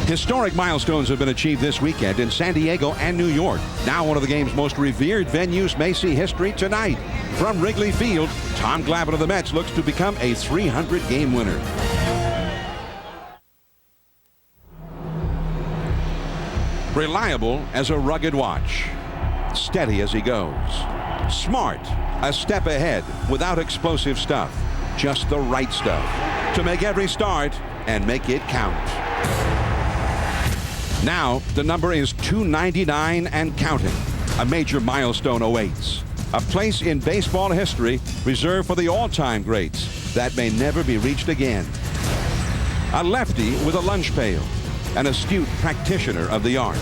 Historic milestones have been achieved this weekend in San Diego and New York. Now one of the game's most revered venues may see history tonight. From Wrigley Field, Tom Glavine of the Mets looks to become a 300-game winner. Reliable as a rugged watch. Steady as he goes. Smart, a step ahead without explosive stuff. Just the right stuff to make every start and make it count. Now the number is 299 and counting. A major milestone awaits. A place in baseball history reserved for the all-time greats that may never be reached again. A lefty with a lunch pail, an astute practitioner of the art,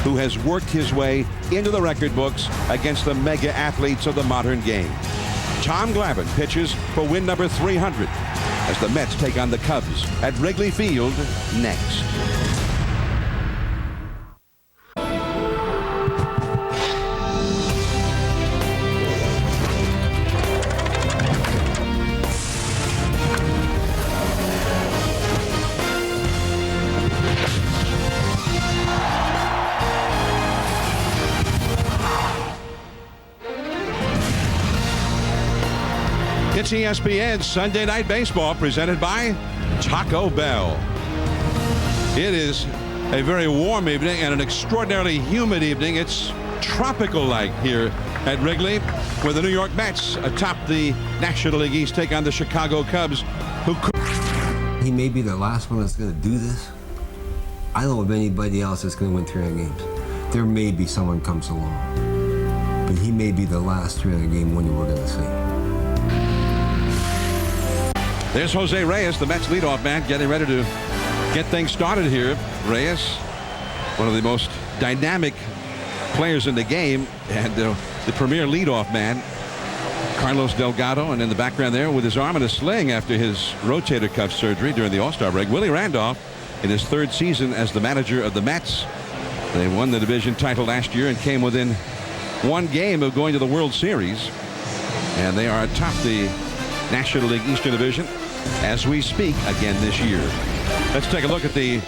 who has worked his way into the record books against the mega athletes of the modern game. Tom Glavine pitches for win number 300 as the Mets take on the Cubs at Wrigley Field next. It's ESPN Sunday Night Baseball presented by Taco Bell. It is a very warm evening and an extraordinarily humid evening. It's tropical-like here at Wrigley, where the New York Mets atop the National League East take on the Chicago Cubs, who could... He may be the last one that's going to do this. I don't know of anybody else that's going to win 300 games. There may be someone comes along, but he may be the last 300-game winner we're going to see. There's Jose Reyes, the Mets leadoff man, getting ready to get things started here. Reyes, one of the most dynamic players in the game, and the premier leadoff man, Carlos Delgado, and in the background there with his arm in a sling after his rotator cuff surgery during the All-Star break, Willie Randolph in his third season as the manager of the Mets. They won the division title last year and came within one game of going to the World Series, and they are atop the National League Eastern Division as we speak again this year. Let's take a look at the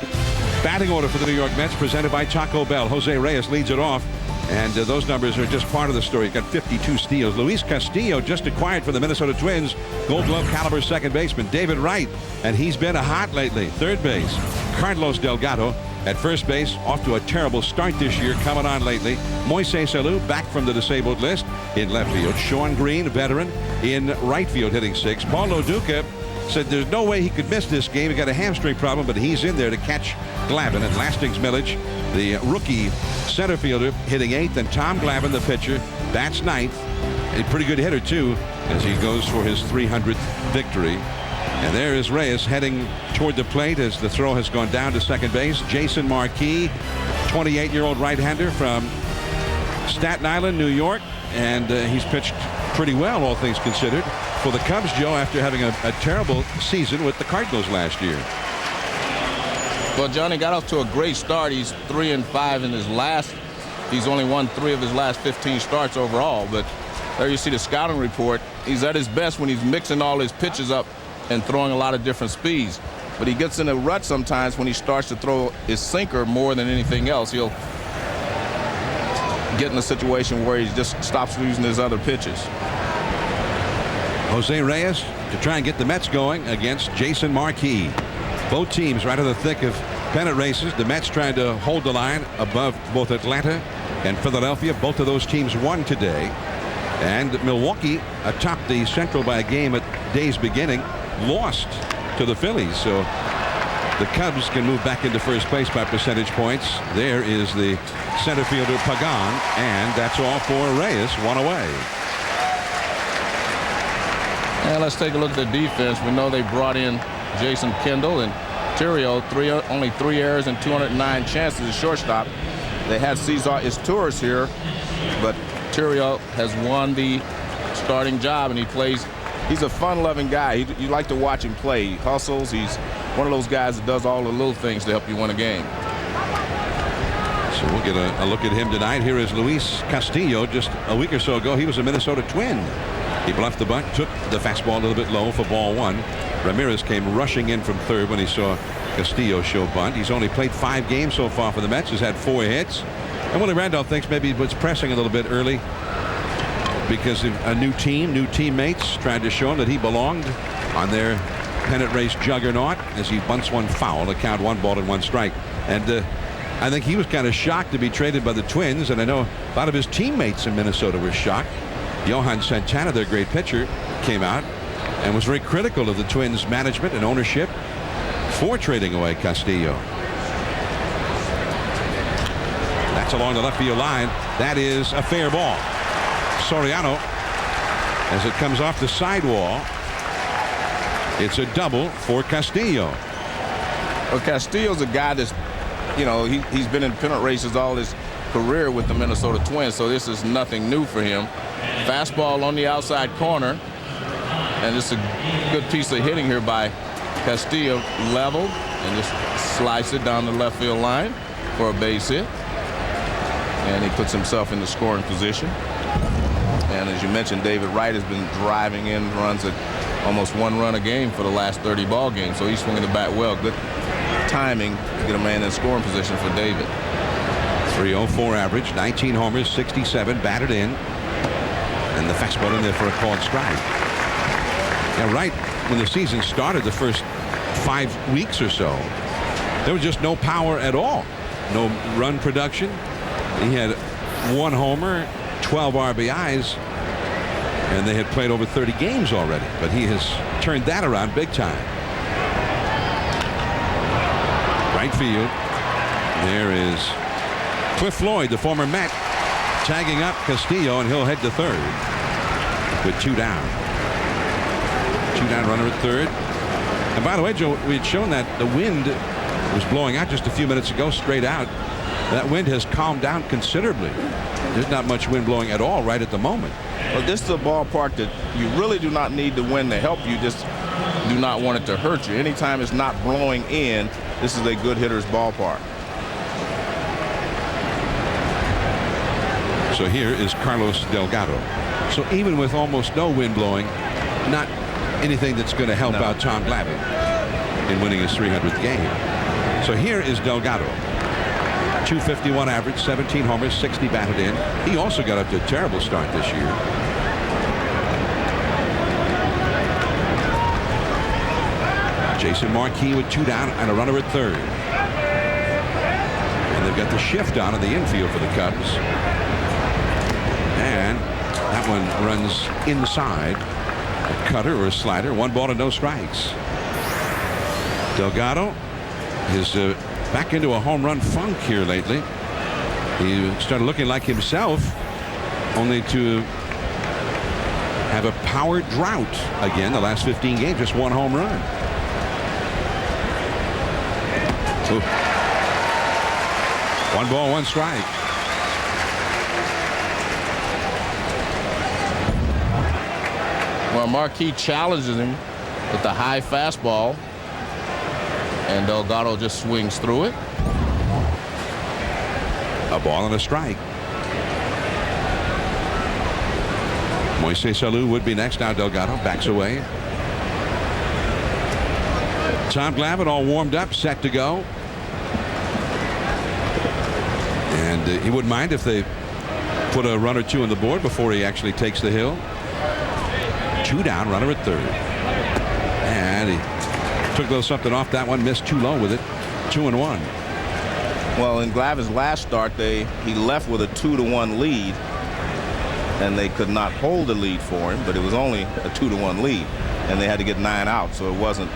batting order for the New York Mets presented by Taco Bell. Jose Reyes leads it off, and those numbers are just part of the story. He's got 52 steals. Luis Castillo just acquired for the Minnesota Twins, Gold Glove caliber second baseman. David Wright, and he's been hot lately, third base. Carlos Delgado at first base, off to a terrible start this year, coming on lately. Moises Alou back from the disabled list in left field. Sean Green, veteran, in right field hitting six. Paul Loduca said there's no way he could miss this game. He got a hamstring problem, but he's in there to catch Glavine. And Lastings Milledge, the rookie center fielder, hitting eighth, and Tom Glavine, the pitcher, bats ninth. A pretty good hitter, too, as he goes for his 300th victory. And there is Reyes heading toward the plate as the throw has gone down to second base. Jason Marquis, 28-year-old right-hander from Staten Island, New York, and he's pitched pretty well, all things considered, for the Cubs, Joe, after having a terrible season with the Cardinals last year. Well, Johnny got off to a great start. He's 3-5 in his last. He's only won 3 of his last 15 starts overall. But there you see the scouting report. He's at his best when he's mixing all his pitches up and throwing a lot of different speeds. But he gets in a rut sometimes when he starts to throw his sinker more than anything else. He'll get in a situation where he just stops using his other pitches. Jose Reyes to try and get the Mets going against Jason Marquis. Both teams right in the thick of pennant races. The Mets trying to hold the line above both Atlanta and Philadelphia. Both of those teams won today. And Milwaukee atop the Central by a game at day's beginning, lost to the Phillies. So the Cubs can move back into first place by percentage points. There is the center fielder Pagan, and that's all for Reyes, one away. And let's take a look at the defense. We know they brought in Jason Kendall and Tirio, only 3 errors and 209 chances at shortstop. They had Cesar Izturis here, but Tirio has won the starting job, and he plays. He's a fun-loving guy. You like to watch him play. He hustles. He's one of those guys that does all the little things to help you win a game. So we'll get a look at him tonight. Here is Luis Castillo. Just a week or so ago, he was a Minnesota Twin. He bluffed the bunt, took the fastball a little bit low for ball one. Ramirez came rushing in from third when he saw Castillo show bunt. He's only played 5 games so far for the Mets. Has had 4 hits. And Willie Randolph thinks maybe he was pressing a little bit early because of a new team, new teammates, trying to show him that he belonged on their pennant race juggernaut as he bunts one foul. A count 1-1 strike. And I think he was kind of shocked to be traded by the Twins, and I know a lot of his teammates in Minnesota were shocked. Johan Santana, their great pitcher, came out and was very critical of the Twins management and ownership for trading away Castillo. That's along the left field line. That is a fair ball. Soriano, as it comes off the sidewall, it's a double for Castillo. Well, Castillo's a guy that's, you know, he's been in pennant races all his career with the Minnesota Twins, so this is nothing new for him. Fastball on the outside corner, and it's a good piece of hitting here by Castillo. Leveled and just slice it down the left field line for a base hit, and he puts himself in the scoring position. And as you mentioned, David Wright has been driving in runs at almost 1 run a game for the last 30 ball games, so he's swinging the bat well. Good timing to get a man in scoring position for David. 304 average, 19 homers, 67 batted in, and the fastball in there for a called strike. Yeah, Wright, when the season started, the first 5 weeks or so, there was just no power at all. No run production. He had 1 homer, 12 RBIs, and they had played over 30 games already. But he has turned that around big time. Right field. There is Cliff Floyd, the former Met, tagging up Castillo, and he'll head to third with 2 down. 2 down, runner at third. And by the way, Joe, we had shown that the wind was blowing out just a few minutes ago, straight out. That wind has calmed down considerably. There's not much wind blowing at all right at the moment. Well, this is a ballpark that you really do not need the wind to help you. Just do not want it to hurt you. Anytime it's not blowing in, this is a good hitter's ballpark. So here is Carlos Delgado. So even with almost no wind blowing, not anything that's going to help out Tom Glavine in winning his 300th game. So here is Delgado. 251 average, 17 homers, 60 batted in. He also got up to a terrible start this year. Jason Marquis with 2 down and a runner at third. And they've got the shift on in the infield for the Cubs. And that one runs inside. A cutter or a slider. 1 ball and no strikes. Delgado is back into a home run funk here lately. He started looking like himself, only to have a power drought again the last 15 games. Just 1 home run. Ooh. 1 ball, 1 strike. Well, Marquis challenges him with the high fastball, and Delgado just swings through it. A ball and a strike. Moises Alou would be next. Now Delgado backs away. Tom Glavine all warmed up, set to go. And he wouldn't mind if they put a run or 2 on the board before he actually takes the hill. 2 down, runner at third. And he took a little something off that one, missed too low with it. 2-1. Well, in Glavine's last start, he left with a 2-1 lead, and they could not hold the lead for him, but it was only a 2-1 lead, and they had to get 9 out, so it wasn't,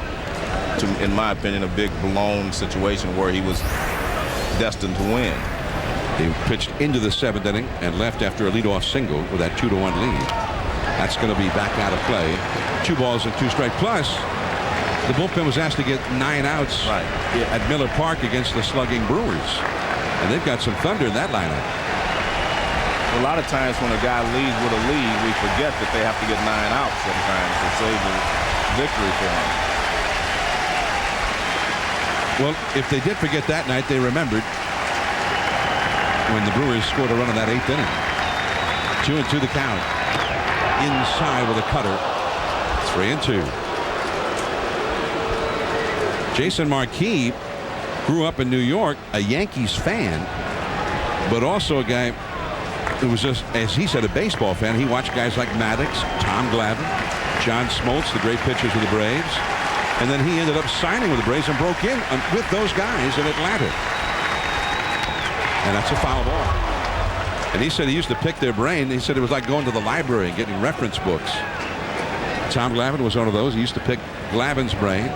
in my opinion, a big blown situation where he was destined to win. He pitched into the 7th inning and left after a leadoff single with that 2-1 lead. That's going to be back out of play. 2 balls and 2 strikes. Plus, the bullpen was asked to get 9 outs at Miller Park against the slugging Brewers. And they've got some thunder in that lineup. A lot of times when a guy leads with a lead, we forget that they have to get 9 outs sometimes to save the victory for him. Well, if they did forget that night, they remembered when the Brewers scored a run in that 8th inning. 2-2 the count. Inside with a cutter. 3-2. Jason Marquis grew up in New York, a Yankees fan, but also a guy who was just, as he said, a baseball fan. He watched guys like Maddox, Tom Glavine, John Smoltz, the great pitchers of the Braves. And then he ended up signing with the Braves and broke in with those guys in Atlanta. And that's a foul ball. And he said he used to pick their brain. He said it was like going to the library and getting reference books. Tom Glavine was one of those. He used to pick Glavine's brain.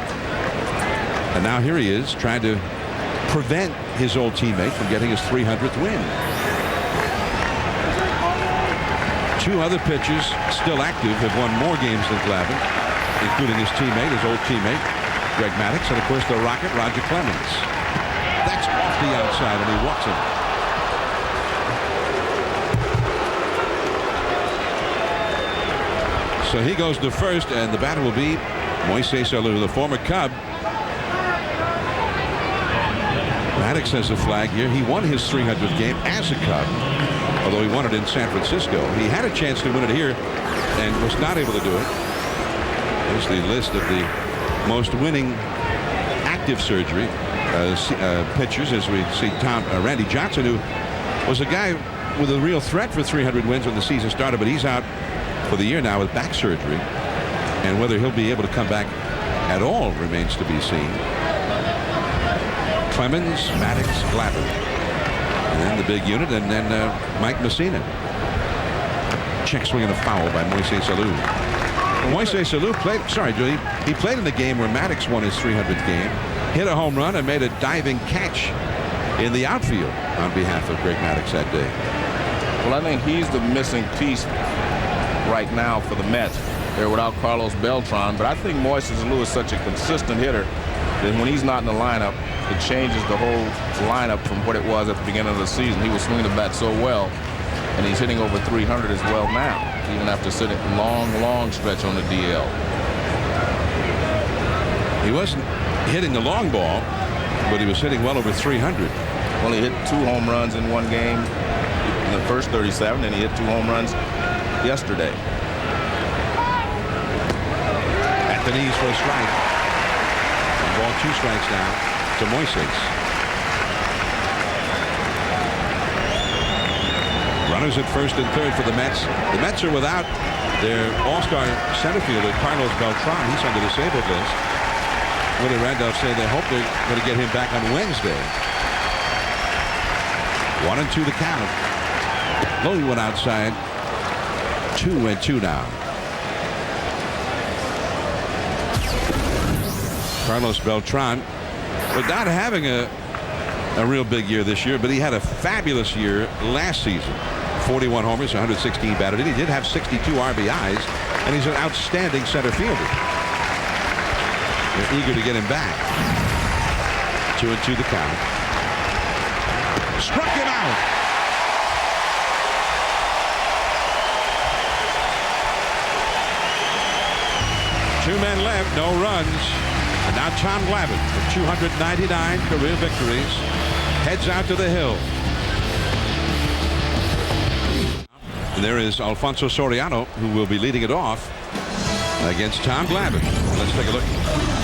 And now here he is trying to prevent his old teammate from getting his 300th win. Two other pitchers still active have won more games than Glavine, including his teammate, his old teammate, Greg Maddux, and of course the Rocket, Roger Clemens. That's off the outside, and he walks him. So he goes to first, and the batter will be Moises Alou, the former Cub. Maddux has a flag here. He won his 300th game as a Cub, although he won it in San Francisco. He had a chance to win it here and was not able to do it. There's the list of the most winning active surgery pitchers, as we see Randy Johnson, who was a guy with a real threat for 300 wins when the season started, but he's out for the year now with back surgery, and whether he'll be able to come back at all remains to be seen. Clemens, Maddox, Glavine, and then the big unit, and then Mike Messina. Check swing and a foul by Moises Alou. Moises Alou played, he played in the game where Maddox won his 300th game, hit a home run, and made a diving catch in the outfield on behalf of Greg Maddux that day. Well, I think he's the missing piece right now for the Mets. They're without Carlos Beltran, but I think Moises Alou is such a consistent hitter that when he's not in the lineup, it changes the whole lineup from what it was at the beginning of the season. He was swinging the bat so well, and he's hitting over 300 as well now, even after sitting long stretch on the DL. He wasn't hitting the long ball, but he was hitting well over 300. Well, he hit 2 home runs in one game in the first 37, and he hit 2 home runs yesterday. At the knees for a strike. Ball 2 strikes now to Moises. Runners at first and third for the Mets. The Mets are without their all-star center fielder, Carlos Beltran. He's on the disabled list. Willie Randolph saying they hope they're going to get him back on Wednesday. 1-2 the count. Low went outside. 2-2 now. Carlos Beltran, without having a real big year this year, but he had a fabulous year last season. 41 homers, 116 batted in. He did have 62 RBIs, and he's an outstanding center fielder. They're eager to get him back. 2-2 the count. Struck him out. Two men left, no runs. And now Tom Glavine, with 299 career victories, heads out to the hill. And there is Alfonso Soriano, who will be leading it off against Tom Glavine. Let's take a look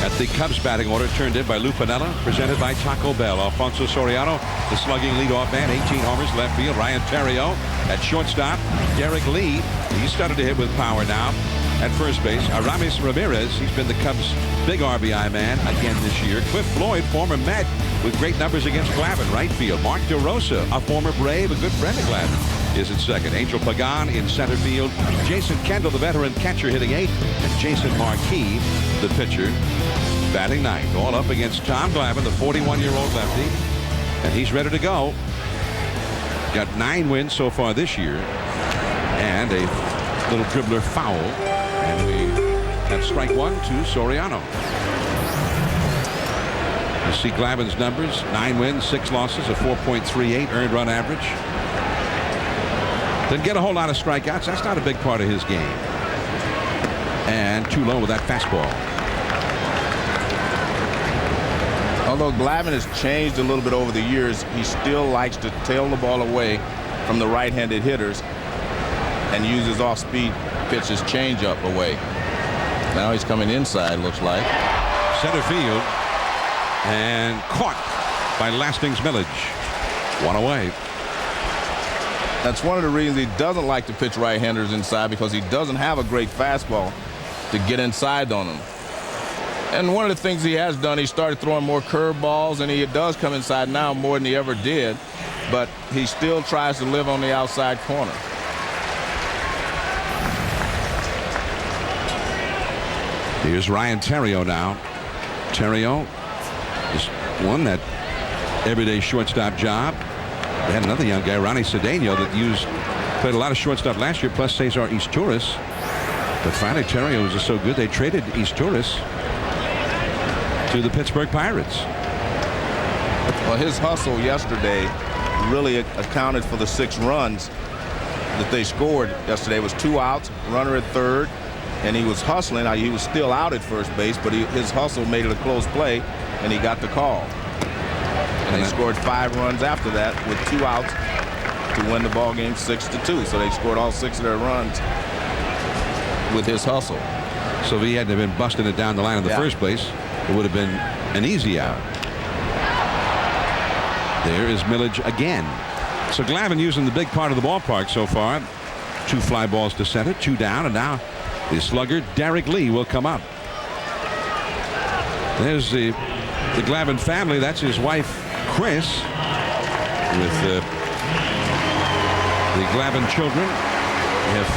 at the Cubs batting order, turned in by Lou Piniella, presented by Taco Bell. Alfonso Soriano, the slugging leadoff man, 18 homers, left field. Ryan Theriot at shortstop. Derek Lee, he started to hit with power now. At first base, Aramis Ramirez, he's been the Cubs' big RBI man again this year. Cliff Floyd, former Met, with great numbers against Glavine, right field. Mark DeRosa, a former Brave, a good friend of Glavine, is at second. Angel Pagan in center field. Jason Kendall, the veteran catcher, hitting 8th. And Jason Marquis, the pitcher, batting 9th. All up against Tom Glavine, the 41-year-old lefty. And he's ready to go. Got 9 wins so far this year. And a little dribbler foul. And we have strike 1 to Soriano. You see Glavine's numbers: 9 wins, 6 losses, a 4.38 earned run average. Didn't get a whole lot of strikeouts. That's not a big part of his game. And too low with that fastball. Although Glavine has changed a little bit over the years, he still likes to tail the ball away from the right-handed hitters and uses off-speed pitches changeup away. Now he's coming inside, looks like. Center field. And caught by Lastings Milledge. One away. That's one of the reasons he doesn't like to pitch right-handers inside, because he doesn't have a great fastball to get inside on them. And one of the things he has done, he started throwing more curveballs, and he does come inside now more than he ever did, but he still tries to live on the outside corner. Here's Ryan Theriot now. Theriot just won that everyday shortstop job. They had another young guy, Ronnie Cedeno, that played a lot of shortstop last year, plus Cesar Izturis. But finally, Theriot was just so good, they traded Izturis to the Pittsburgh Pirates. Well, his hustle yesterday really accounted for the 6 runs that they scored yesterday. It was 2 outs, runner at third, and he was hustling. He was still out at first base, but his hustle made it a close play, and he got the call. And they scored 5 runs after that with 2 outs to win the ball game 6-2. So they scored all 6 of their runs with his hustle. So if he hadn't been busting it down the line in the first place, it would have been an easy out. There is Milledge again. So Glavine using the big part of the ballpark so far. 2 fly balls to center, 2 down, and now the slugger Derek Lee will come up. There's the Glavine family. That's his wife Kris with the Glavine children. They have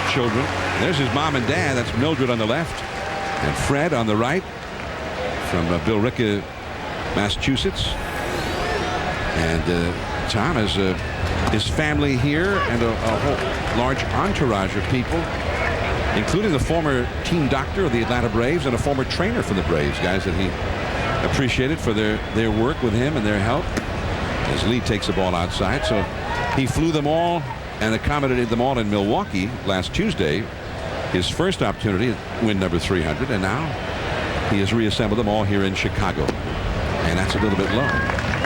4 children. There's his mom and dad. That's Mildred on the left and Fred on the right, from Billerica, Massachusetts. And Tom has his family here and a whole large entourage of people, including the former team doctor of the Atlanta Braves and a former trainer for the Braves, guys that he appreciated for their work with him and their help. As Lee takes the ball outside, so he flew them all and accommodated them all in Milwaukee last Tuesday, his first opportunity at win number 300, and now he has reassembled them all here in Chicago, and that's a little bit low.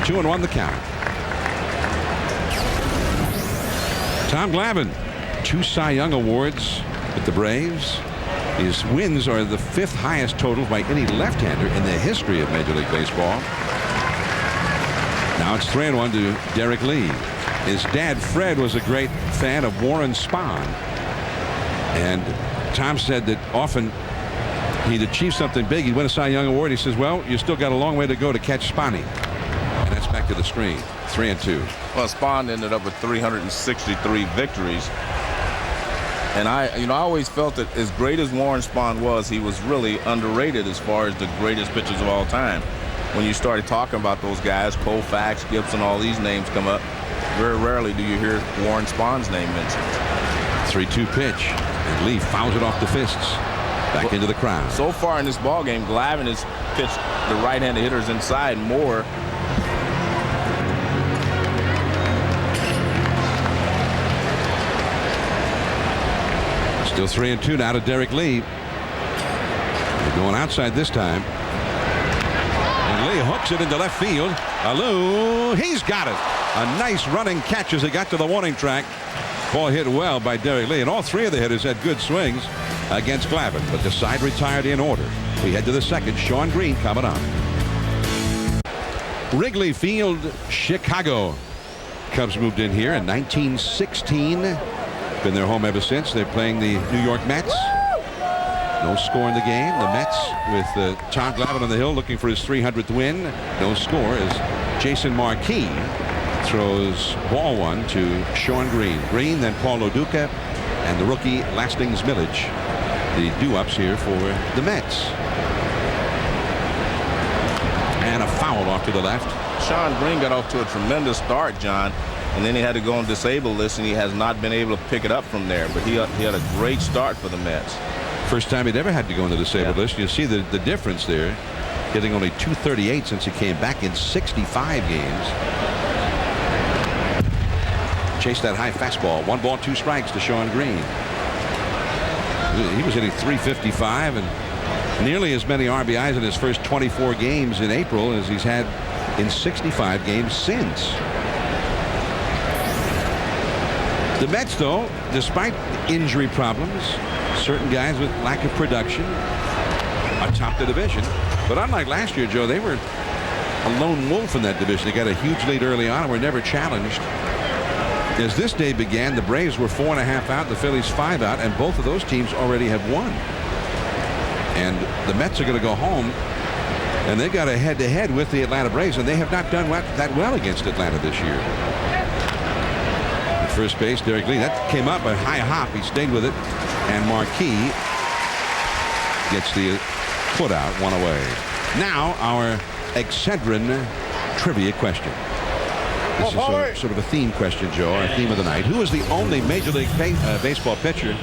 2-1 the count. Tom Glavine, 2 Cy Young awards with the Braves. His wins are the 5th highest total by any left-hander in the history of Major League Baseball. Now it's 3-1 to Derek Lee. His dad, Fred, was a great fan of Warren Spahn. And Tom said that often he'd achieve something big, he'd win a Cy Young award. He says, well, you still got a long way to go to catch Spahny. And that's back to the screen. 3-2. Well, Spahn ended up with 363 victories. And I always felt that as great as Warren Spahn was, he was really underrated as far as the greatest pitchers of all time. When you started talking about those guys, Koufax, Gibson, all these names come up, very rarely do you hear Warren Spahn's name mentioned. 3-2 pitch, and Lee fouls it off the fists back into the crowd. So far in this ball game, Glavine has pitched the right-handed hitters inside more. Still 3-2 now to Derek Lee. They're going outside this time. And Lee hooks it into left field. Alou, he's got it. A nice running catch as he got to the warning track. Ball hit well by Derek Lee, and all 3 of the hitters had good swings against Glavine, but the side retired in order. We head to the second. Shawn Green coming up. Wrigley Field, Chicago. Cubs moved in here in 1916. Been their home ever since. They're playing the New York Mets. No score in the game. The Mets with Tom Glavine on the hill looking for his 300th win. No score as Jason Marquis throws ball 1 to Shawn Green. Green, then Paul Loduca, and the rookie Lastings Milledge. The do-ups here for the Mets. And a foul off to the left. Shawn Green got off to a tremendous start, John, and then he had to go on disabled list, and he has not been able to pick it up from there. But he had a great start for the Mets. First time he'd ever had to go on the disabled list. You see the difference there. Hitting only .238 since he came back in 65 games. Chased that high fastball. 1 ball, 2 strikes to Shawn Green. He was hitting .355 and nearly as many RBIs in his first 24 games in April as he's had in 65 games since. The Mets, though, despite injury problems, certain guys with lack of production, atop the division. But unlike last year, Joe, they were a lone wolf in that division. They got a huge lead early on and were never challenged. As this day began, the Braves were 4.5 out, the Phillies 5 out, and both of those teams already have won. And the Mets are going to go home, and they got a head-to-head with the Atlanta Braves, and they have not done that well against Atlanta this year. At first base, Derek Lee, that came up a high hop. He stayed with it, and Marquis gets the put out, one away. Now our Excedrin trivia question. This is sort of a theme question, Joe, our theme of the night. Who is the only Major League Baseball pitcher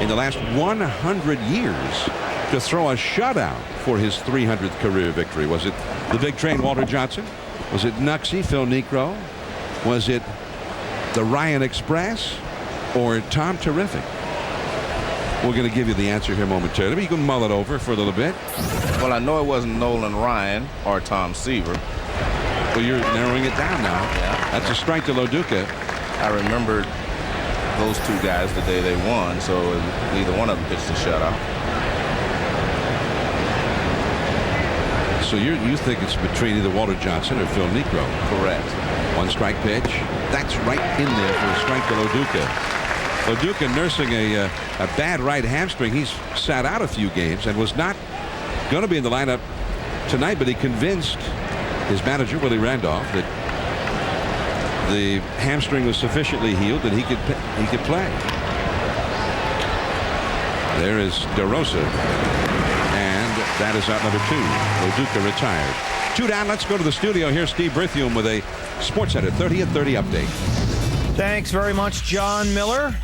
in the last 100 years to throw a shutout for his 300th career victory? Was it the big train Walter Johnson? Was it Knucksy Phil Niekro? Was it the Ryan Express or Tom Terrific? We're going to give you the answer here momentarily, but you can mull it over for a little bit. Well, I know it wasn't Nolan Ryan or Tom Seaver. Well, you're narrowing it down now. Yeah. That's a strike to Loduca. I remembered those two guys the day they won, so neither one of them pitched a shutout. So you think it's between either Walter Johnson or Phil Niekro? Correct. One strike pitch. That's right in there for a strike to Loduca. Loduca nursing a bad right hamstring. He's sat out a few games and was not going to be in the lineup tonight, but he convinced his manager, Willie Randolph, that the hamstring was sufficiently healed that he could play. There is DeRosa, and that is out number 2. Loduca retired. 2 down. Let's go to the studio. Here's Steve Berthium with a SportsCenter 30 at 30 update. Thanks very much, John Miller.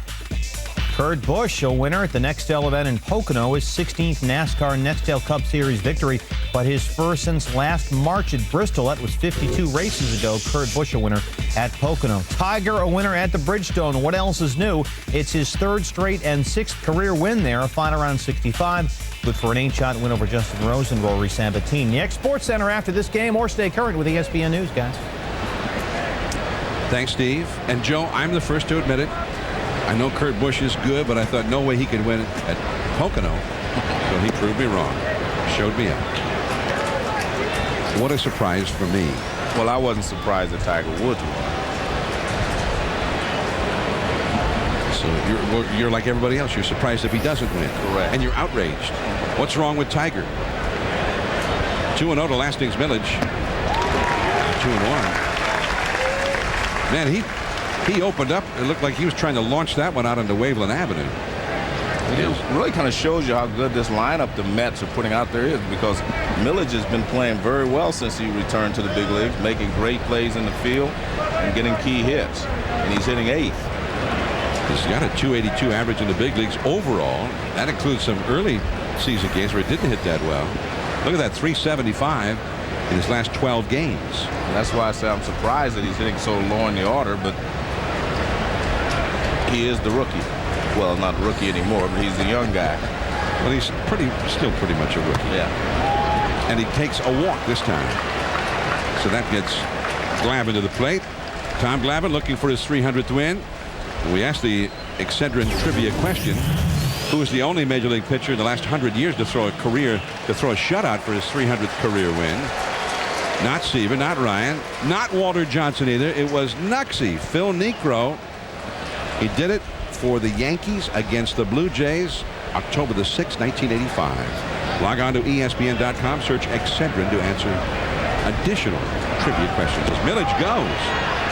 Kurt Busch, a winner at the Nextel event in Pocono, his 16th NASCAR Nextel Cup Series victory, but his first since last March at Bristol. That was 52 races ago. Kurt Busch, a winner at Pocono. Tiger, a winner at the Bridgestone. What else is new? It's his 3rd straight and 6th career win there, a final round 65. Good for an 8-shot win over Justin Rose and Rory Sabatini. Next SportsCenter after this game, or stay current with ESPN News, guys. Thanks, Steve. And Joe, I'm the first to admit it. I know Kurt Busch is good, but I thought no way he could win at Pocono. So he proved me wrong. Showed me up. What a surprise for me. Well, I wasn't surprised that Tiger Woods won. So you're like everybody else. You're surprised if he doesn't win. Correct. And you're outraged. What's wrong with Tiger? 2-0 to Lastings Milledge. 2-1. Man, he opened up. It looked like he was trying to launch that one out onto Waveland Avenue. It really kind of shows you how good this lineup the Mets are putting out there is, because Milledge has been playing very well since he returned to the big leagues, making great plays in the field and getting key hits. And he's hitting 8th. He's got a 282 average in the big leagues overall. That includes some early season games where he didn't hit that well. Look at that, 375 in his last 12 games. And that's why I say I'm surprised that he's hitting so low in the order, but he is the rookie. Well, not rookie anymore, but he's the young guy. Well, he's still pretty much a rookie. Yeah. And he takes a walk this time. So that gets Glavine to the plate. Tom Glavine looking for his 300th win. We asked the Excedrin trivia question. Who is the only Major League pitcher in the last 100 years to throw a shutout for his 300th career win? Not Seaver, not Ryan, not Walter Johnson either. It was Knucksy Phil Niekro. He did it for the Yankees against the Blue Jays, October the 6th, 1985. Log on to ESPN.com, search Excedrin to answer additional trivia questions. As Milledge goes,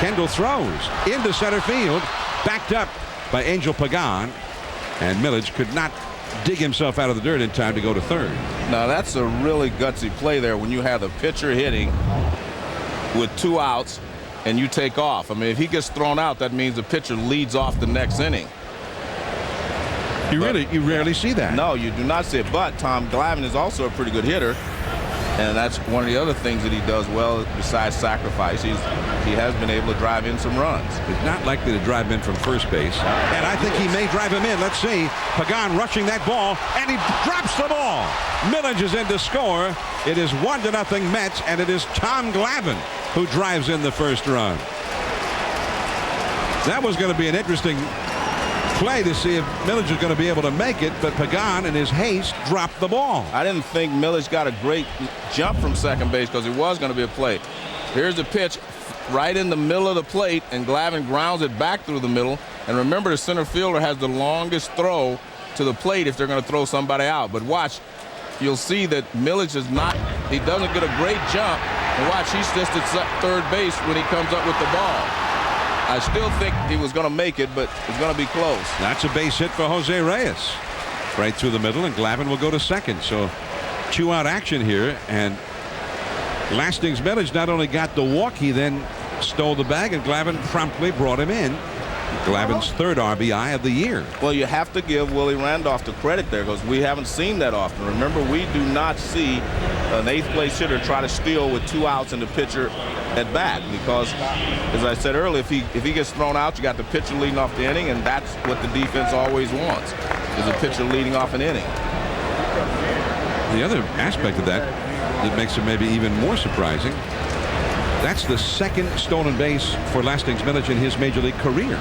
Kendall throws into center field, backed up by Angel Pagan, and Milledge could not dig himself out of the dirt in time to go to 3rd. Now that's a really gutsy play there when you have the pitcher hitting with 2 outs and you take off. I mean, if he gets thrown out, that means the pitcher leads off the next inning. You rarely see that. No, you do not see it. But Tom Glavine is also a pretty good hitter, and that's one of the other things that he does well besides sacrifice. He has been able to drive in some runs. He's not likely to drive in from first base, and I think he may drive him in. Let's see. Pagan rushing that ball, and he drops the ball. Milledge is in to score. It is 1-0 Mets, and it is Tom Glavine who drives in the first run. That was going to be an interesting play to see if Milledge is going to be able to make it, but Pagan in his haste dropped the ball. I didn't think Milledge got a great jump from second base because it was going to be a play. Here's the pitch right in the middle of the plate, and Glavine grounds it back through the middle. And remember, the center fielder has the longest throw to the plate if they're going to throw somebody out. But watch, you'll see that Milledge is not, he doesn't get a great jump. And watch, he's just at third base when he comes up with the ball. I still think he was going to make it, but it's going to be close. That's a base hit for Jose Reyes. Right through the middle, and Glavine will go to second. So 2-out action here, and Lastings Milledge not only got the walk, he then stole the bag, and Glavine promptly brought him in. Glavine's third RBI of the year. Well, you have to give Willie Randolph the credit there because we haven't seen that often. Remember, we do not see an eighth-place hitter try to steal with 2 outs and the pitcher at bat because, as I said earlier, if he gets thrown out, you got the pitcher leading off the inning, and that's what the defense always wants, is a pitcher leading off an inning. The other aspect of that makes it maybe even more surprising, that's the second stolen base for Lastings Milledge in his major league career.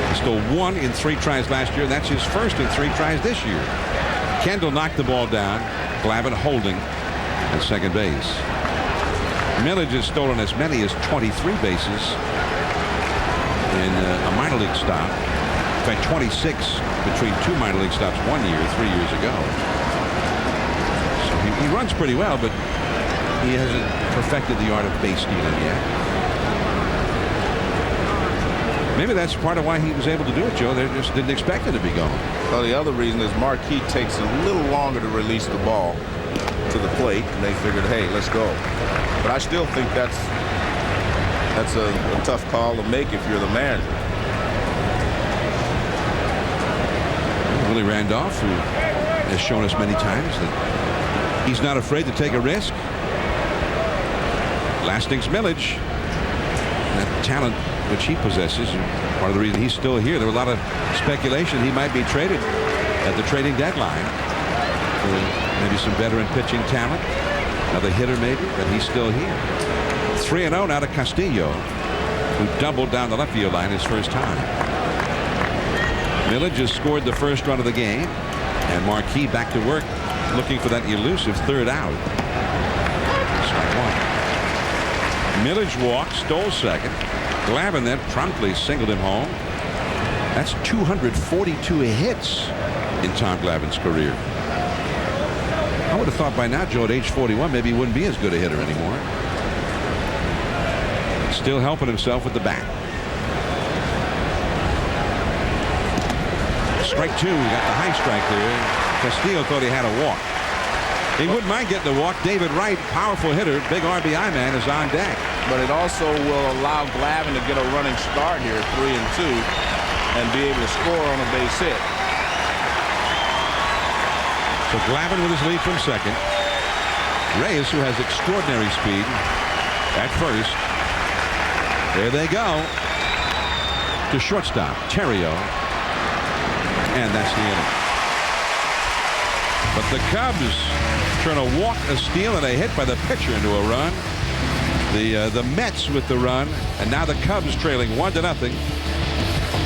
He stole 1 in 3 tries last year, and that's his first in 3 tries this year. Kendall knocked the ball down, Glavine holding at second base. Milledge has stolen as many as 23 bases in a minor league stop. In fact, 26 between 2 minor league stops 1 year, 3 years ago. So he runs pretty well, but he hasn't perfected the art of base stealing yet. Maybe that's part of why he was able to do it, Joe. They just didn't expect it to be gone. Well, the other reason is Marquis takes a little longer to release the ball to the plate, and they figured, hey, let's go. But I still think that's a tough call to make if you're the manager. Willie Randolph, who has shown us many times that he's not afraid to take a risk. Lastings Milledge, that talent which he possesses, part of the reason he's still here. There was a lot of speculation he might be traded at the trading deadline for maybe some veteran pitching talent, another hitter maybe, but he's still here. 3-0 now to Castillo, who doubled down the left field line his first time. Milledge has scored the first run of the game, and Marquis back to work looking for that elusive third out. Strike 1. Milledge walked, stole second. Glavine then promptly singled him home. That's 242 hits in Tom Glavine's career. I would have thought by now, Joe, at age 41, maybe he wouldn't be as good a hitter anymore. Still helping himself with the bat. Strike 2. He got the high strike there. Castillo thought he had a walk. He wouldn't mind getting the walk. David Wright, powerful hitter, big RBI man, is on deck. But it also will allow Glavine to get a running start here, 3-2, and be able to score on a base hit. So Glavine with his lead from second. Reyes, who has extraordinary speed at first. There they go to shortstop, Terrio. And that's the inning. But the Cubs turn a walk, a steal, and a hit by the pitcher into a run. The Mets with the run, and now the Cubs trailing 1-0.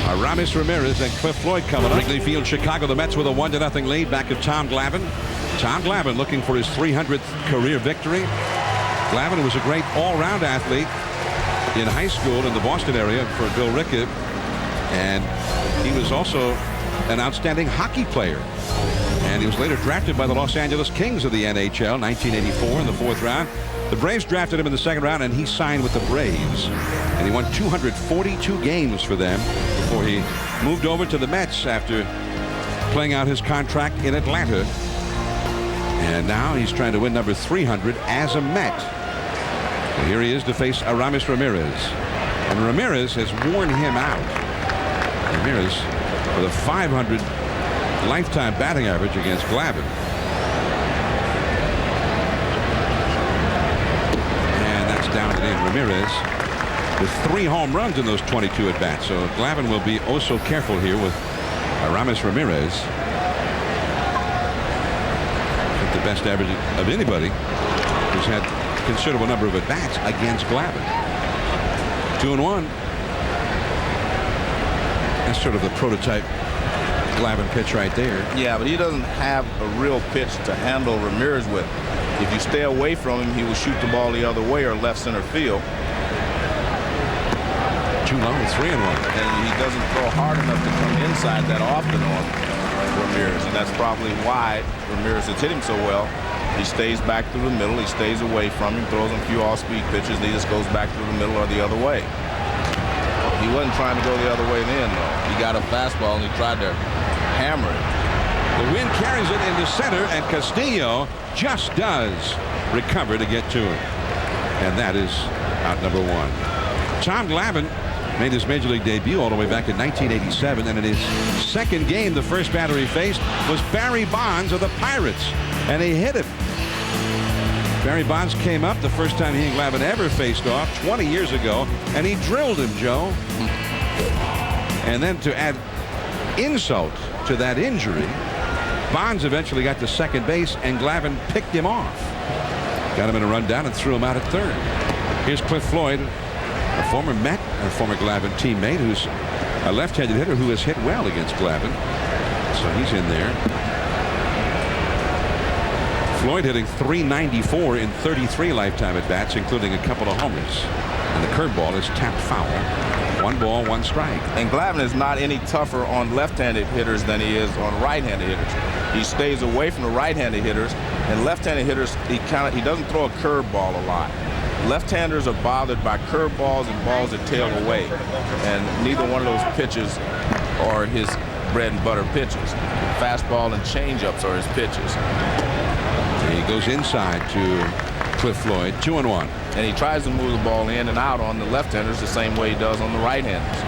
Aramis Ramirez and Cliff Floyd coming up. Wrigley Field, Chicago. The Mets with a 1-0 lead. Back to Tom Glavine. Tom Glavine looking for his 300th career victory. Glavine was a great all-round athlete in high school in the Boston area for Bill Rickett, and he was also an outstanding hockey player. And he was later drafted by the Los Angeles Kings of the NHL, 1984 in the 4th round. The Braves drafted him in the 2nd round, and he signed with the Braves. And he won 242 games for them before he moved over to the Mets after playing out his contract in Atlanta. And now he's trying to win number 300 as a Met. And here he is to face Aramis Ramirez. And Ramirez has worn him out. Ramirez with a 500 lifetime batting average against Glavine. And that's down and in. Ramirez with 3 home runs in those 22 at bats. So Glavine will be oh so careful here with Aramis Ramirez. The best average of anybody who's had a considerable number of at bats against Glavine. 2-1. That's sort of the prototype Glavine pitch right there. Yeah, but he doesn't have a real pitch to handle Ramirez with. If you stay away from him, he will shoot the ball the other way or left center field. Too low, 3-1. And he doesn't throw hard enough to come inside that often on Ramirez, and that's probably why Ramirez has hit him so well. He stays back through the middle, he stays away from him, throws him a few off-speed pitches, and he just goes back through the middle or the other way. He wasn't trying to go the other way then, though. He got a fastball and he tried to hammer it. The wind carries it into center, and Castillo just does recover to get to him. And that is out number 1. Tom Glavine made his major league debut all the way back in 1987, and in his second game, the first batter he faced was Barry Bonds of the Pirates, and he hit him. Barry Bonds came up the first time he and Glavine ever faced off 20 years ago, and he drilled him, Joe. And then to add insult to that injury, Bonds eventually got to second base, and Glavine picked him off. Got him in a rundown and threw him out at third. Here's Cliff Floyd, a former Met and former Glavine teammate, who's a left-handed hitter who has hit well against Glavine. So he's in there. Floyd hitting .394 in 33 lifetime at-bats, including a couple of homers. And the curveball is tapped foul. 1 ball, 1 strike. And Glavine is not any tougher on left-handed hitters than he is on right-handed hitters. He stays away from the right-handed hitters, and left-handed hitters, he doesn't throw a curveball a lot. Left-handers are bothered by curveballs and balls that tail away, and neither one of those pitches are his bread and butter pitches. Fastball and changeups are his pitches. He goes inside to Cliff Floyd, 2-1. And he tries to move the ball in and out on the left-handers the same way he does on the right-handers.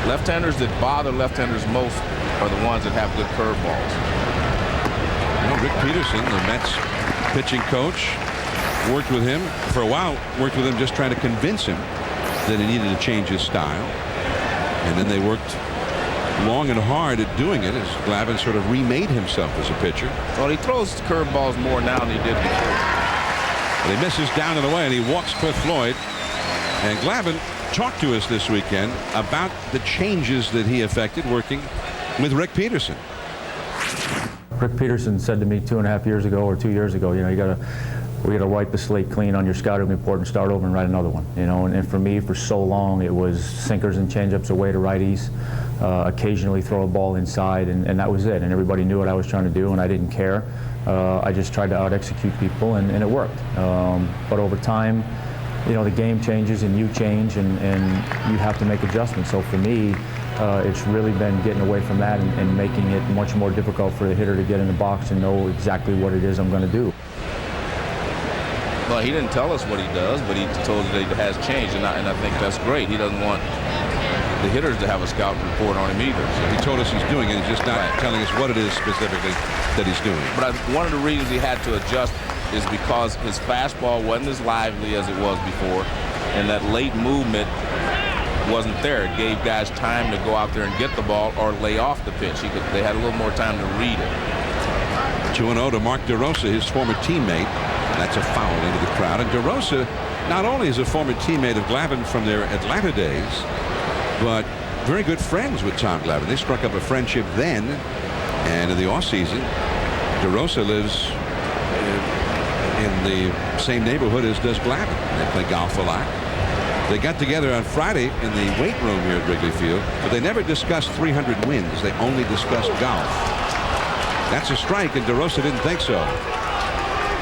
Left-handers that bother left-handers most are the ones that have good curveballs. You know, Rick Peterson, the Mets pitching coach, worked with him for a while, worked with him just trying to convince him that he needed to change his style. And then they worked long and hard at doing it as Glavine sort of remade himself as a pitcher. Well, he throws curveballs more now than he did before. But he misses down and away, and he walks Cliff Floyd. And Glavine talked to us this weekend about the changes that he effected working with Rick Peterson. Rick Peterson said to me 2.5 years ago or 2 years ago, you know, we got to wipe the slate clean on your scouting report and start over and write another one. You know, and for me, for so long, it was sinkers and changeups away to righties, occasionally throw a ball inside, and that was it. And everybody knew what I was trying to do, and I didn't care. I just tried to out-execute people, and it worked. But over time, you know, the game changes and you change, and you have to make adjustments. So for me, it's really been getting away from that and making it much more difficult for the hitter to get in the box and know exactly what it is I'm going to do. Well, he didn't tell us what he does, but he told us that it has changed, and I think that's great. He doesn't want the hitters to have a scout report on him either. So he told us he's doing it. He's just not telling us what it is specifically that he's doing. But one of the reasons he had to adjust is because his fastball wasn't as lively as it was before, and that late movement wasn't there. It gave guys time to go out there and get the ball or lay off the pitch. They had a little more time to read it. 2-0 to Mark DeRosa, his former teammate. That's a foul into the crowd. And DeRosa not only is a former teammate of Glavine from their Atlanta days, but very good friends with Tom Glavine. They struck up a friendship then, and in the offseason, DeRosa lives in the same neighborhood as does Glavine. They play golf a lot. They got together on Friday in the weight room here at Wrigley Field, but they never discussed 300 wins. They only discussed golf. That's a strike, and DeRosa didn't think so.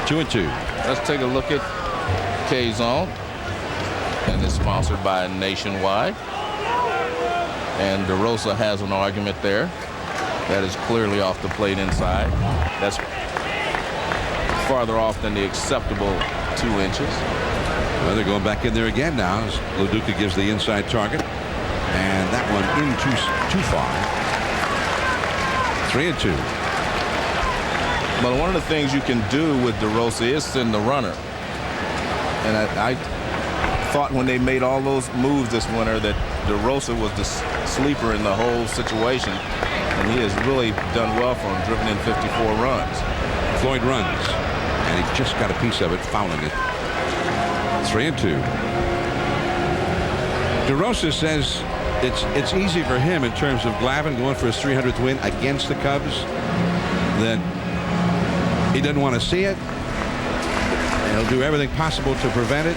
2-2. Let's take a look at K-Zone, and it's sponsored by Nationwide. And DeRosa has an argument there. That is clearly off the plate inside. That's farther off than the acceptable 2 inches. Well, they're going back in there again now as Loduca gives the inside target. And that one in too far. 3-2. But one of the things you can do with DeRosa is send the runner. And I thought when they made all those moves this winter that DeRosa was the sleeper in the whole situation. And he has really done well for him, driven in 54 runs. Floyd runs, and he just got a piece of it, fouling it. 3-2. DeRosa says it's easy for him in terms of Glavine going for his 300th win against the Cubs. That he doesn't want to see it. He'll do everything possible to prevent it.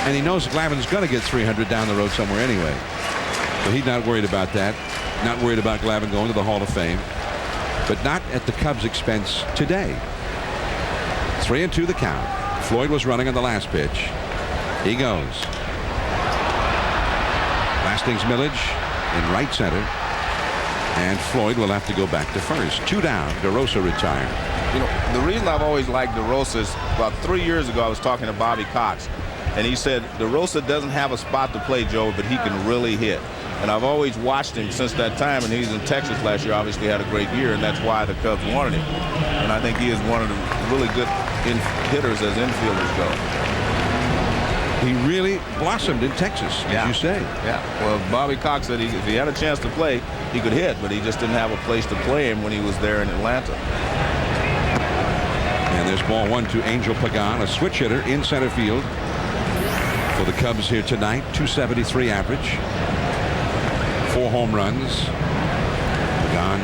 And he knows Glavine's going to get 300 down the road somewhere anyway. So he's not worried about that. Not worried about Glavine going to the Hall of Fame. But not at the Cubs' expense today. 3-2 the count. Floyd was running on the last pitch. He goes. Lastings Milledge in right center. And Floyd will have to go back to first. 2 down. DeRosa retired. You know, the reason I've always liked DeRosa is about 3 years ago I was talking to Bobby Cox, and he said DeRosa doesn't have a spot to play, Joe, but he can really hit. And I've always watched him since that time, and he's in Texas last year, obviously had a great year, and that's why the Cubs wanted him. And I think he is one of the really good hitters as infielders go. He really blossomed in Texas, as you say. Yeah. Well, Bobby Cox said if he had a chance to play, he could hit, but he just didn't have a place to play him when he was there in Atlanta. And there's ball 1 to Angel Pagan, a switch hitter in center field for the Cubs here tonight. 273 average. 4 home runs. Pagan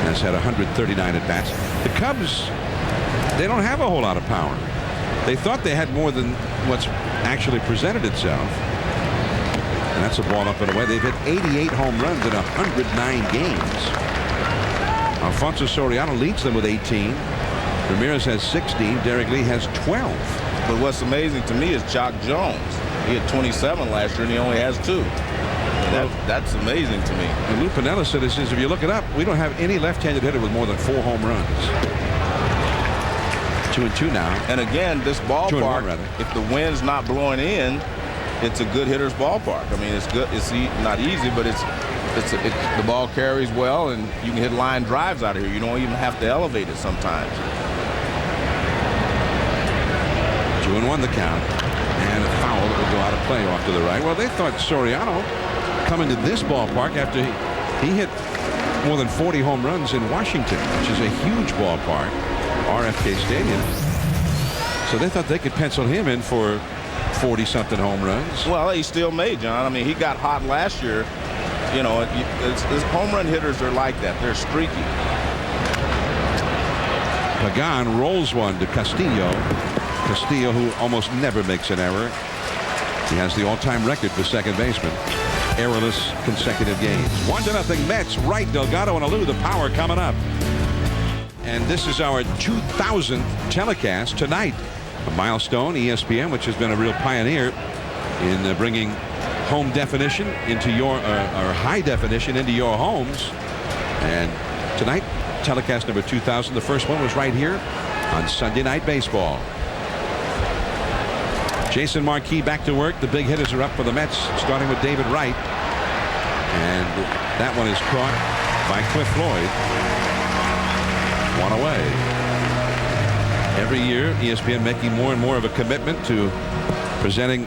has had 139 at bats. The Cubs, they don't have a whole lot of power. They thought they had more than what's actually presented itself. And that's a ball up and away. They've hit 88 home runs in 109 games. Alfonso Soriano leads them with 18. Ramirez has 16. Derek Lee has 12. But what's amazing to me is Jock Jones. He had 27 last year, and he only has 2. That's amazing to me. And Lou Piniella said, if you look it up, we don't have any left-handed hitter with more than 4 home runs. 2-2 now. And again, this ballpark, if the wind's not blowing in, it's a good hitter's ballpark. I mean, it's good. It's not easy, but the ball carries well, and you can hit line drives out of here. You don't even have to elevate it sometimes. 2-1 the count. And a foul that will go out of play off to the right. Well, they thought Soriano coming to this ballpark after he hit more than 40 home runs in Washington, which is a huge ballpark, RFK Stadium. So they thought they could pencil him in for 40-something home runs. Well, he still may, John. I mean, he got hot last year. You know, home run hitters are like that. They're streaky. Pagan rolls one to Castillo. Castillo, who almost never makes an error. He has the all-time record for second baseman. Errorless consecutive games. 1-0 Mets. Right, Delgado and Alou, the power coming up. And this is our 2000th telecast tonight. A milestone, ESPN, which has been a real pioneer in bringing home definition into your, or high definition into your homes. And tonight, telecast number 2000. The first one was right here on Sunday Night Baseball. Jason Marquis back to work. The big hitters are up for the Mets, starting with David Wright. And that one is caught by Cliff Floyd. 1 away. Every year, ESPN making more and more of a commitment to presenting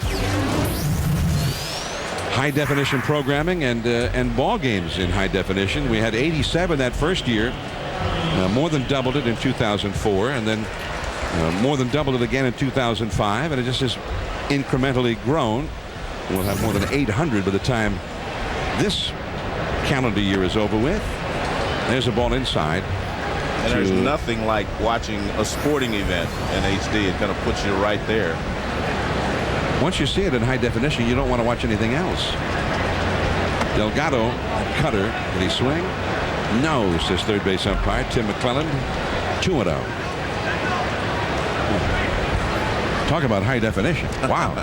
high definition programming and ball games in high definition. We had 87 that first year, more than doubled it in 2004, and then more than doubled it again in 2005, and it just has incrementally grown. We'll have more than 800 by the time this calendar year is over with. There's a ball inside. And there's nothing like watching a sporting event in HD. It kind of puts you right there. Once you see it in high definition, you don't want to watch anything else. Delgado, cutter. Did he swing? No, says third base umpire Tim McClelland. 2-0. Talk about high definition. Wow.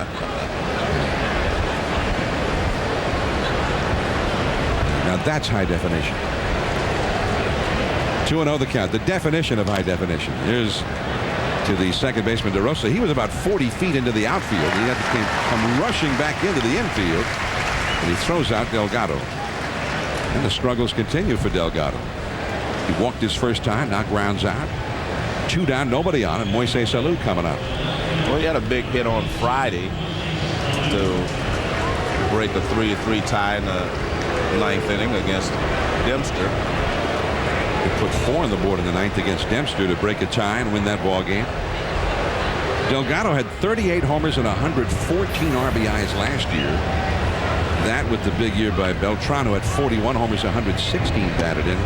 Now that's high definition. 2-0 the count. The definition of high definition. Here's to the second baseman, DeRosa. He was about 40 feet into the outfield. He had to come rushing back into the infield. And he throws out Delgado. And the struggles continue for Delgado. He walked his first time, knocked rounds out. 2 down, nobody on, and Moises Alou coming up. Well, he had a big hit on Friday to break a 3-3 tie in the 9th inning against Dempster. He put 4 on the board in the 9th against Dempster to break a tie and win that ball game. Delgado had 38 homers and 114 RBIs last year. That with the big year by Beltrano at 41 homers, 116 batted in.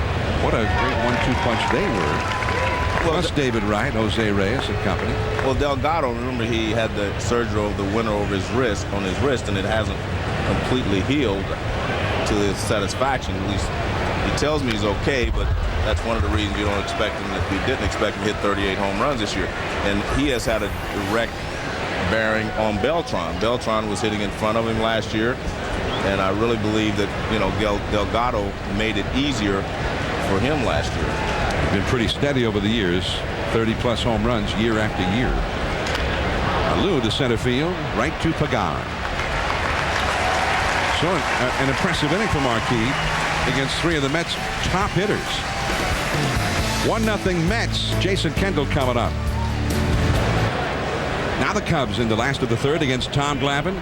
What a great 1-2 punch they were. Plus David Wright, Jose Reyes and company. Well, Delgado, remember, he had the surgery of the winter over his wrist, and it hasn't completely healed to his satisfaction. At least he tells me he's okay, but that's one of the reasons you don't expect him. We didn't expect him to hit 38 home runs this year, and he has had a direct bearing on Beltran. Beltran was hitting in front of him last year, and I really believe that Delgado made it easier for him last year. Been pretty steady over the years, 30-plus home runs year after year. Alou to center field, right to Pagan. So an impressive inning for Marquis against three of the Mets' top hitters. 1-0 Mets. Jason Kendall coming up. Now the Cubs in the last of the third against Tom Glavine.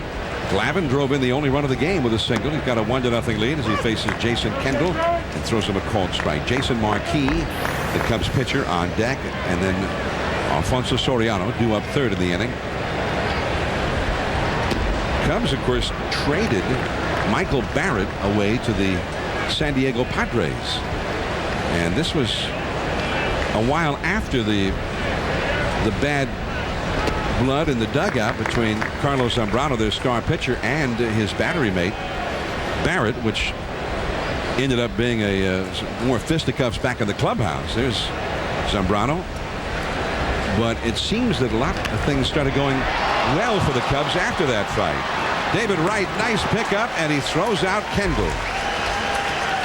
Glavine drove in the only run of the game with a single. He's got a 1-0 lead as he faces Jason Kendall and throws him a called strike. Jason Marquis, the Cubs pitcher, on deck, and then Alfonso Soriano due up third in the inning. Cubs, of course, traded Michael Barrett away to the San Diego Padres, and this was a while after the bad blood in the dugout between Carlos Zambrano, their star pitcher, and his battery mate Barrett, which ended up being more fisticuffs back in the clubhouse. There's Zambrano, but it seems that a lot of things started going well for the Cubs after that fight. David Wright, nice pickup, and he throws out Kendall.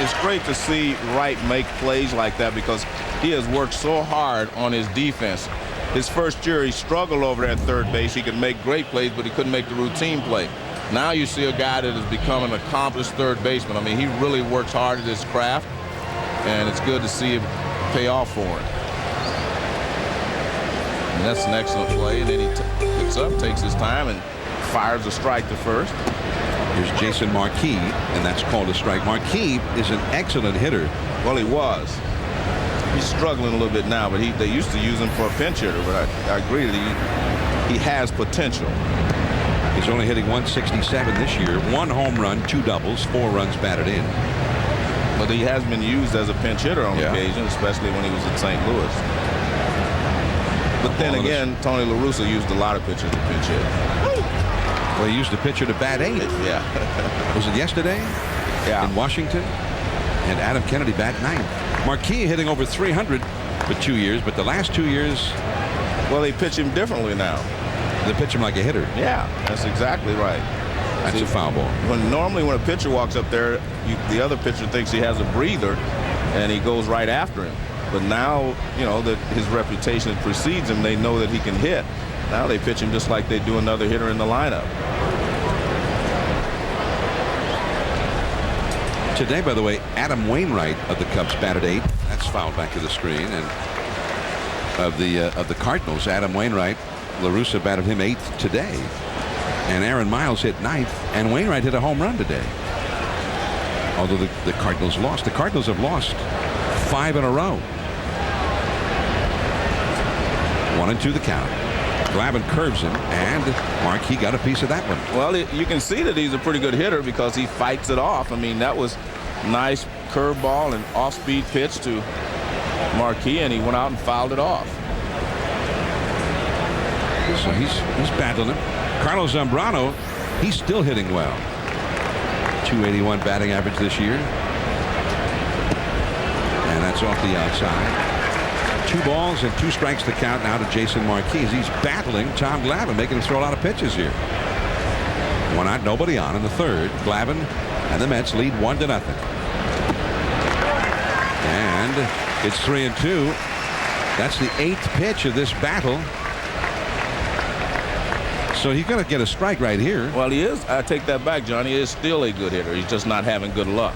It's great to see Wright make plays like that because he has worked so hard on his defense. His first year, he struggled over there at third base. He could make great plays, but he couldn't make the routine play. Now you see a guy that has become an accomplished third baseman. I mean, he really works hard at his craft, and it's good to see him pay off for him. And that's an excellent play. And then he picks up, takes his time, and fires a strike to first. Here's Jason Marquis, and that's called a strike. Marquis is an excellent hitter. Well, he was. He's struggling a little bit now, but they used to use him for a pinch hitter, but I agree that he has potential. He's only hitting 167 this year. 1 home run, 2 doubles, 4 runs batted in. But he has been used as a pinch hitter on occasion, especially when he was in St. Louis. But then again, Tony La Russa used a lot of pitchers to pinch hit. Well, he used a pitcher to bat 8. Yeah. Was it yesterday? Yeah. In Washington? And Adam Kennedy bat 9th. Marquis hitting over 300 for 2 years, but the last 2 years... Well, they pitch him differently now. They pitch him like a hitter. Yeah, that's exactly right. That's a foul ball. Normally when a pitcher walks up there, the other pitcher thinks he has a breather, and he goes right after him. But now, you know, that his reputation precedes him, they know that he can hit. Now they pitch him just like they do another hitter in the lineup. Today, by the way, Adam Wainwright of the Cubs batted 8. That's fouled back to the screen. And of the Cardinals, Adam Wainwright, La Russa batted him 8th today. And Aaron Miles hit 9th, and Wainwright hit a home run today. Although the Cardinals lost. The Cardinals have lost 5 in a row. 1-2 the count. Glavine curves him, and Marquis got a piece of that one. Well, you can see that he's a pretty good hitter because he fights it off. I mean, that was nice curveball and off-speed pitch to Marquis, and he went out and fouled it off. So he's battling him. Carlos Zambrano, he's still hitting well. 281 batting average this year. And that's off the outside. 2 balls and 2 strikes to count now to Jason Marquis. He's battling Tom Glavine, making him throw a lot of pitches here. 1 out, nobody on in the third. Glavine and the Mets lead 1-0. And it's 3-2. That's the 8th pitch of this battle. So he's going to get a strike right here. Well, he is. I take that back, Johnny. He is still a good hitter. He's just not having good luck.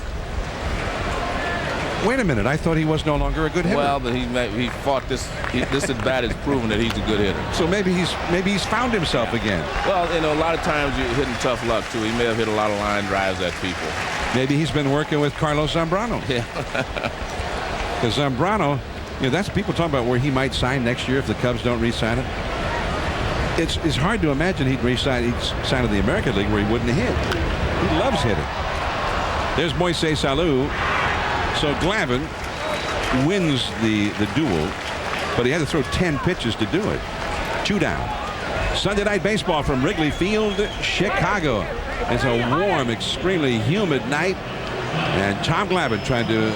Wait a minute. I thought he was no longer a good hitter. Well, but he fought this. This at bat has proven that he's a good hitter. So maybe he's found himself again. Well, you know, a lot of times you're hitting tough luck too. He may have hit a lot of line drives at people. Maybe he's been working with Carlos Zambrano. Yeah. Because Zambrano, you know, that's people talking about where he might sign next year if the Cubs don't re-sign him. It's hard to imagine he'd sign in the American League where he wouldn't hit. He loves hitting. There's Moises Alou. So Glavine wins the duel, but he had to throw 10 pitches to do it. 2 down. Sunday Night Baseball from Wrigley Field, Chicago. It's a warm, extremely humid night, and Tom Glavine trying to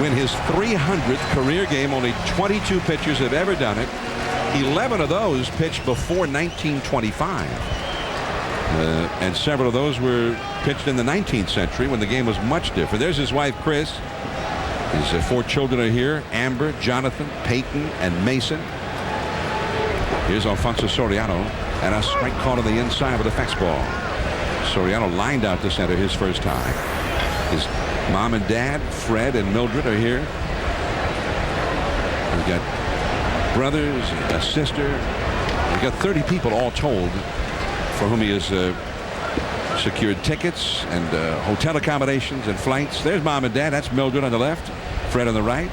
win his 300th career game. Only 22 pitchers have ever done it. 11 of those pitched before 1925. And several of those were pitched in the 19th century when the game was much different. There's his wife, Kris. His 4 children are here: Amber, Jonathan, Peyton, and Mason. Here's Alfonso Soriano, and a strike caught on the inside with a fastball. Soriano lined out to center his first time. His mom and dad, Fred and Mildred, are here. He's got brothers, a sister. He's got 30 people all told for whom he has secured tickets and hotel accommodations and flights. There's mom and dad. That's Mildred on the left, Fred on the right.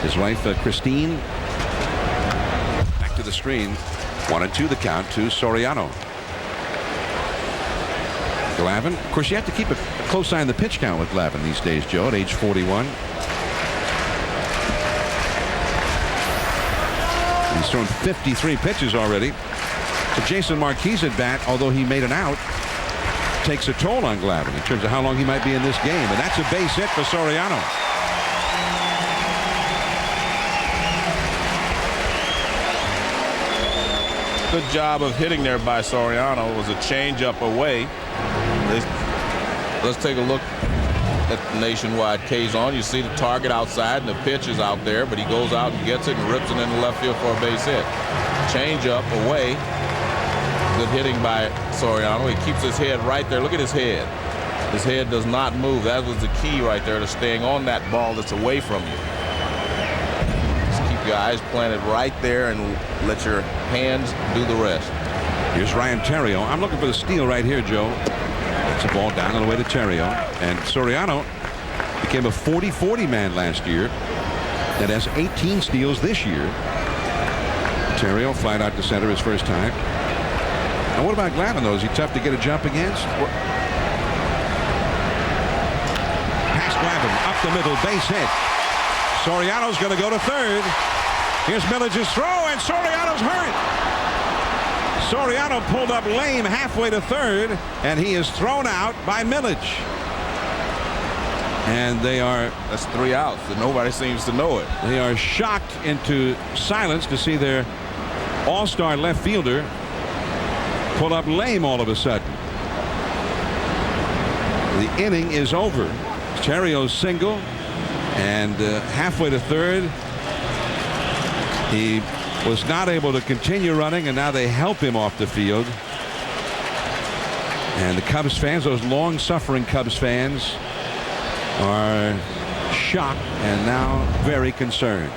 His wife, Christine. Back to the screen. 1-2 the count to Soriano. Glavine. Of course, you have to keep a close eye on the pitch count with Glavine these days, Joe, at age 41. He's thrown 53 pitches already. So Jason Marquis at bat, although he made an out, takes a toll on Glavine in terms of how long he might be in this game. And that's a base hit for Soriano. Good job of hitting there by Soriano. It was a changeup away. Let's take a look at the nationwide K's on. You see the target outside and the pitch is out there, but he goes out and gets it and rips it into left field for a base hit. Changeup away. Good hitting by Soriano. He keeps his head right there. Look at his head. His head does not move. That was the key right there to staying on that ball that's away from you. Just keep your eyes planted right there and let your hands do the rest. Here's Ryan Terrio. I'm looking for the steal right here, Joe. That's a ball down on the way to Terrio. And Soriano became a 40-40 man last year that has 18 steals this year. Terrio flied out to center his first time. Now, what about Glavine, though? Is he tough to get a jump against? Pass Glavine up the middle, base hit. Soriano's going to go to third. Here's Milledge's throw, and Soriano's hurt. Soriano pulled up lame halfway to third, and he is thrown out by Milledge. And they are... That's 3 outs, and nobody seems to know it. They are shocked into silence to see their all-star left fielder pull up lame all of a sudden. The inning is over. Terrio's single, and halfway to third, he was not able to continue running, and now they help him off the field. And the Cubs fans, those long-suffering Cubs fans, are shocked and now very concerned.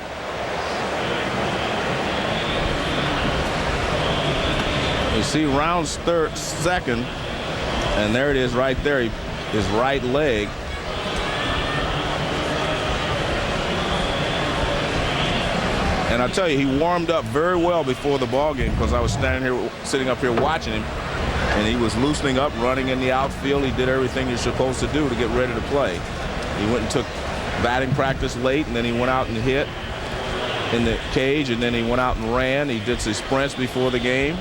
You see Rounds second, and there it is right there. His right leg. And I tell you, he warmed up very well before the ball game, because I was sitting up here watching him, and he was loosening up, running in the outfield. He did everything you're supposed to do to get ready to play. He went and took batting practice late, and then he went out and hit in the cage, and then he went out and ran. He did some sprints before the game.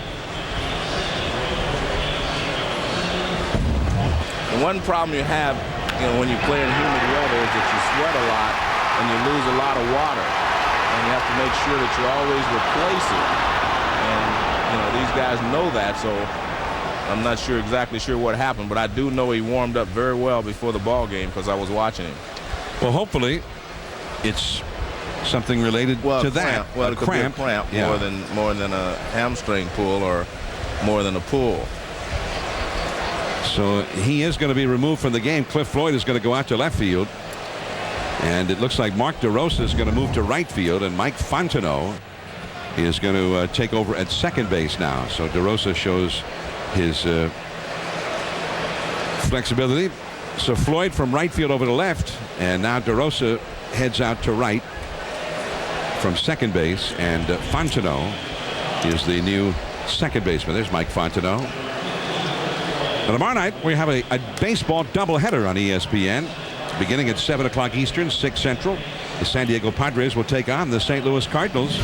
And one problem you have, when you play in humid weather is that you sweat a lot and you lose a lot of water. And you have to make sure that you always replace it. And, these guys know that, so I'm not exactly sure what happened, but I do know he warmed up very well before the ball game because I was watching him. Well, hopefully it's something related to that. Well, it could be a cramp, yeah. more than a hamstring pull or more than a pull. So he is going to be removed from the game. Cliff Floyd is going to go out to left field. And it looks like Mark DeRosa is going to move to right field, and Mike Fontenot is going to take over at second base now. So DeRosa shows his flexibility. So Floyd from right field over to left, and now DeRosa heads out to right from second base, and Fontenot is the new second baseman. There's Mike Fontenot. Now, tomorrow night, we have a baseball doubleheader on ESPN. Beginning at 7 o'clock Eastern, 6 Central. The San Diego Padres will take on the St. Louis Cardinals.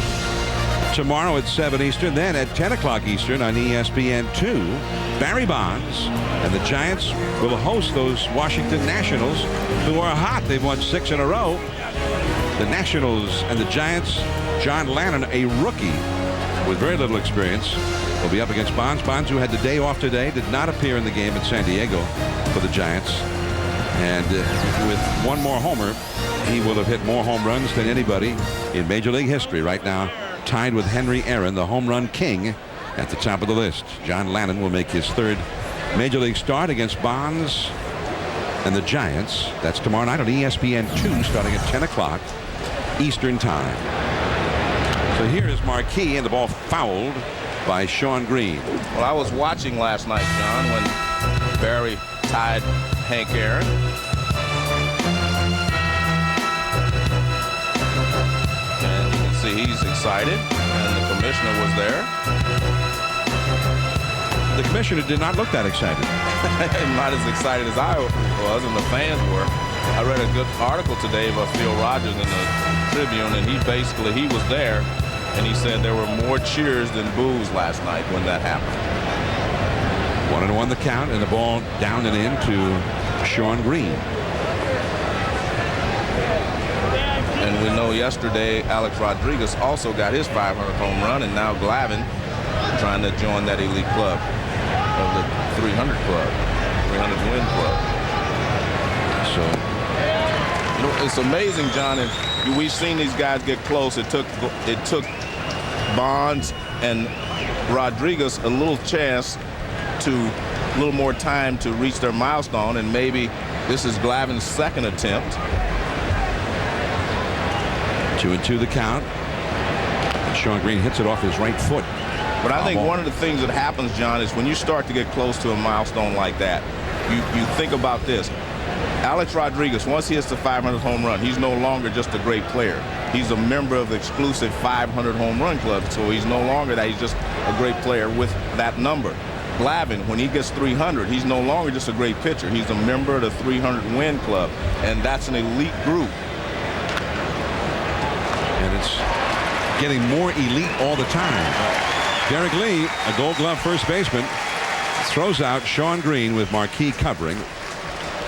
Tomorrow at 7 Eastern, then at 10 o'clock Eastern on ESPN2, Barry Bonds and the Giants will host those Washington Nationals, who are hot. They've won 6 in a row. The Nationals and the Giants, John Lannon, a rookie with very little experience, will be up against Bonds. Bonds, who had the day off today, did not appear in the game at San Diego for the Giants. And with one more homer, he will have hit more home runs than anybody in Major League history right now, tied with Henry Aaron, the home run king, at the top of the list. John Lannon will make his 3rd Major League start against Bonds and the Giants. That's tomorrow night on ESPN2, starting at 10 o'clock Eastern Time. So here is Marquis, and the ball fouled by Shawn Green. Well, I was watching last night, John, when Barry tied Hank Aaron. And you can see he's excited, and the commissioner was there. The commissioner did not look that excited. Not as excited as I was, and the fans were. I read a good article today about Phil Rogers in the Tribune, and he was there, and he said there were more cheers than boos last night when that happened. 1-1 the count, and the ball down and in to Shawn Green. And we know yesterday Alex Rodriguez also got his 500th home run, and now Glavine trying to join that elite club of the 300 club, 300 win club. So, you know, it's amazing, John, and we've seen these guys get close. It took Bonds and Rodriguez a little more time to reach their milestone, and maybe this is Glavine's 2nd attempt. 2-2 the count. And Shawn Green hits it off his right foot. But I think one of the things that happens, John, is when you start to get close to a milestone like that, you think about this. Alex Rodriguez, once he hits the 500th home run, he's no longer just a great player. He's a member of the exclusive 500 home run club, so he's no longer that. He's just a great player with that number. Glavine, when he gets 300, he's no longer just a great pitcher. He's a member of the 300 win club, and that's an elite group. And it's getting more elite all the time. Derek Lee, a Gold Glove first baseman, throws out Shawn Green with Marquis covering,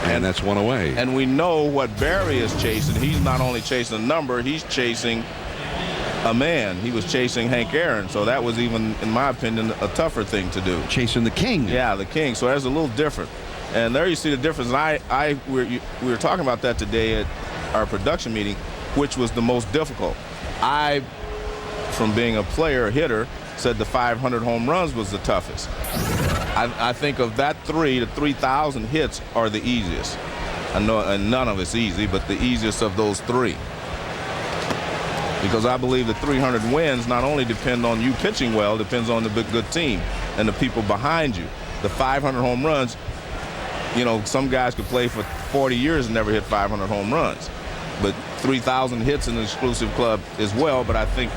and that's one away. And we know what Barry is chasing. He's not only chasing a number, he's chasing a man. He was chasing Hank Aaron, so that was even, in my opinion, a tougher thing to do. Chasing the king. Yeah, the king. So that's a little different. And there you see the difference. And we were talking about that today at our production meeting, which was the most difficult. I, from being a player, hitter, said the 500 home runs was the toughest. I think of that the 3,000 hits are the easiest. I know, and none of it's easy, but the easiest of those 3. Because I believe the 300 wins not only depend on you pitching well, depends on the good team and the people behind you. The 500 home runs, you know, some guys could play for 40 years and never hit 500 home runs. But 3,000 hits in the exclusive club as well, but I think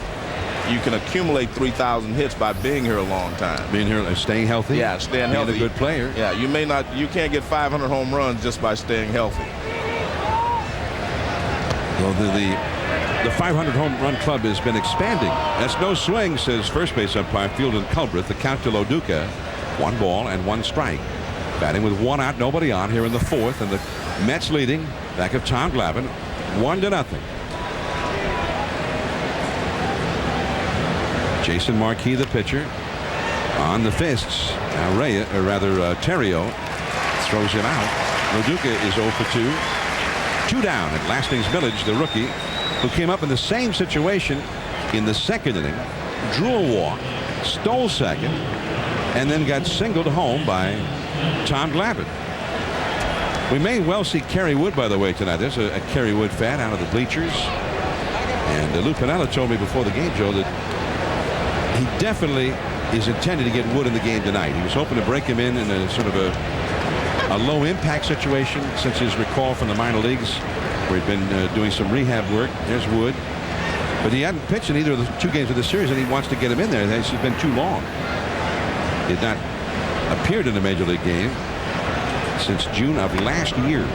you can accumulate 3,000 hits by being here a long time. Being here, staying healthy? Yeah, staying healthy. Being a good player. Yeah, you can't get 500 home runs just by staying healthy. Well, the 500 home run club has been expanding. That's no swing, says first base umpire Fielden Culbreth. The count to Loduca, 1 ball and 1 strike. Batting with 1 out, nobody on here in the 4th, and the Mets leading back of Tom Glavine, 1-0. Jason Marquis, the pitcher, on the fists. Now Terrio throws him out. Loduca is 0 for 2. 2 down, and Lastings Milledge, the rookie, who came up in the same situation in the 2nd inning, drew a walk, stole second, and then got singled home by Tom Glavine. We may well see Kerry Wood, by the way, tonight. There's a Kerry Wood fan out of the bleachers. And Lou Piniella told me before the game, Joe, that he definitely is intended to get Wood in the game tonight. He was hoping to break him in a sort of a low-impact situation since his recall from the minor leagues, where he'd been doing some rehab work. There's Wood. But he hadn't pitched in either of the 2 games of the series, and he wants to get him in there. It's been too long. He had not appeared in a major league game. since June of last year.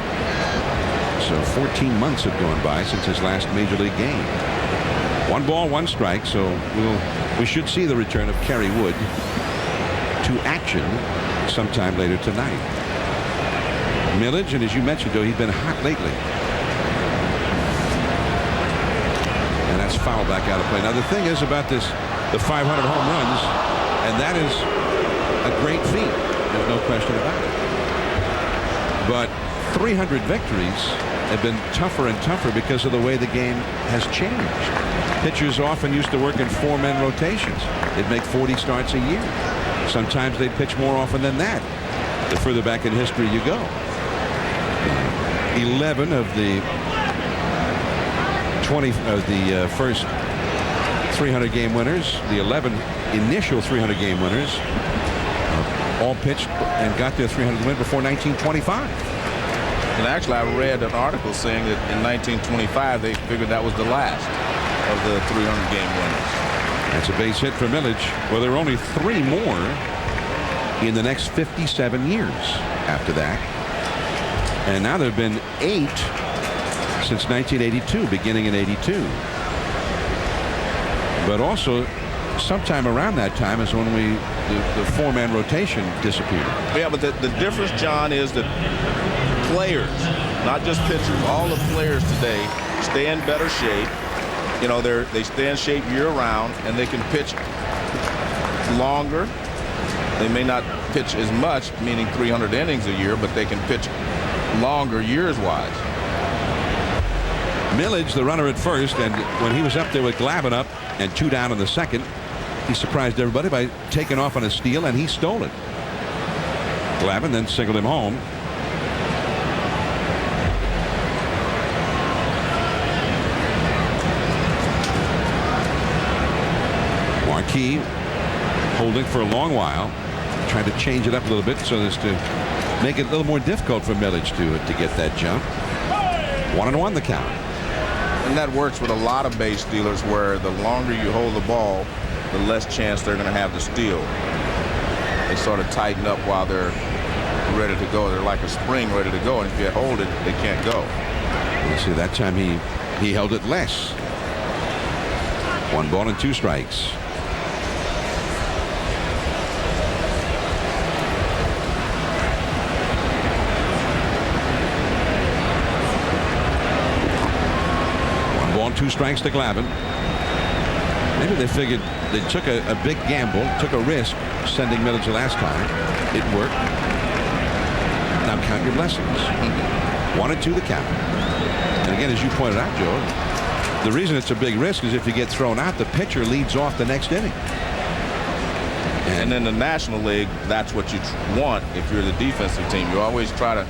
So 14 months have gone by since his last major league game. 1 ball, 1 strike. So we should see the return of Kerry Wood to action sometime later tonight. Milledge, and as you mentioned, Joe, he's been hot lately. And that's foul back out of play. Now the thing is about the 500 home runs, and that is a great feat. There's no question about it. But 300 victories have been tougher and tougher because of the way the game has changed. Pitchers often used to work in 4-man rotations. They'd make 40 starts a year. Sometimes they'd pitch more often than that. The further back in history you go. 11 of the first 300 game winners, the 11 initial 300 game winners, all pitched and got their 300th win before 1925. And actually, I read an article saying that in 1925 they figured that was the last of the 300 game winners. That's a base hit for Milledge. Well, there are only 3 more in the next 57 years after that. And now there have been 8 since 1982, beginning in 82. But also, sometime around that time is when the 4-man rotation disappeared. Yeah, but the difference, John, is that players, not just pitchers, all the players today stay in better shape. You know, they stay in shape year-round, and they can pitch longer. They may not pitch as much, meaning 300 innings a year, but they can pitch longer years-wise. Milledge, the runner at first, and when he was up there with Glavine up and 2 down in the second, he surprised everybody by taking off on a steal, and he stole it. Glavine then singled him home. Marquis holding for a long while, trying to change it up a little bit so as to make it a little more difficult for Milledge to get that jump. 1-1 the count. And that works with a lot of base stealers, where the longer you hold the ball, the less chance they're going to have to steal. They sort of tighten up while they're ready to go. They're like a spring ready to go, and if you hold it, they can't go. You see, that time he held it less. 1 ball and 2 strikes. Two strikes to Glavine. Maybe they figured they took a big gamble, took a risk sending Milledge the last time. It worked. Now count your blessings. 1-2 the count. And again, as you pointed out, Joe, the reason it's a big risk is if you get thrown out, the pitcher leads off the next inning. And in the National League, that's what you want if you're the defensive team. You always try to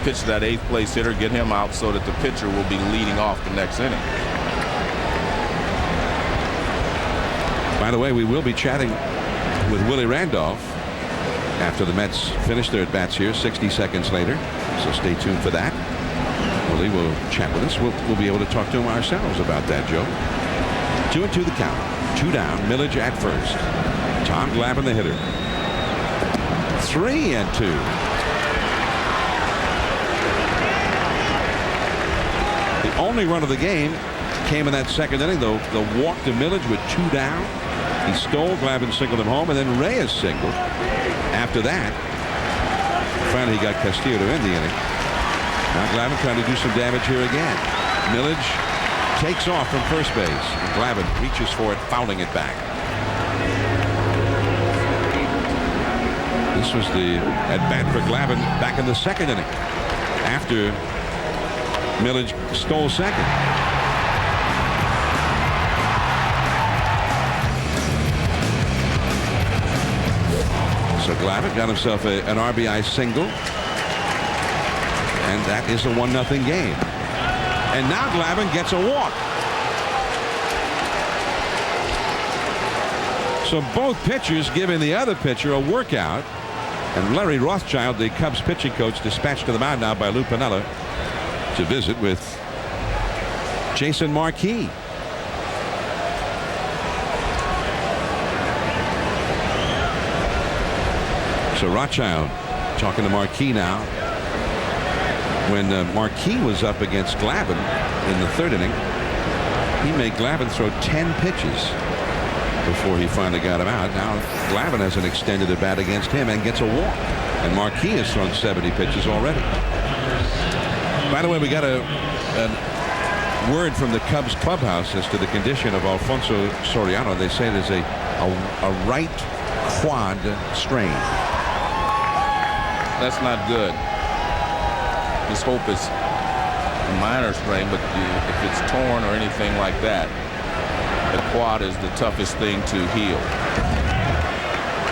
pitch that 8th place hitter, get him out so that the pitcher will be leading off the next inning. By the way, we will be chatting with Willie Randolph after the Mets finish their at-bats here 60 seconds later. So stay tuned for that. Willie will chat with us. We'll be able to talk to him ourselves about that, Joe. 2-2 the count. 2 down. Milledge at first. Tom Glavine the hitter. 3-2. The only run of the game came in that second inning, though. The walk to Milledge with 2 down. He stole, Glavine singled him home, and then Reyes singled. After that, finally he got Castillo to end the inning. Now Glavine trying to do some damage here again. Milledge takes off from first base. And Glavine reaches for it, fouling it back. This was the at-bat for Glavine back in the second inning, after Milledge stole second. So Glavine got himself an RBI single. And that is a 1-0 game. And now Glavine gets a walk. So both pitchers giving the other pitcher a workout. And Larry Rothschild, the Cubs pitching coach, dispatched to the mound now by Lou Piniella to visit with Jason Marquis. So Rothschild talking to Marquis now. when Marquis was up against Glavine in the third inning, he made Glavine throw 10 pitches before he finally got him out. Now Glavine has an extended at bat against him and gets a walk. And Marquis has thrown 70 pitches already. By the way, we got a word from the Cubs clubhouse as to the condition of Alfonso Soriano. They say there's a right quad strain. That's not good. His hope is a minor strain, but if it's torn or anything like that, the quad is the toughest thing to heal,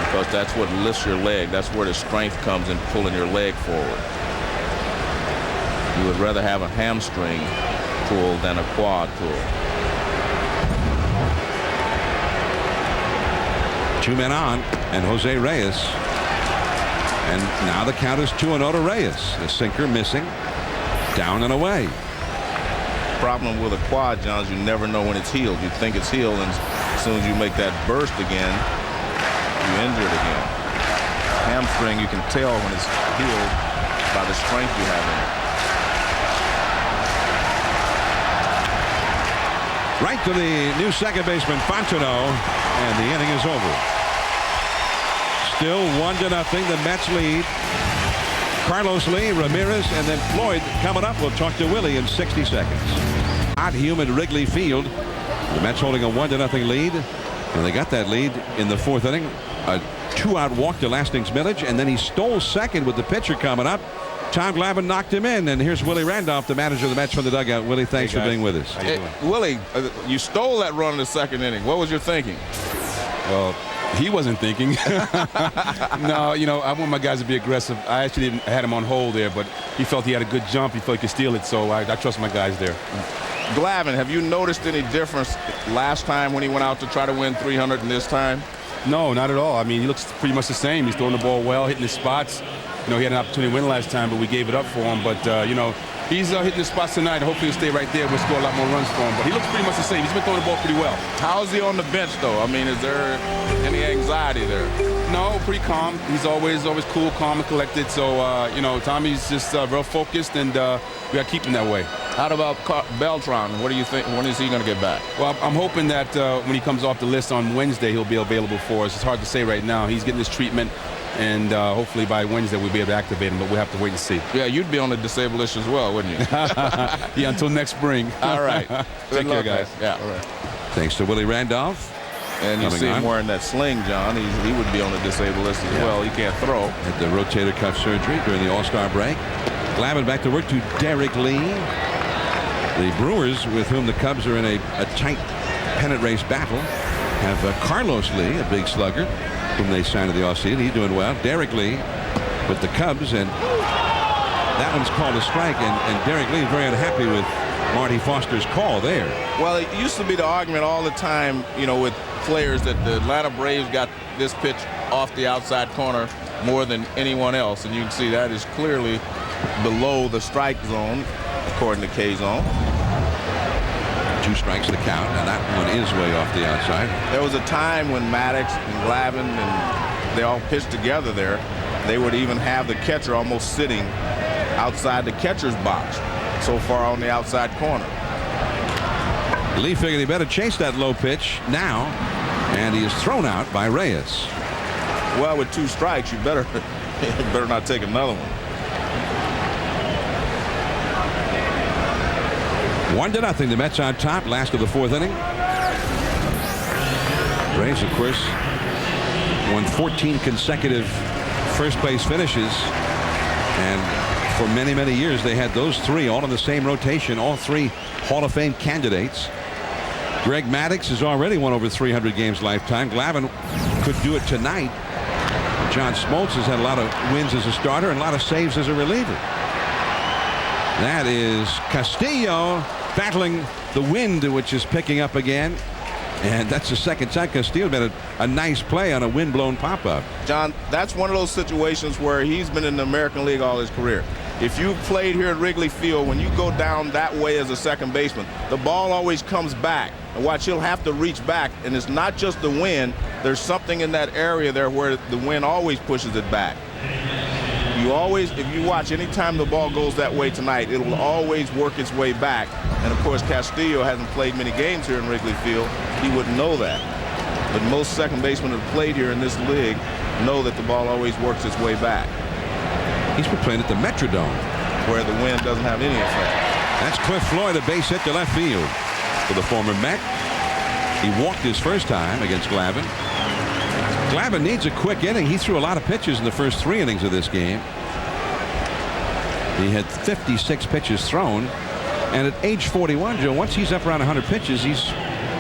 because that's what lifts your leg. That's where the strength comes in pulling your leg forward. You would rather have a hamstring pull than a quad pull. 2 men on, and Jose Reyes. And now the count is 2-0 to Reyes. The sinker missing, down and away. Problem with a quad, John, is you never know when it's healed. You think it's healed, and as soon as you make that burst again, you injure it again. Hamstring, you can tell when it's healed by the strength you have in it. Right to the new second baseman, Fontenot, and the inning is over. Still 1-0. The Mets lead. Carlos Lee, Ramirez, and then Floyd coming up. We'll talk to Willie in 60 seconds. Hot, humid Wrigley Field. The Mets holding a 1-0 lead. And they got that lead in the fourth inning. A 2-out walk to Lastings Milledge, and then he stole second with the pitcher coming up. Tom Glavine knocked him in, and here's Willie Randolph, the manager of the Mets, from the dugout. Willie, thanks for being with us. Hey, Willie, you stole that run in the second inning. What was your thinking? Well, he wasn't thinking. No, I want my guys to be aggressive. I actually had him on hold there, but he felt he had a good jump. He felt he could steal it, so I trust my guys there. Glavine, have you noticed any difference last time when he went out to try to win 300 and this time? No, not at all. I mean, he looks pretty much the same. He's throwing the ball well, hitting his spots. He had an opportunity to win last time, but we gave it up for him. But, he's hitting his spots tonight. Hopefully he'll stay right there. We'll score a lot more runs for him. But he looks pretty much the same. He's been throwing the ball pretty well. How's he on the bench, though? I mean, is there any anxiety there? No, pretty calm. He's always cool, calm, and collected. So, Tommy's just real focused, and we got to keep him that way. How about Beltran? What do you think? When is he going to get back? Well, I'm hoping that when he comes off the list on Wednesday, he'll be available for us. It's hard to say right now. He's getting his treatment, and hopefully by Wednesday we'll be able to activate him, but we'll have to wait and see. Yeah, you'd be on the disabled list as well, wouldn't you? Yeah, until next spring. All right. Take care, guys. Yeah. All right. Thanks to Willie Randolph. And you see him wearing that sling, John. He would be on the disabled list as well. He can't throw. Had the rotator cuff surgery during the All-Star break. Glavine back to work to Derek Lee. The Brewers, with whom the Cubs are in a tight pennant race battle, have Carlos Lee, a big slugger, whom they signed in the offseason. He's doing well. Derek Lee with the Cubs, and that one's called a strike, and Derek Lee is very unhappy with Marty Foster's call there. Well, it used to be the argument all the time, with players, that the Atlanta Braves got this pitch off the outside corner more than anyone else, and you can see that is clearly below the strike zone, according to K-Zone. 2 strikes to count, and that one is way off the outside. There was a time when Maddox and Glavine and they all pitched together there. They would even have the catcher almost sitting outside the catcher's box, so far on the outside corner. Lee figured he better chase that low pitch now, and he is thrown out by Reyes. Well, with 2 strikes, you better not take another one. 1-0. The Mets on top, last of the fourth inning. Braves, of course, won 14 consecutive first place finishes, and for many, many years they had those 3 all in the same rotation, all 3 Hall of Fame candidates. Greg Maddux has already won over 300 games lifetime. Glavine could do it tonight. John Smoltz has had a lot of wins as a starter and a lot of saves as a reliever. That is Castillo battling the wind, which is picking up again. And that's the second time Castillo made a nice play on a wind-blown pop-up. John, that's one of those situations where he's been in the American League all his career. If you've played here at Wrigley Field, when you go down that way as a second baseman, the ball always comes back. And watch, he'll have to reach back. And it's not just the wind. There's something in that area there where the wind always pushes it back. You always, if you watch, any time the ball goes that way tonight, it will always work its way back. And of course, Castillo hasn't played many games here in Wrigley Field. He wouldn't know that. But most second basemen who have played here in this league know that the ball always works its way back. He's been playing at the Metrodome, where the wind doesn't have any effect. That's Cliff Floyd, a base hit to left field for the former Met. He walked his first time against Glavine. Glavine needs a quick inning. He threw a lot of pitches in the first 3 innings of this game. He had 56 pitches thrown. And at age 41, Joe, once he's up around 100 pitches, he's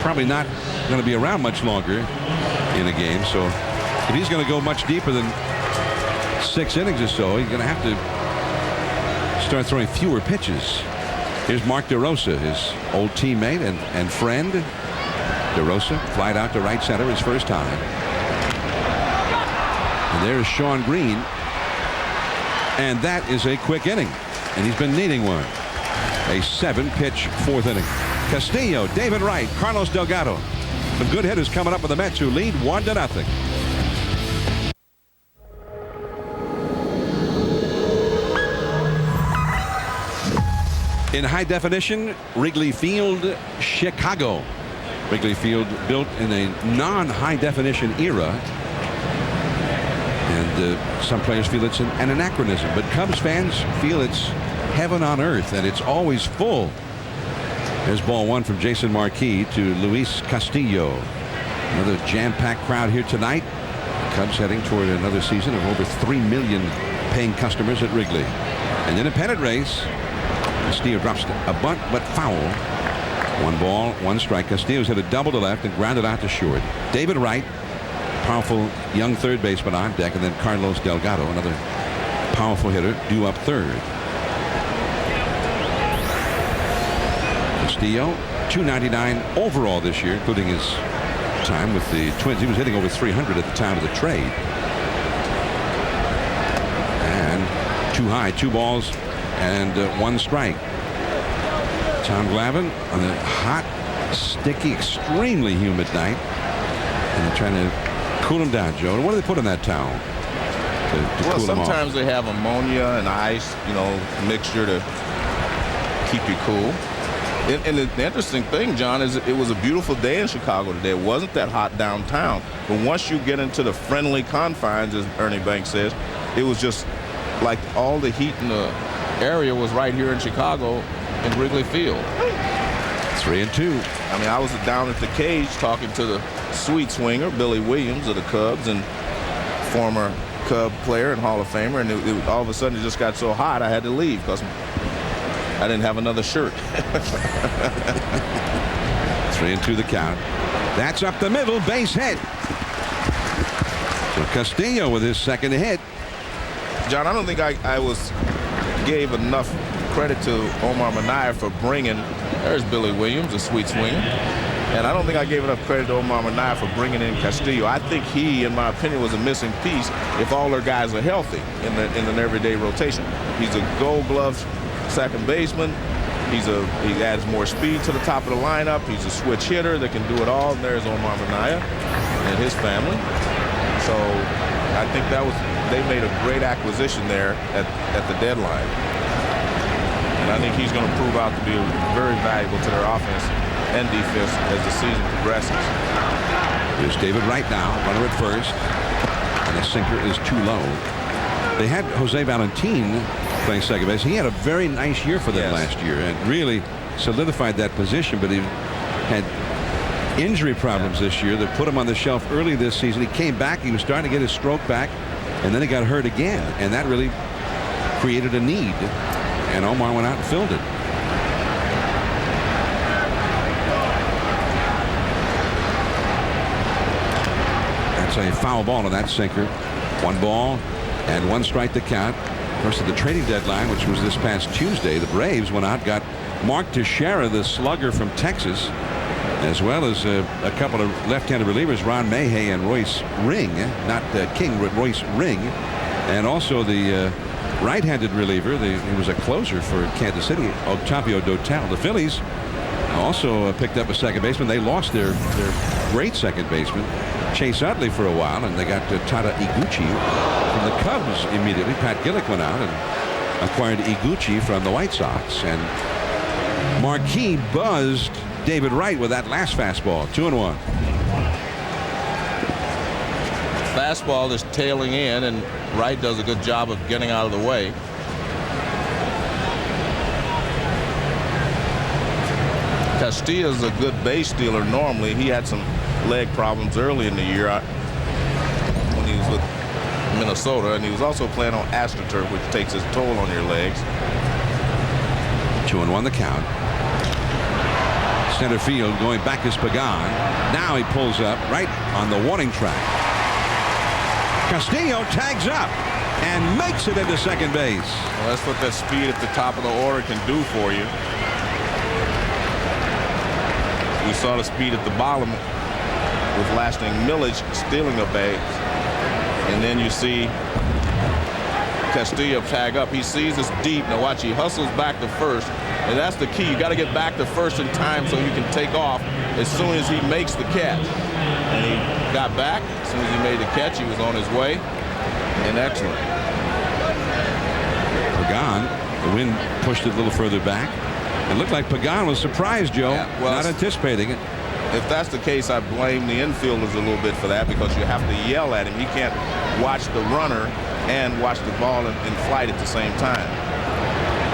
probably not going to be around much longer in a game. So if he's going to go much deeper than 6 innings or so, he's going to have to start throwing fewer pitches. Here's Mark DeRosa, his old teammate and friend. DeRosa flied out to right center his first time. And there's Sean Green. And that is a quick inning. And he's been needing one. A 7-pitch 4th inning. Castillo, David Wright, Carlos Delgado. Some good hitters coming up with the Mets, who lead 1-0. In high definition, Wrigley Field, Chicago. Wrigley Field built in a non-high definition era. And some players feel it's an anachronism, but Cubs fans feel it's heaven on earth, and it's always full. There's ball 1 from Jason Marquis to Luis Castillo. Another jam-packed crowd here tonight. Cubs heading toward another season of over 3 million paying customers at Wrigley. And in a pennant race, Castillo drops a bunt, but foul. 1 ball, 1 strike. Castillo's hit a double to left and grounded out to short. David Wright, powerful young third baseman on deck, and then Carlos Delgado, another powerful hitter, due up third. Castillo, .299 overall this year, including his time with the Twins. He was hitting over 300 at the time of the trade. And too high, 2 balls and 1 strike. Tom Glavine on a hot, sticky, extremely humid night, and they're trying to cool him down, Joe. What do they put in that towel to well, cool him off? sometimes they have ammonia and ice, mixture to keep you cool. And the interesting thing, John, is it was a beautiful day in Chicago today. It wasn't that hot downtown. But once you get into the friendly confines, as Ernie Banks says, it was just like all the heat in the area was right here in Chicago in Wrigley Field. 3-2. I mean, I was down at the cage talking to the sweet swinger, Billy Williams of the Cubs, and former Cub player and Hall of Famer, and all of a sudden it just got so hot I had to leave because I didn't have another shirt. 3-2 the count. That's up the middle, base hit. So Castillo with his second hit. John, I don't think I gave enough credit to Omar Minaya for bringing, there's Billy Williams, a sweet swinger. And I don't think I gave enough credit to Omar Minaya for bringing in Castillo. I think he, in my opinion, was a missing piece if all their guys are healthy in an everyday rotation. He's a gold glove second baseman. He adds more speed to the top of the lineup. He's a switch hitter that can do it all. And there's Omar Minaya and his family. So I think they made a great acquisition there at the deadline. And I think he's going to prove out to be very valuable to their offense and defense as the season progresses. Here's David Wright now, runner at first, and the sinker is too low. They had Jose Valentin playing second base. He had a very nice year for them last year and really solidified that position, but he had injury problems this year that put him on the shelf early this season. He came back, he was starting to get his stroke back, and then he got hurt again, and that really created a need, and Omar went out and filled it. That's a foul ball to that sinker. 1 ball and 1 strike to count. Of course, at the trading deadline, which was this past Tuesday, the Braves went out, got Mark Teixeira, the slugger from Texas, as well as a couple of left-handed relievers, Ron Mayhay and Royce Ring, not King, but Royce Ring, and also the right-handed reliever. He was a closer for Kansas City, Octavio Dotel. The Phillies also picked up a second baseman. They lost their great second baseman, Chase Utley for a while, and they got Tada Iguchi from the Cubs immediately. Pat Gillick went out and acquired Iguchi from the White Sox, and Marquis buzzed David Wright with that last fastball. 2-1. Fastball is tailing in, and Wright does a good job of getting out of the way. Castillo's a good base stealer normally. He had some leg problems early in the year when he was with Minnesota, and he was also playing on AstroTurf, which takes its toll on your legs. 2-1 the count. Center field going back is Pagan. Now he pulls up right on the warning track. Castillo tags up and makes it into second base. Well, that's what that speed at the top of the order can do for you. We saw the speed at the bottom with Lastings Milledge stealing a base. And then you see Castillo tag up. He sees it's deep. Now watch, he hustles back to first. And that's the key. You got to get back to first in time so you can take off as soon as he makes the catch. And he got back. As soon as he made the catch, he was on his way. And excellent. Pagan, the wind pushed it a little further back. It looked like Pagan was surprised, Joe, not anticipating it. If that's the case, I blame the infielders a little bit for that, because you have to yell at him. He can't watch the runner and watch the ball in flight at the same time.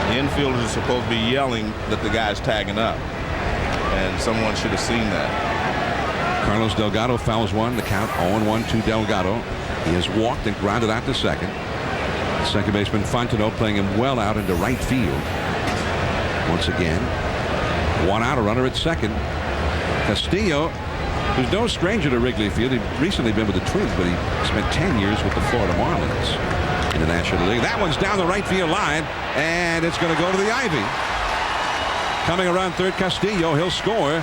The infielders are supposed to be yelling that the guy's tagging up, and someone should have seen that. Carlos Delgado fouls one. The count 0-1 to Delgado. He has walked and grounded out to second. Second baseman Fontenot playing him well out into right field. Once again, one out, a runner at second. Castillo, who's no stranger to Wrigley Field. He'd recently been with the Twins, but he spent 10 years with the Florida Marlins in the National League. That one's down the right field line, and it's going to go to the ivy. Coming around third, Castillo, he'll score.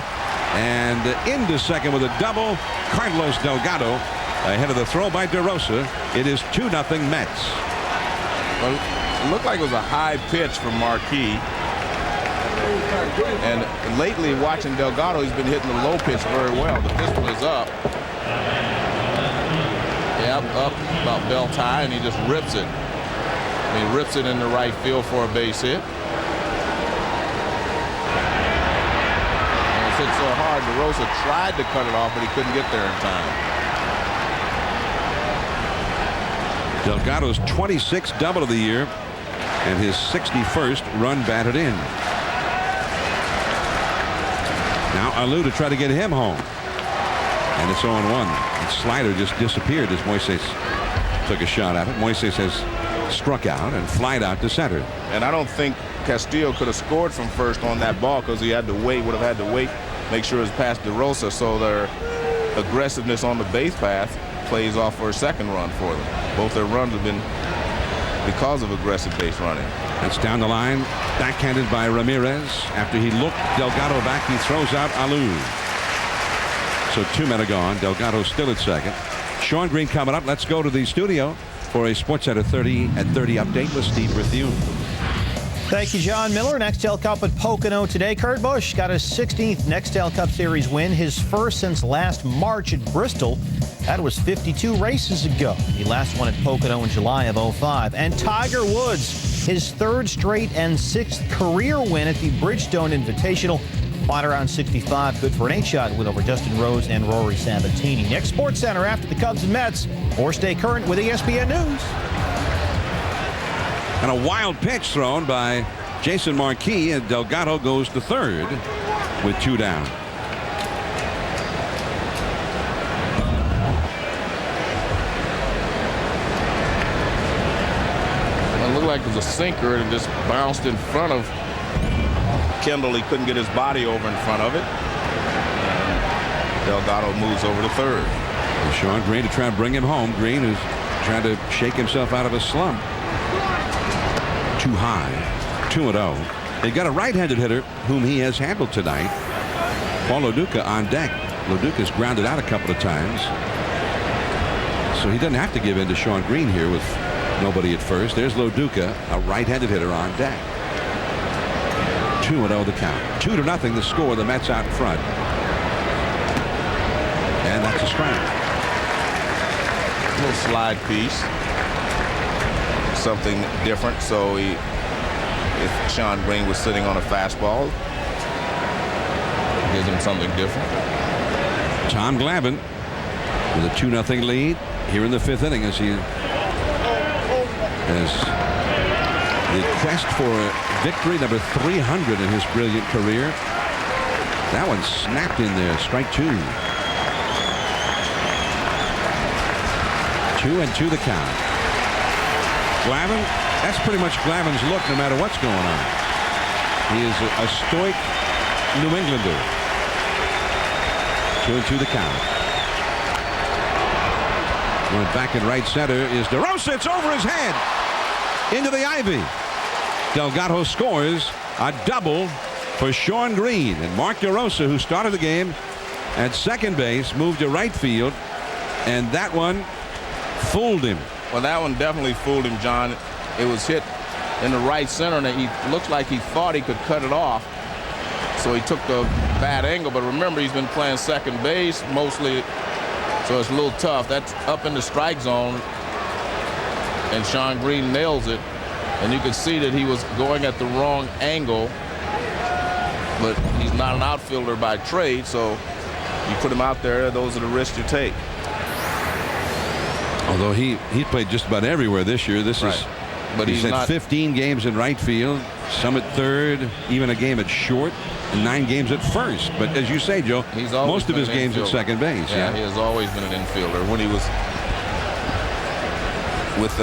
And into second with a double, Carlos Delgado ahead of the throw by DeRosa. It is 2-0 Mets. Well, it looked like it was a high pitch from Marquis. And lately, watching Delgado, he's been hitting the low pitch very well. But this one is up. Yeah, up about belt high, and he just rips it. He rips it into right field for a base hit. And it's hit so hard, DeRosa tried to cut it off, but he couldn't get there in time. Delgado's 26th double of the year and his 61st run batted in. Now Alou to try to get him home. And it's 0-1. The slider just disappeared as Moises took a shot at it. Moises has struck out and flied out to center. And I don't think Castillo could have scored from first on that ball, because he had to wait, would have had to wait, make sure it was past DeRosa, so their aggressiveness on the base path plays off for a second run for them. Both their runs have been because of aggressive base running. That's down the line, backhanded by Ramirez. After he looked Delgado back, he throws out Alou. So 2 men are gone. Delgado still at second. Sean Green coming up. Let's go to the studio for a SportsCenter 30 at 30 update with Steve Berthune. Thank you, John Miller. Nextel Cup at Pocono today. Kurt Busch got his 16th Nextel Cup Series win, his first since last March at Bristol. That was 52 races ago. He last won at Pocono in July of 05. And Tiger Woods, his third straight and 6th career win at the Bridgestone Invitational. Fought around 65. Good for an 8-shot win over Justin Rose and Rory Sabatini. Next SportsCenter after the Cubs and Mets. Or stay current with ESPN News. And a wild pitch thrown by Jason Marquis, and Delgado goes to third with 2 down. It looked like it was a sinker, and it just bounced in front of Kendall. He couldn't get his body over in front of it. And Delgado moves over to third. And Sean Green to try and bring him home. Green is trying to shake himself out of a slump. Too high. 2-0. They've got a right-handed hitter whom he has handled tonight. Paul Loduca on deck. Loduca's grounded out a couple of times, so he doesn't have to give in to Sean Green here with nobody at first. There's Loduca, a right-handed hitter on deck. 2-0 the count. 2-0 the score. The Mets out in front. And that's a strike. little slide piece, something different. So if Shawn Green was sitting on a fastball, gives him something different. Tom Glavine with a 2-0 lead here in the 5th inning as the quest for victory number 300 in his brilliant career. That one snapped in there. Strike 2. 2-2 the count. Glavine, that's pretty much Glavine's look no matter what's going on. He is a stoic New Englander. 2-2 the count. Going back in right center is DeRosa. It's over his head. Into the ivy. Delgado scores a double for Shawn Green. And Mark DeRosa, who started the game at second base, moved to right field. And that one fooled him. Well, that one definitely fooled him, John. It was hit in the right center, and he looked like he thought he could cut it off. So he took the bad angle. But remember, he's been playing second base mostly, so it's a little tough. That's up in the strike zone, and Shawn Green nails it. And you can see that he was going at the wrong angle, but he's not an outfielder by trade, so you put him out there, those are the risks you take. Although he played just about everywhere this year. This Right. is, But he's had 15 games in right field, some at third, even a game at short, and 9 games at first. But as you say, Joe, He's always most of been his an games at infielder. second base. Yeah, he has always been an infielder. When he was with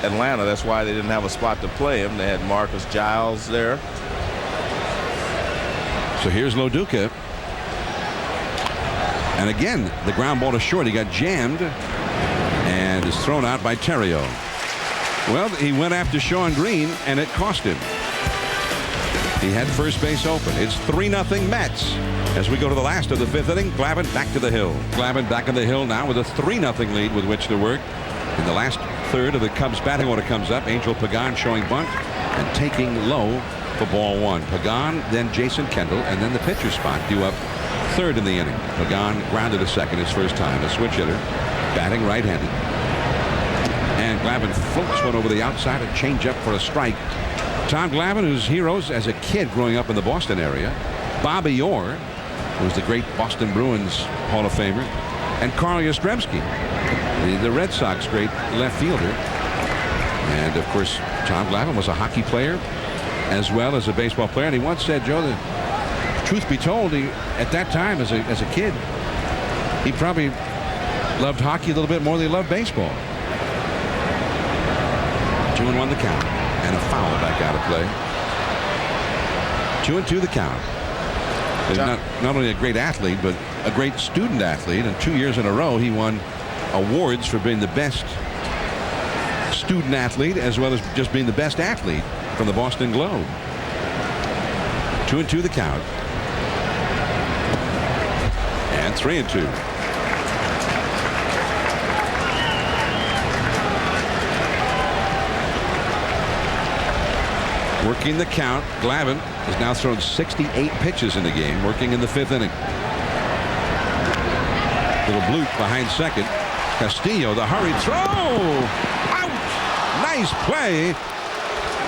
Atlanta, that's why they didn't have a spot to play him. They had Marcus Giles there. So here's Loduca. And again, the ground ball to short. He got jammed and is thrown out by Terrio. Well, he went after Shawn Green, and it cost him. He had first base open. It's 3-0 Mets. As we go to the last of the 5th inning, Glavine back to the hill. Glavine back on the hill now with a 3-0 lead with which to work. In the last third of the Cubs batting order comes up. Angel Pagan showing bunt and taking low for ball 1. Pagan, then Jason Kendall, and then the pitcher spot due up third in the inning. Pagan grounded to second his first time. A switch hitter, batting right-handed. And Glavine floats one over the outside, a changeup for a strike. Tom Glavine, whose heroes as a kid growing up in the Boston area, Bobby Orr, who was the great Boston Bruins Hall of Famer, and Carl Yastrzemski, the Red Sox great left fielder. And of course, Tom Glavine was a hockey player as well as a baseball player. And he once said, Joe, that truth be told, at that time as a kid, he probably loved hockey a little bit more than he loved baseball. 2-1 the count, and a foul back out of play. 2-2 the count. He's not only a great athlete, but a great student athlete. And 2 years in a row, he won awards for being the best student athlete as well as just being the best athlete from the Boston Globe. 2-2 the count. And 3-2. Working the count, Glavine has now thrown 68 pitches in the game, working in the 5th inning. Little bloop behind second. Castillo, the hurried throw. Out! Nice play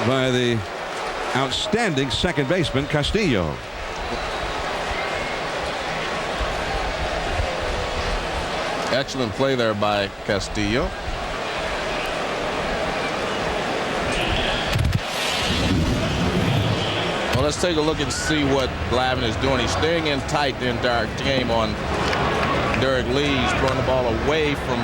by the outstanding second baseman, Castillo. Excellent play there by Castillo. Well, let's take a look and see what Glavine is doing. He's staying in tight the entire game on Derek Lee. He's throwing the ball away from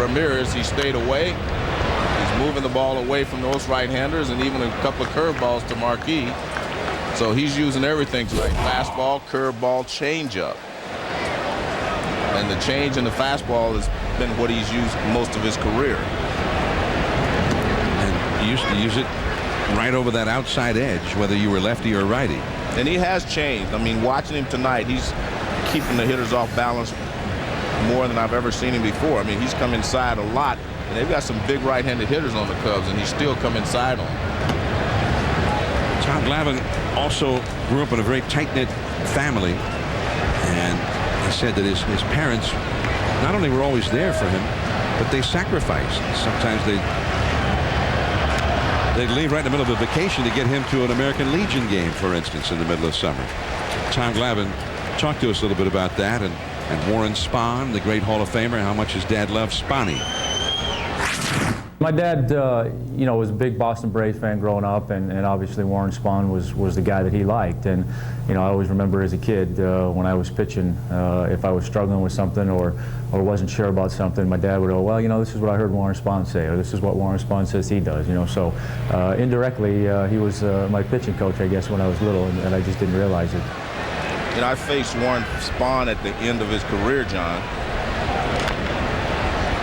Ramirez. He stayed away. He's moving the ball away from those right-handers and even a couple of curveballs to Marquis. So he's using everything tonight. Fastball, curveball, changeup. And the change in the fastball has been what he's used most of his career. And he used to use it right over that outside edge, whether you were lefty or righty. And he has changed. I mean, watching him tonight, he's keeping the hitters off balance more than I've ever seen him before. I mean, he's come inside a lot, and they've got some big right-handed hitters on the Cubs, and he's still come inside on them. Tom Glavine also grew up in a very tight-knit family, and he said that his parents not only were always there for him, but they sacrificed. Sometimes they'd leave right in the middle of a vacation to get him to an American Legion game, for instance, in the middle of summer. Tom Glavine talked to us a little bit about that, and Warren Spahn, the great Hall of Famer, how much his dad loved Spahny. My dad, you know, was a big Boston Braves fan growing up, and obviously Warren Spahn was the guy that he liked. And you know, I always remember as a kid when I was pitching, if I was struggling with something or wasn't sure about something, my dad would go, well, you know, this is what I heard Warren Spahn say, or this is what Warren Spahn says he does. You know, so indirectly he was my pitching coach, I guess, when I was little, and I just didn't realize it. You know, I faced Warren Spahn at the end of his career, John.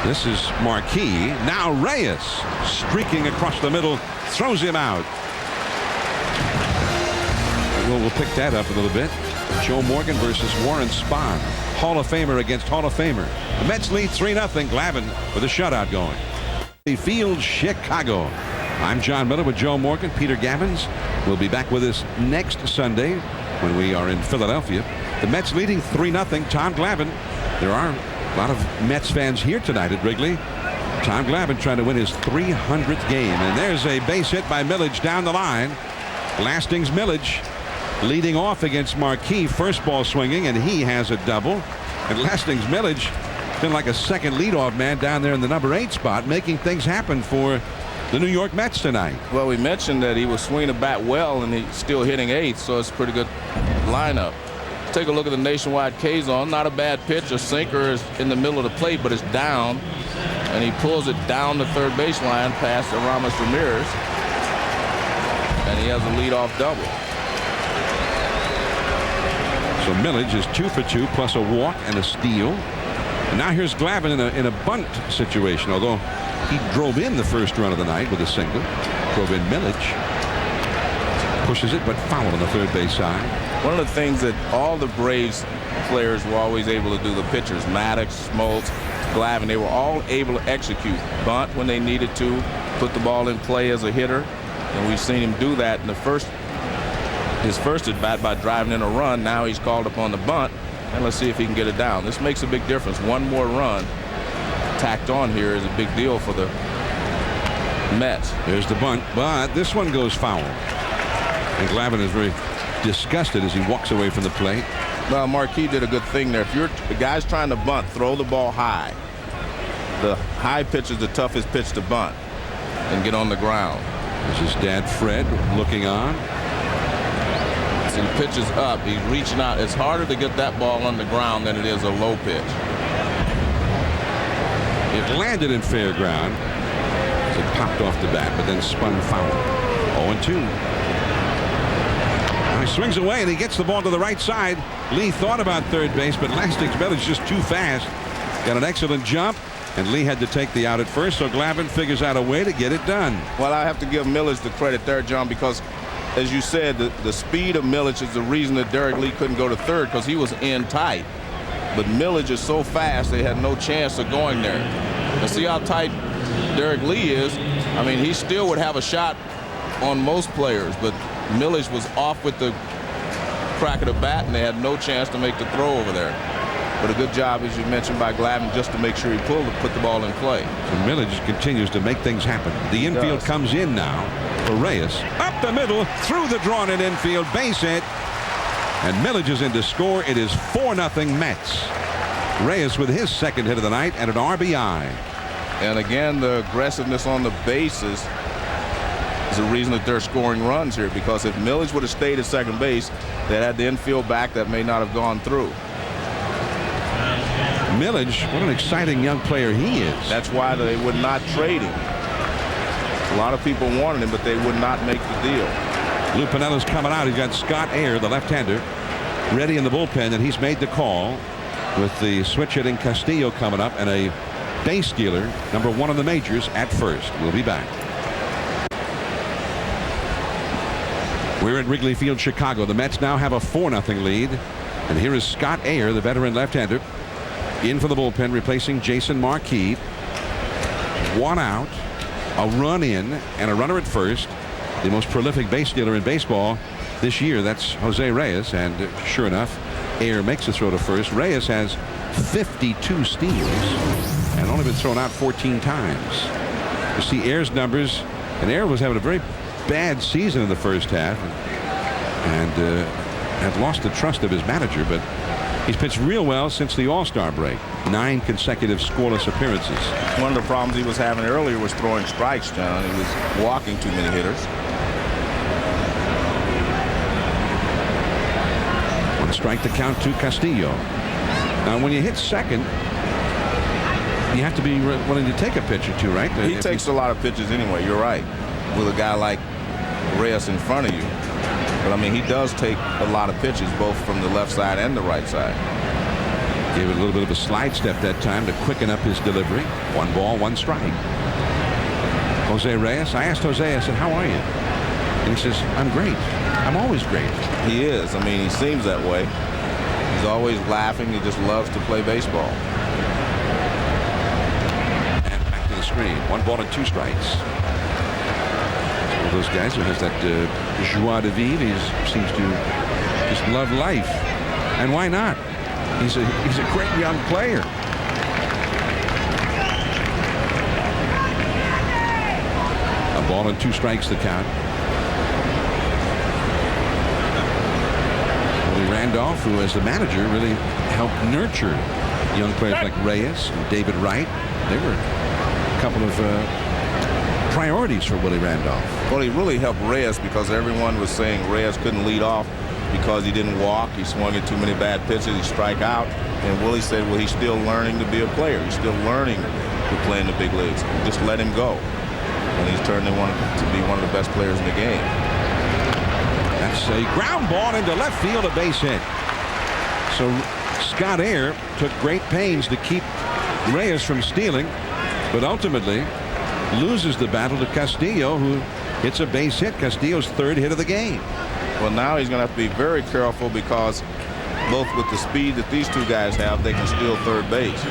This is Marquis. Now Reyes streaking across the middle, throws him out. We'll pick that up a little bit. Joe Morgan versus Warren Spahn. Hall of Famer against Hall of Famer. The Mets lead 3-0. Glavine with a shutout going. Field, Chicago. I'm John Miller with Joe Morgan. Peter Gavins will be back with us next Sunday when we are in Philadelphia. The Mets leading 3-0. Tom Glavine. There are a lot of Mets fans here tonight at Wrigley. Tom Glavine trying to win his 300th game. And there's a base hit by Milledge down the line. Lastings Milledge leading off against Marquis. First ball swinging, and he has a double. And Lastings Milledge been like a second leadoff man down there in the number 8 spot, making things happen for the New York Mets tonight. Well, we mentioned that he was swinging the bat well, and he's still hitting 8th, so it's a pretty good lineup. Take a look at the nationwide K-zone. Not a bad pitch. A sinker is in the middle of the plate, but it's down, and he pulls it down the third baseline past Aramis Ramirez, and he has a leadoff double. So Milledge is 2 for 2 plus a walk and a steal. And now here's Glavine in a bunt situation, although he drove in the first run of the night with a single. Drove in Milledge. Pushes it, but foul on the third base side. One of the things that all the Braves players were always able to do, the pitchers, Maddox, Smoltz, Glavine, they were all able to execute. Bunt when they needed to, put the ball in play as a hitter. And we've seen him do that in his first at bat by driving in a run. Now he's called upon the bunt, and let's see if he can get it down. This makes a big difference. One more run tacked on here is a big deal for the Mets. There's the bunt, but this one goes foul. And Glavine is very disgusted as he walks away from the plate. Well, Marquis did a good thing there. If the guy's trying to bunt, throw the ball high. The high pitch is the toughest pitch to bunt and get on the ground. This is Dad Fred looking on. He pitches up. He's reaching out. It's harder to get that ball on the ground than it is a low pitch. It landed in fair ground. It popped off the bat, but then spun foul. 0-2. Now he swings away, and he gets the ball to the right side. Lee thought about third base, but Lastings Milledge just too fast. Got an excellent jump, and Lee had to take the out at first, so Glavine figures out a way to get it done. Well, I have to give Milledge the credit there, John, because as you said, the speed of Milledge is the reason that Derek Lee couldn't go to third, because he was in tight. But Milledge is so fast, they had no chance of going there. And see how tight Derek Lee is. I mean, he still would have a shot on most players, but Milledge was off with the crack of the bat, and they had no chance to make the throw over there. But a good job, as you mentioned, by Glavine just to make sure he put the ball in play. So Milledge continues to make things happen. The infield comes in now for Reyes. Up the middle, through the drawn-in infield, base hit. And Milledge is in to score. It is 4-0 Mets. Reyes with his second hit of the night and an RBI. And again, the aggressiveness on the bases is the reason that they're scoring runs here, because if Milledge would have stayed at second base, they had the infield back that may not have gone through. Milledge, what an exciting young player he is. That's why they would not trade him. A lot of people wanted him, but they would not make the deal. Lou Pinella's coming out. He's got Scott Ayer, the left-hander, ready in the bullpen, and he's made the call with the switch-hitting Castillo coming up and a base stealer, number 1 in the majors, at first. We'll be back. We're at Wrigley Field, Chicago. The Mets now have a 4-0 lead. And here is Scott Ayer, the veteran left-hander, in for the bullpen, replacing Jason Marquis. 1 out, a run in, and a runner at first. The most prolific base stealer in baseball this year. That's Jose Reyes. And sure enough, Ayer makes the throw to first. Reyes has 52 steals. and only been thrown out 14 times. You see Ayer's numbers, and Ayer was having a very bad season in the first half, and had lost the trust of his manager, but he's pitched real well since the All-Star break. 9 consecutive scoreless appearances. One of the problems he was having earlier was throwing strikes, John. He was walking too many hitters. One strike to count to Castillo. Now, when you hit second, you have to be willing to take a pitch or two, right? He takes a lot of pitches anyway. You're right. With a guy like Reyes in front of you. But, I mean, he does take a lot of pitches, both from the left side and the right side. Gave it a little bit of a slide step that time to quicken up his delivery. 1 ball, 1 strike. Jose Reyes. I asked Jose, I said, how are you? And he says, I'm great. I'm always great. He is. I mean, he seems that way. He's always laughing. He just loves to play baseball. And back to the screen. 1 ball and 2 strikes. One of those guys who has that joie de vivre. He seems to just love life. And why not? He's a great young player. A ball and 2 strikes to count. Willie Randolph, who as the manager really helped nurture young players like Reyes and David Wright. They were a couple of priorities for Willie Randolph. Well, he really helped Reyes because everyone was saying Reyes couldn't lead off because he didn't walk. He swung at too many bad pitches. He strike out. And Willie said, well, he's still learning to be a player. He's still learning to play in the big leagues. Just let him go. And he's turned to be one of the best players in the game. That's a ground ball into left field, a base hit. So Scott Ayer took great pains to keep Reyes from stealing, but ultimately loses the battle to Castillo, who hits a base hit. Castillo's 3rd hit of the game. Well, now he's going to have to be very careful because both with the speed that these 2 guys have, they can steal 3rd base.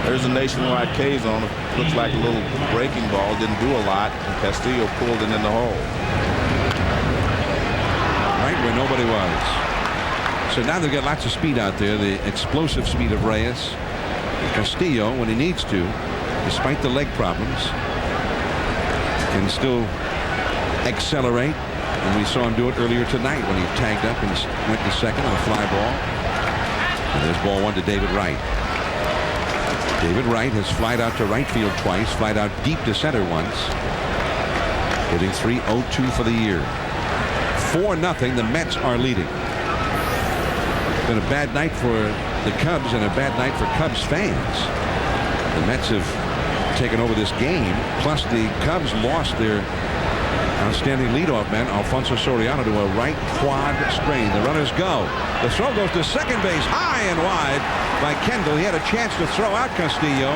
There's a nationwide K zone. It looks like a little breaking ball. Didn't do a lot, and Castillo pulled it in the hole. Right where nobody was. So now they've got lots of speed out there, the explosive speed of Reyes. And Castillo, when he needs to, despite the leg problems, can still accelerate. And we saw him do it earlier tonight when he tagged up and went to second on a fly ball. And there's ball 1 to David Wright. David Wright has flied out to right field twice, flied out deep to center once. Hitting .302 for the year. 4-0, the Mets are leading. It's been a bad night for the Cubs and a bad night for Cubs fans. The Mets have taken over this game, plus the Cubs lost their outstanding leadoff man, Alfonso Soriano, to a right quad strain. The runners go. The throw goes to second base, high and wide by Kendall. He had a chance to throw out Castillo,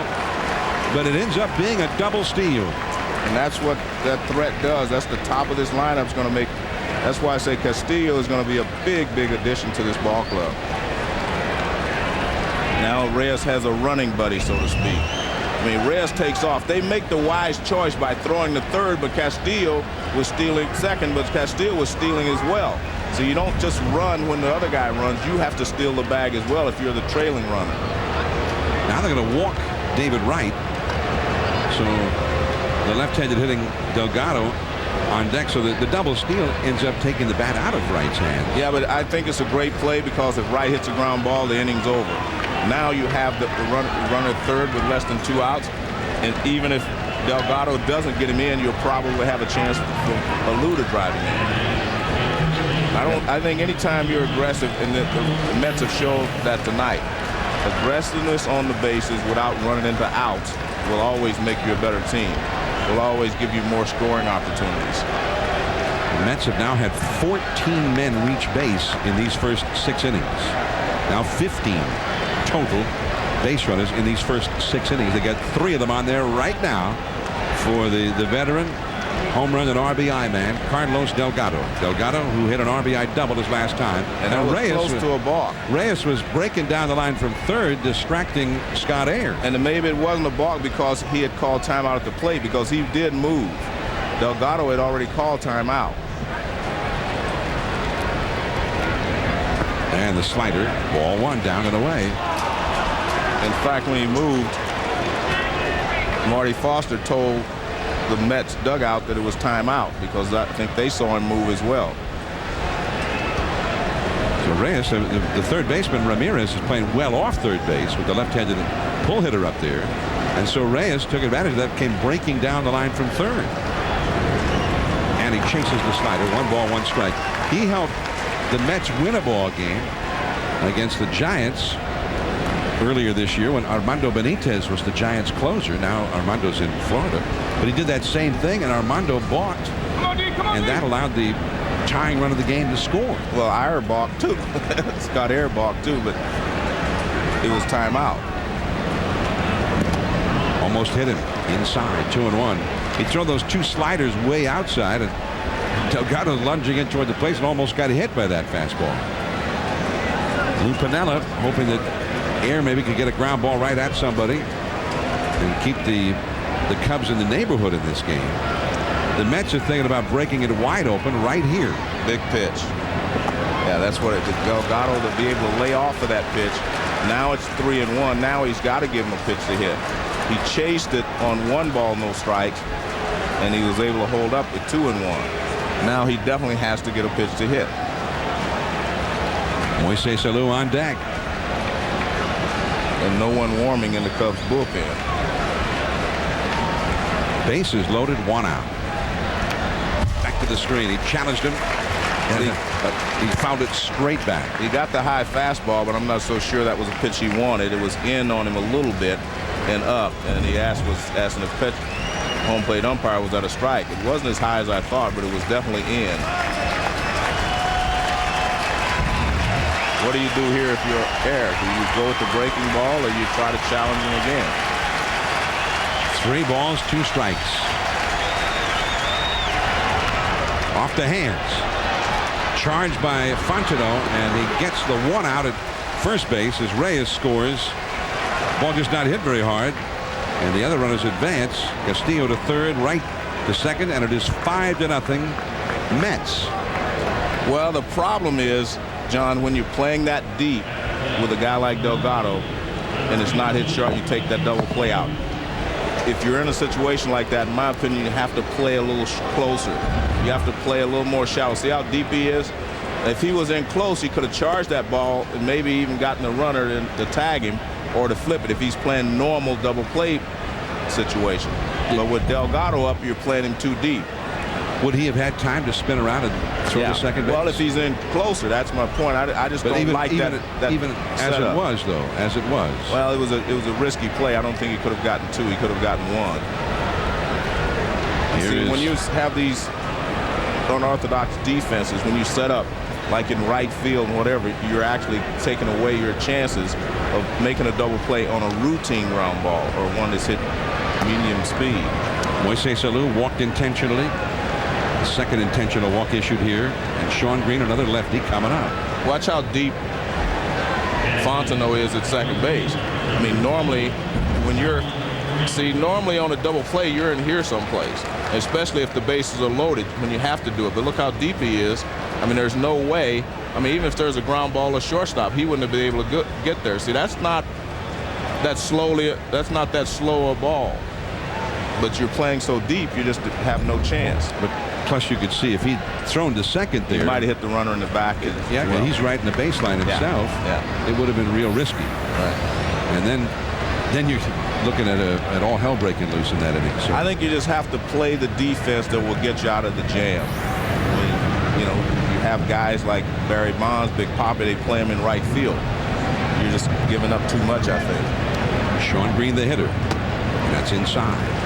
but it ends up being a double steal. And that's what that threat does. That's the top of this lineup's going to make. That's why I say Castillo is going to be a big, big addition to this ball club. Now Reyes has a running buddy, so to speak. I mean, Reyes takes off. They make the wise choice by throwing the 3rd, but Castillo was stealing second, but Castillo was stealing as well. So you don't just run when the other guy runs. You have to steal the bag as well if you're the trailing runner. Now they're going to walk David Wright. So the left-handed hitting Delgado on deck, so the double steal ends up taking the bat out of Wright's hand. Yeah, but I think it's a great play because if Wright hits a ground ball, the inning's over. Now you have the runner 3rd with less than 2 outs, and even if Delgado doesn't get him in, you'll probably have a chance for Alou to drive him in. I think anytime you're aggressive, and the Mets have showed that tonight, aggressiveness on the bases without running into outs will always make you a better team. Will always give you more scoring opportunities. The Mets have now had 14 men reach base in these first 6 innings. Now 15 total base runners in these first 6 innings. They got 3 of them on there right now for the veteran home run and RBI man, Carlos Delgado. Delgado, who hit an RBI double his last time. And that was close to a balk. Reyes was breaking down the line from 3rd, distracting Scott Ayer. And maybe it wasn't a balk because he had called timeout at the plate, because he did move. Delgado had already called timeout. And the slider, ball 1, down and away. In fact, when he moved, Marty Foster told the Mets dugout that it was timeout because I think they saw him move as well. So Reyes, the third baseman Ramirez, is playing well off third base with the left-handed pull hitter up there. And so Reyes took advantage of that, came breaking down the line from third. And he chases the slider. 1 ball, 1 strike. He helped the Mets win a ball game against the Giants earlier this year when Armando Benitez was the Giants closer. Now Armando's in Florida. But he did that same thing, and Armando balked. And that allowed the tying run of the game to score. Well, Iyer balked too. Scott Air balked too, but it was timeout. Almost hit him inside, 2-1. He threw those 2 sliders way outside, and Delgado lunging in toward the place and almost got hit by that fastball. Lou Piniella hoping that Air maybe could get a ground ball right at somebody and keep the Cubs in the neighborhood in this game. The Mets are thinking about breaking it wide open right here. Big pitch. Yeah, that's what it did. Delgado to be able to lay off of that pitch. Now it's 3-1. Now he's got to give him a pitch to hit. He chased it on 1 ball, no strikes, and he was able to hold up at 2-1. Now he definitely has to get a pitch to hit. Moises Alou on deck. And no one warming in the Cubs bullpen. Bases loaded, 1 out. Back to the screen. He challenged him, and he fouled it straight back. He got the high fastball, but I'm not so sure that was a pitch he wanted. It was in on him a little bit and up, and he was asking if pitch home plate umpire was at a strike. It wasn't as high as I thought, but it was definitely in. What do you do here if you're Air? Do you go with the breaking ball, or you try to challenge him again? 3 balls, 2 strikes. Off the hands. Charged by Fontenot, and he gets the 1 out at first base as Reyes scores. Ball just not hit very hard, and the other runners advance. Castillo to third, Wright to second, and it is 5-0 Mets. Well, the problem is, John, when you're playing that deep with a guy like Delgado and it's not hit sharp, you take that double play out. If you're in a situation like that, in my opinion, you have to play a little closer. You have to play a little more shallow. See how deep he is? If he was in close, he could have charged that ball and maybe even gotten the runner to tag him or to flip it if he's playing normal double play situation. But with Delgado up, you're playing him too deep. Would he have had time to spin around and throw to second base? Well, if he's in closer, that's my point. I just don't like that. Even as it was, though, as it was. Well, it was a risky play. I don't think he could have gotten 2. He could have gotten 1. See, when you have these unorthodox defenses, when you set up like in right field and whatever, you're actually taking away your chances of making a double play on a routine ground ball or one that's hit medium speed. Moises Alou walked intentionally. The second intentional walk issued here, and Sean Green, another lefty, coming up. Watch how deep Fontenot is at second base. I mean, normally when normally on a double play, you're in here someplace, especially if the bases are loaded when you have to do it. But look how deep he is. I mean, there's no way. I mean, even if there's a ground ball or shortstop, he wouldn't have been able to get there. See, that's not that slow a ball. But you're playing so deep, you just have no chance. But plus, you could see if he'd thrown to second there, he might have hit the runner in the back. Yeah, well. He's right in the baseline himself. Yeah. It would have been real risky. Right. And then you're looking at all hell breaking loose in that inning. So I think you just have to play the defense that will get you out of the jam. I mean, you have guys like Barry Bonds, Big Papa, they play him in right field. You're just giving up too much, I think. Sean Green, the hitter. And that's inside.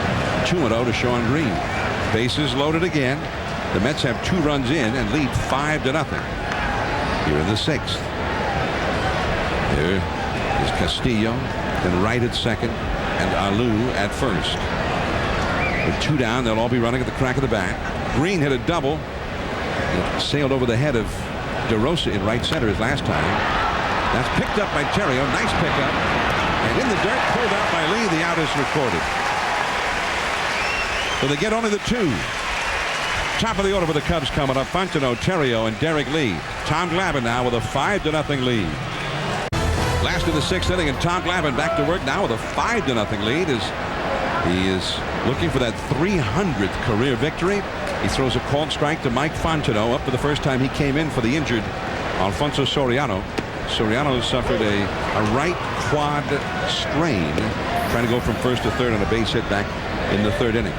2-0 to Sean Green. Bases loaded again. The Mets have 2 runs in and lead 5-0 here in the 6th. There is Castillo, then Wright at second, and Alou at first. With 2 down, they'll all be running at the crack of the bat. Green hit a double. It sailed over the head of DeRosa in right center his last time. That's picked up by Terrio. Nice pickup. And in the dirt, pulled out by Lee. The out is recorded. So they get only the 2. Top of the order for the Cubs coming up. Fontenot, Terrio, and Derek Lee. Tom Glavine now with a 5-0 lead. Last of the 6th inning, and Tom Glavine back to work now with a 5-0 lead as He is looking for that 300th career victory. He throws a called strike to Mike Fontenot up for the first time he came in for the injured Alfonso Soriano. Soriano suffered a right quad strain trying to go from first to third on a base hit back in the third inning.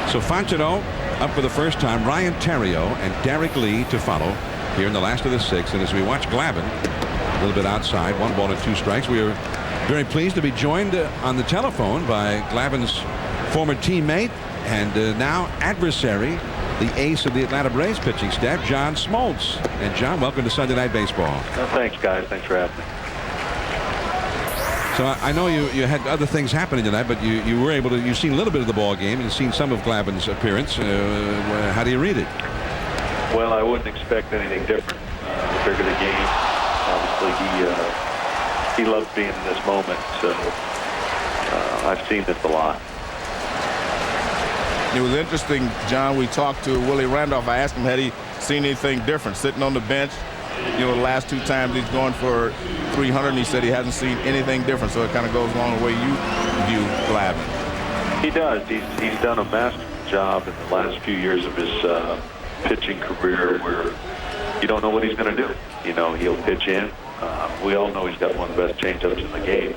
So Fontenot up for the first time. Ryan Theriot and Derek Lee to follow here in the last of the sixth. And as we watch Glavine a little bit outside, 1 ball and 2 strikes, we are very pleased to be joined on the telephone by Glavine's former teammate and now adversary, the ace of the Atlanta Braves pitching staff, John Smoltz. And John, welcome to Sunday Night Baseball. Thanks, guys. Thanks for having me. So I know you had other things happening tonight, but you were able to. You've seen a little bit of the ball game and seen some of Glavine's appearance. How do you read it? Well, I wouldn't expect anything different. The bigger the game, obviously he loves being in this moment. So I've seen this a lot. It was interesting, John. We talked to Willie Randolph. I asked him, had he seen anything different sitting on the bench? You know, the last 2 times he's gone for 300, and he said he hasn't seen anything different. So it kind of goes along the way you view Glavine. He does. He's done a masterful job in the last few years of his pitching career, where you don't know what he's going to do. You know, he'll pitch in. We all know he's got one of the best changeups in the game,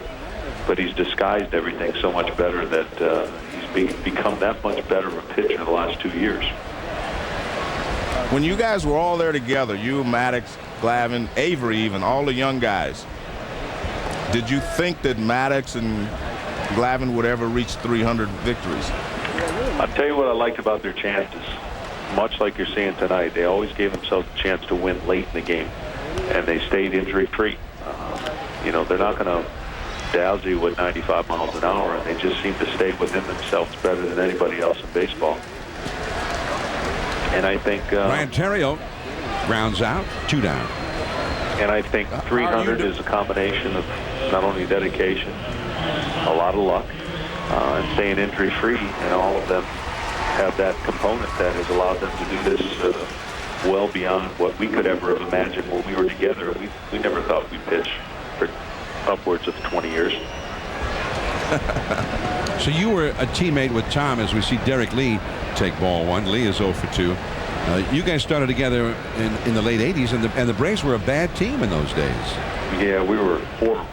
but he's disguised everything so much better that he's become that much better of a pitcher in the last 2 years. When you guys were all there together, you, Maddox, Glavine, Avery, even all the young guys, did you think that Maddox and Glavine would ever reach 300 victories? I'll tell you what I liked about their chances. Much like you're seeing tonight, they always gave themselves a chance to win late in the game, and they stayed injury-free. You know, they're not going to douse you with 95 miles an hour, and they just seem to stay within themselves better than anybody else in baseball. And I think Ryan Theriot grounds out, 2 down. And I think 300 is a combination of not only dedication, a lot of luck, and staying injury-free, and all of them have that component that has allowed them to do this well beyond what we could ever have imagined when we were together. We never thought we'd pitch for upwards of 20 years. So you were a teammate with Tom, as we see Derek Lee take ball 1. Lee is 0 for 2. You guys started together in the late 80s, and the Braves were a bad team in those days. Yeah, we were horrible.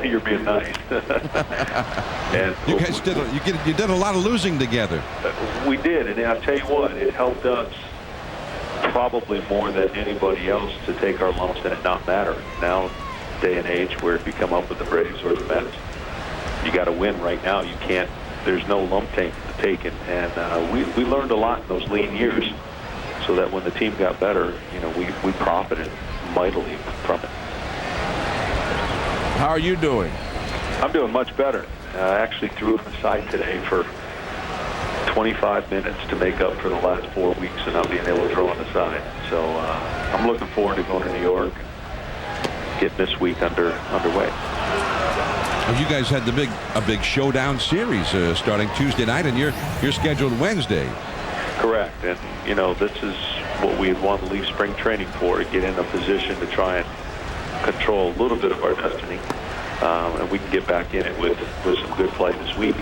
You're being nice. And you guys did a lot of losing together. We did, and I'll tell you what, it helped us probably more than anybody else to take our lumps and it not matter. Now, day and age, where if you come up with the Braves or the Mets, you got to win right now. You can't. There's no lump taken, and we learned a lot in those lean years, so that when the team got better, you know, we profited mightily from it. How are you doing? I'm doing much better. I actually threw him aside today for 25 minutes to make up for the last 4 weeks of not being able to throw on the side. So I'm looking forward to going to New York, getting this week underway. Well, you guys had a big showdown series starting Tuesday night, and you're scheduled Wednesday. Correct, and you know, this is what we want to leave spring training for, to get in a position to try and control a little bit of our destiny, and we can get back in it with some good play this week.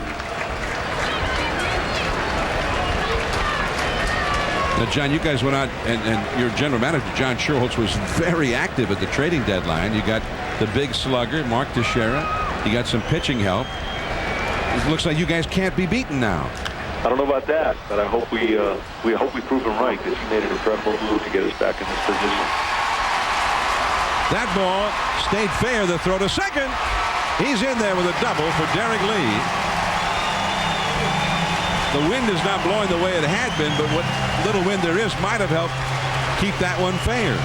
Now, John, you guys went out, and your general manager, John Schuerholz, was very active at the trading deadline. You got the big slugger, Mark Teixeira. You got some pitching help. It looks like you guys can't be beaten now. I don't know about that, but I hope we prove him right, because he made an incredible move to get us back in this position. That ball stayed fair. The throw to second. He's in there with a double for Derek Lee. The wind is not blowing the way it had been, but what little wind there is might have helped keep that one fair.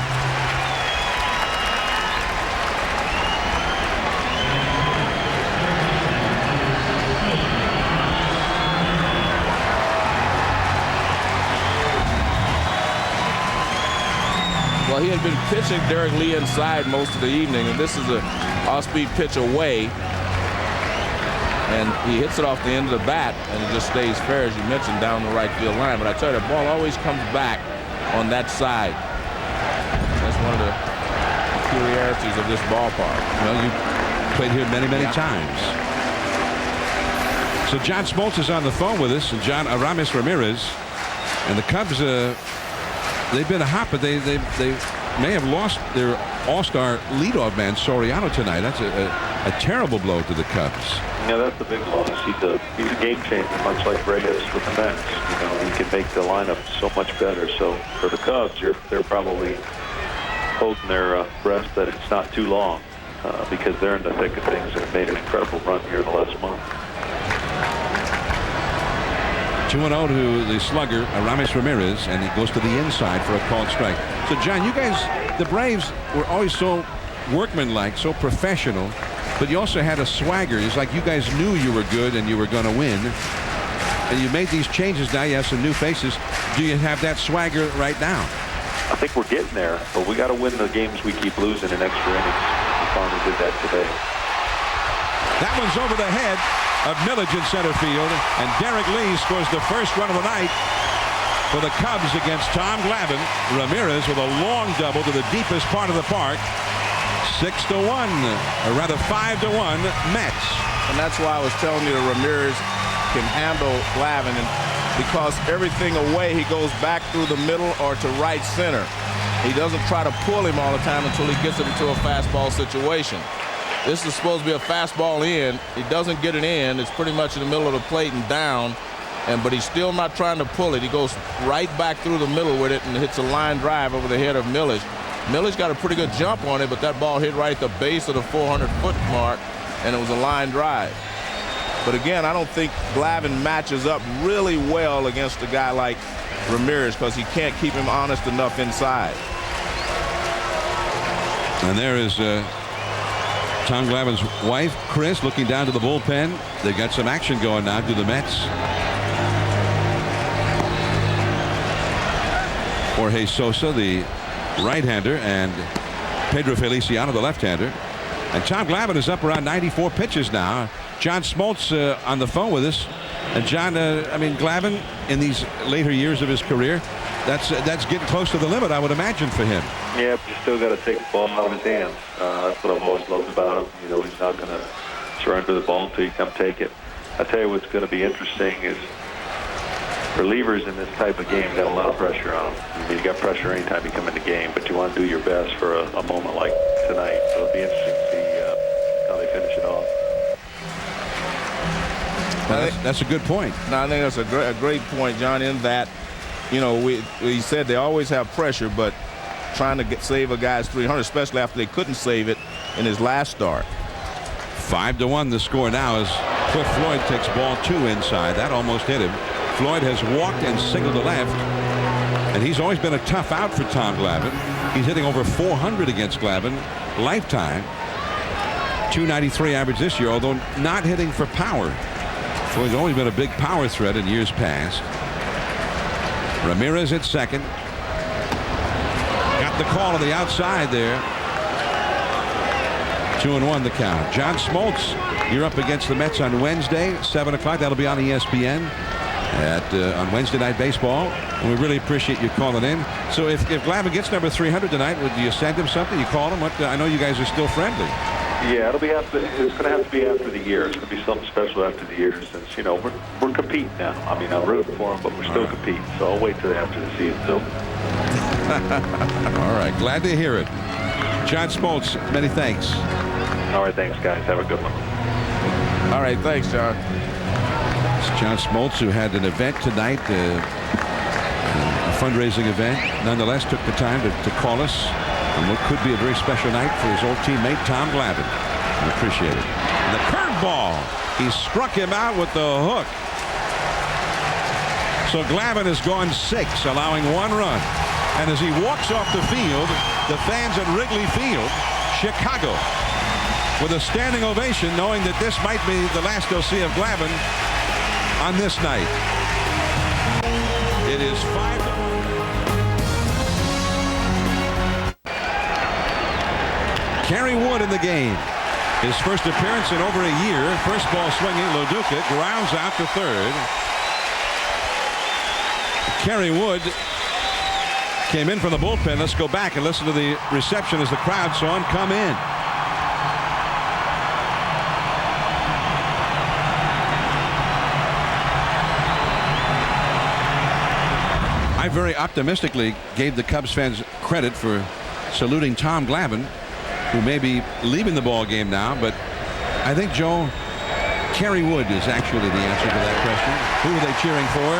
Well, he had been pitching Derek Lee inside most of the evening, and this is a off-speed pitch away. And he hits it off the end of the bat, and it just stays fair, as you mentioned, down the right field line. But I tell you, the ball always comes back on that side. That's one of the peculiarities of this ballpark. Well, you played here many times. So John Smoltz is on the phone with us, and John Aramis Ramirez, and the Cubs. They've been hot, but they may have lost their all-star leadoff man Soriano tonight. That's a terrible blow to the Cubs. Yeah, that's the big loss. He's a game changer, much like Reyes with the Mets. He can make the lineup so much better. So for the Cubs, they're probably holding their breath that it's not too long because they're in the thick of things and have made an incredible run here in the last month. 2-0 to the slugger, Aramis Ramirez, and it goes to the inside for a called strike. So, John, you guys, the Braves were always so workmanlike, so professional, but you also had a swagger. It's like you guys knew you were good and you were going to win. And you made these changes. Now you have some new faces. Do you have that swagger right now? I think we're getting there, but we got to win the games we keep losing in extra innings. We finally did that today. That one's over the head of Milledge in center field, and Derek Lee scores the first run of the night for the Cubs against Tom Glavine. Ramirez with a long double to the deepest part of the park. 6-1, or rather 5-1 Mets. And that's why I was telling you that Ramirez can handle Glavine, and because everything away, he goes back through the middle or to right center. He doesn't try to pull him all the time until he gets it into a fastball situation. This is supposed to be a fastball in. He doesn't get it in. It's pretty much in the middle of the plate and down, but he's still not trying to pull it. He goes right back through the middle with it and hits a line drive over the head of Milledge. Milledge got a pretty good jump on it, but that ball hit right at the base of the 400-foot mark, and it was a line drive. But again, I don't think Glavine matches up really well against a guy like Ramirez because he can't keep him honest enough inside. And there is Tom Glavine's wife, Kris, looking down to the bullpen. They've got some action going now to the Mets. Jorge Sosa, the right-hander, and Pedro Feliciano, the left-hander. And Tom Glavine is up around 94 pitches now. John Smoltz on the phone with us. And John, I mean, Glavine, in these later years of his career, that's getting close to the limit, I would imagine, for him. Yeah, but you still got to take the ball out of his hands. That's what I've always loved about him. He's not going to surrender the ball until you come take it. I tell you what's going to be interesting is relievers in this type of game got a lot of pressure on them. I mean, you got pressure anytime you come in the game, but you want to do your best for a moment like tonight. So it'll be interesting to see how they finish it off. That's a good point. No, I think that's a great point, John, in that, we said they always have pressure, but trying to save a guy's 300, especially after they couldn't save it in his last start. 5-1 the score now as Cliff Floyd takes ball 2 inside. That almost hit him. Floyd has walked and singled to left, and he's always been a tough out for Tom Glavine. He's hitting over 400 against Glavine lifetime. 293 average this year, although not hitting for power. Floyd's always been a big power threat in years past. Ramirez at second. Got the call on the outside there. 2-1 the count. John Smoltz, you're up against the Mets on Wednesday, 7 o'clock. That'll be on ESPN on Wednesday Night Baseball. And we really appreciate you calling in. So if Glavine gets number 300 tonight, would you send him something? You call him? I know you guys are still friendly. Yeah, it's going to have to be after the year. It's going to be something special after the year since, we're competing now. I mean, I'm rooting for them, but we're still competing. So I'll wait till after the season, Phil. All right, glad to hear it. John Smoltz, many thanks. All right, thanks, guys. Have a good one. All right, thanks, John. It's John Smoltz, who had an event tonight, a fundraising event. Nonetheless, took the time to call us on what could be a very special night for his old teammate, Tom Glavine. I appreciate it. And the curveball. He struck him out with the hook. So Glavine has gone 6, allowing 1 run. And as he walks off the field, the fans at Wrigley Field, Chicago, with a standing ovation, knowing that this might be the last they'll see of Glavine on this night. It is 5-1. Kerry Wood in the game. His first appearance in over a year. First ball swinging. Loduca grounds out to third. Kerry Wood came in from the bullpen. Let's go back and listen to the reception as the crowd saw him come in. I very optimistically gave the Cubs fans credit for saluting Tom Glavine, who may be leaving the ball game now, but I think, Joe, Kerry Wood is actually the answer to that question. Who were they cheering for?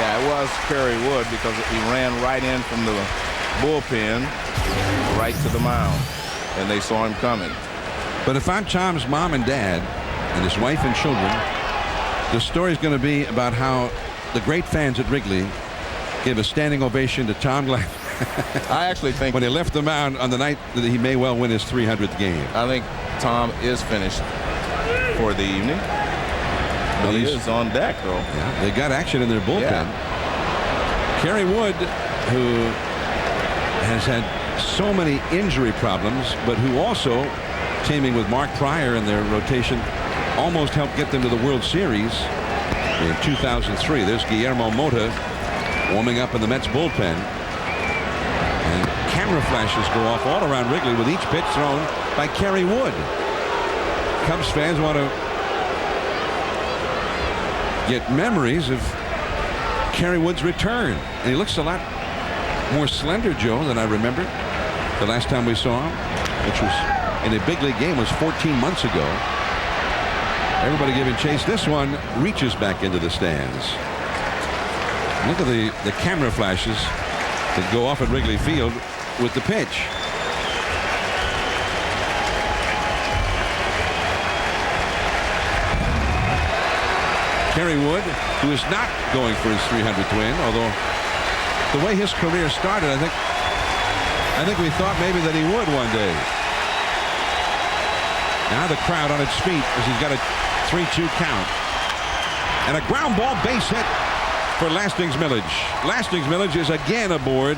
Yeah, it was Kerry Wood because he ran right in from the bullpen right to the mound, and they saw him coming. But if I'm Tom's mom and dad and his wife and children, the story's going to be about how the great fans at Wrigley gave a standing ovation to Tom Glavine. I actually think when he left the mound on the night that he may well win his 300th game. I think Tom is finished for the evening. But he is on deck, though. Yeah, they got action in their bullpen. Yeah. Kerry Wood, who has had so many injury problems, but who also, teaming with Mark Pryor in their rotation, almost helped get them to the World Series in 2003. There's Guillermo Mota warming up in the Mets bullpen. And camera flashes go off all around Wrigley with each pitch thrown by Kerry Wood. Cubs fans want to get memories of Kerry Wood's return. And he looks a lot more slender, Joe, than I remember the last time we saw him, which was in a big league game, was 14 months ago. Everybody giving chase. This one reaches back into the stands. Look at the camera flashes that go off at Wrigley Field with the pitch. Kerry Wood, who is not going for his 300th win, although the way his career started, I think we thought maybe that he would one day. Now the crowd on its feet as he's got a 3-2 count. And a ground ball base hit for Lastings Milledge. Lastings Milledge is again aboard.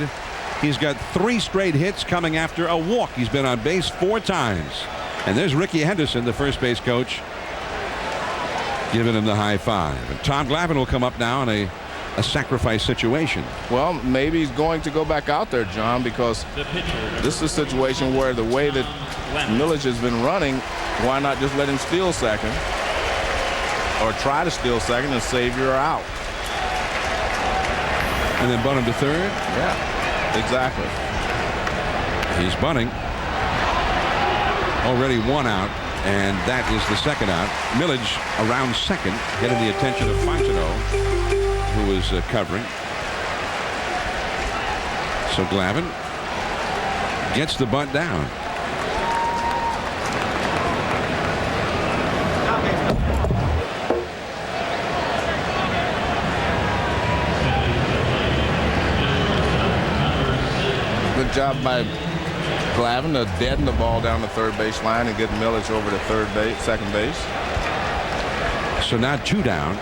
He's got 3 straight hits coming after a walk. He's been on base 4 times. And there's Ricky Henderson, the first base coach, giving him the high five. And Tom Glavine will come up now in a sacrifice situation. Well, maybe he's going to go back out there, John, because this is a situation where the way that Milledge has been running, why not just let him steal second or try to steal second and save your out? And then bunt him to third? Yeah, exactly. He's bunting. Already 1 out, and that is the second out. Milledge around second, getting the attention of Fontenot, who was covering. So Glavine gets the bunt down. Good job by Glavine to deaden the ball down the third base line and get Milledge over to second base. So now 2 down.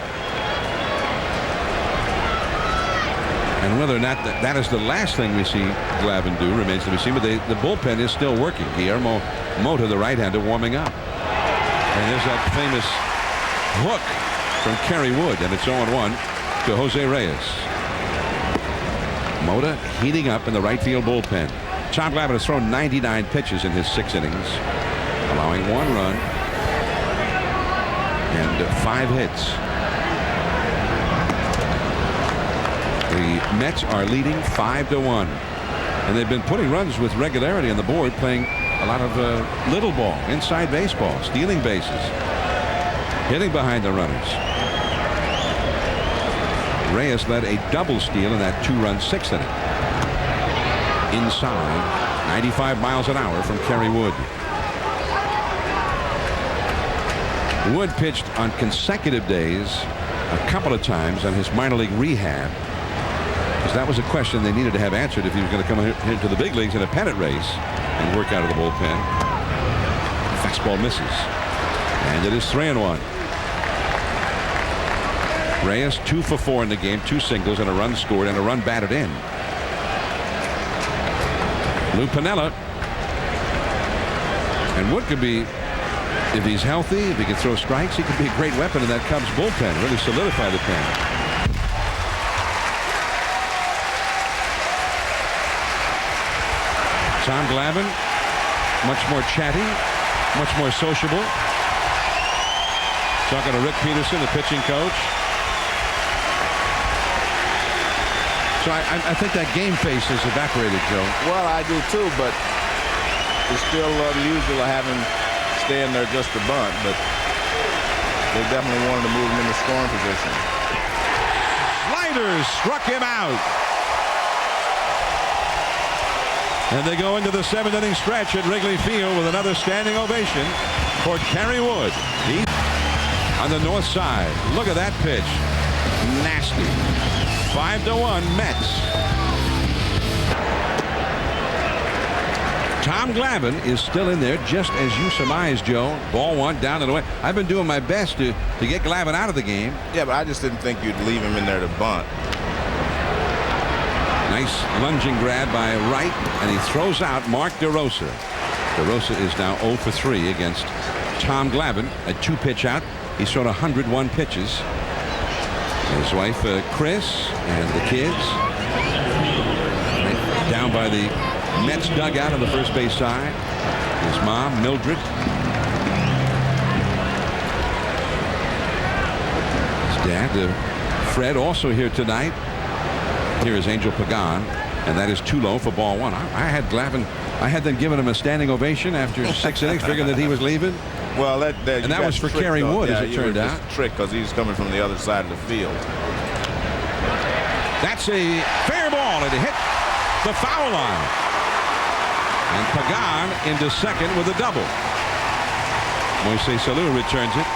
And whether or not that is the last thing we see Glavine do remains to be seen. But the bullpen is still working. Guillermo Mota, the right-hander, warming up. And there's that famous hook from Kerry Wood, and it's 0-1 to Jose Reyes. Mota heating up in the right field bullpen. Tom Glavine has thrown 99 pitches in his 6 innings, allowing 1 run and 5 hits. The Mets are leading 5-1, and they've been putting runs with regularity on the board, playing a lot of little ball, inside baseball, stealing bases, hitting behind the runners. Reyes led a double steal in that 2-run 6th inning. Inside, 95 miles an hour from Kerry Wood. Wood pitched on consecutive days a couple of times on his minor league rehab, because that was a question they needed to have answered if he was going to come into the big leagues in a pennant race and work out of the bullpen. Fastball misses, and it is 3-1. Reyes 2 for 4 in the game, 2 singles and a run scored and a run batted in. Lou Piniella, and Wood could be, if he's healthy, if he can throw strikes, he could be a great weapon in that Cubs bullpen, really solidify the pen. Tom Glavine, much more chatty, much more sociable. Talking to Rick Peterson, the pitching coach. So I think that game face has evaporated, Joe. Well, I do too, but it's still unusual to have him stand there just to bunt, but they definitely wanted to move him into scoring position. Sliders struck him out. And they go into the 7th inning stretch at Wrigley Field with another standing ovation for Kerry Wood. He on the north side. Look at that pitch. Nasty. 5-1 Mets. Tom Glavine is still in there, just as you surmised, Joe. Ball 1 down and away. I've been doing my best to get Glavine out of the game. Yeah, but I just didn't think you'd leave him in there to bunt. Nice lunging grab by Wright, and he throws out Mark DeRosa. DeRosa is now 0 for 3 against Tom Glavine. A 2-pitch out. He's thrown 101 pitches. His wife, Kris, and the kids. Right down by the Mets dugout on the first base side. His mom, Mildred. His dad, Fred, also here tonight. Here is Angel Pagan, and that is too low for ball 1. I had Glavine. I had them giving him a standing ovation after 6 innings, figuring that he was leaving. Well, that was for Kerry Wood, as it turned out. Trick, because he's coming from the other side of the field. That's a fair ball, and it hit the foul line. And Pagan into second with a double. Moises Alou returns it.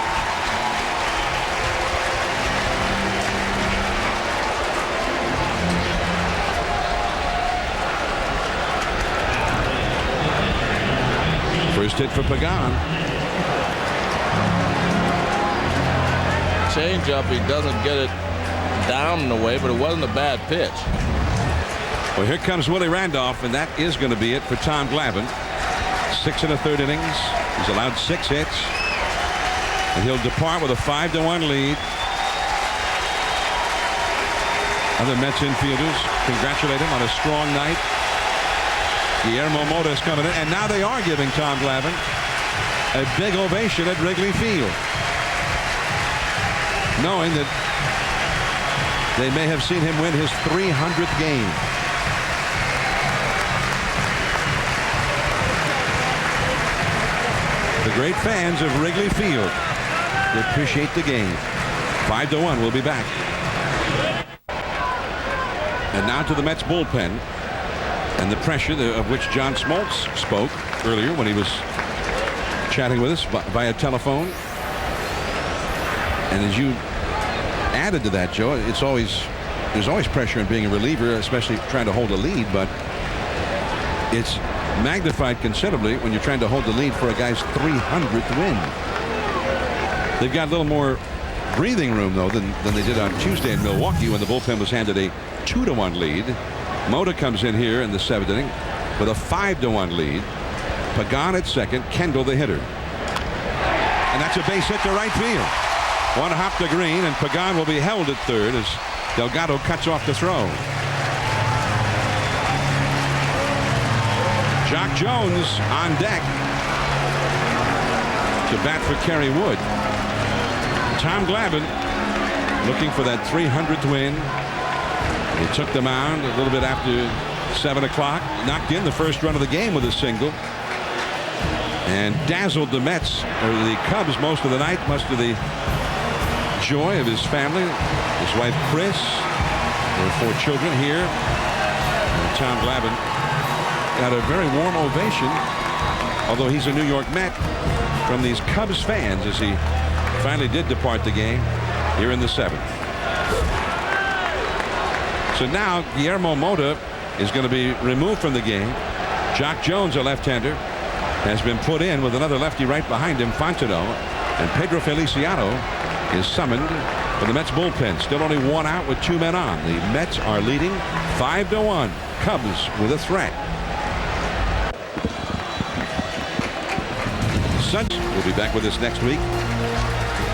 First hit for Pagan. Changeup, he doesn't get it down and away, but it wasn't a bad pitch. Well, here comes Willie Randolph, and that is going to be it for Tom Glavine. 6 1/3 innings. He's allowed 6 hits, and he'll depart with a 5-1 lead. Other Mets infielders congratulate him on a strong night. Guillermo Mota is coming in, and now they are giving Tom Glavine a big ovation at Wrigley Field, knowing that they may have seen him win his 300th game. The great fans of Wrigley Field, they appreciate the game. 5-1. We'll be back. And now to the Mets bullpen. And the pressure of which John Smoltz spoke earlier when he was chatting with us via telephone. And as you added to that, Joe, there's always pressure in being a reliever, especially trying to hold a lead, but it's magnified considerably when you're trying to hold the lead for a guy's 300th win. They've got a little more breathing room, though, than they did on Tuesday in Milwaukee when the bullpen was handed a 2-1 lead. Mota comes in here in the 7th inning with a 5-1 lead. Pagan at second, Kendall the hitter. And that's a base hit to right field. One hop to green, and Pagan will be held at third as Delgado cuts off the throw. Jock Jones on deck to bat for Kerry Wood. Tom Glavine looking for that 300th win. He took the mound a little bit after 7 o'clock, knocked in the first run of the game with a single, and dazzled the Mets, or the Cubs, most of the night, much to the joy of his family, his wife Kris, their 4 children here. And Tom Glavine got a very warm ovation, although he's a New York Met, from these Cubs fans as he finally did depart the game here in the 7th. So now Guillermo Mota is going to be removed from the game. Jock Jones, a left-hander, has been put in with another lefty right behind him, Fontenot, and Pedro Feliciano is summoned for the Mets bullpen. Still only 1 out with 2 men on. The Mets are leading 5-1. Cubs with a threat. We'll be back with us next week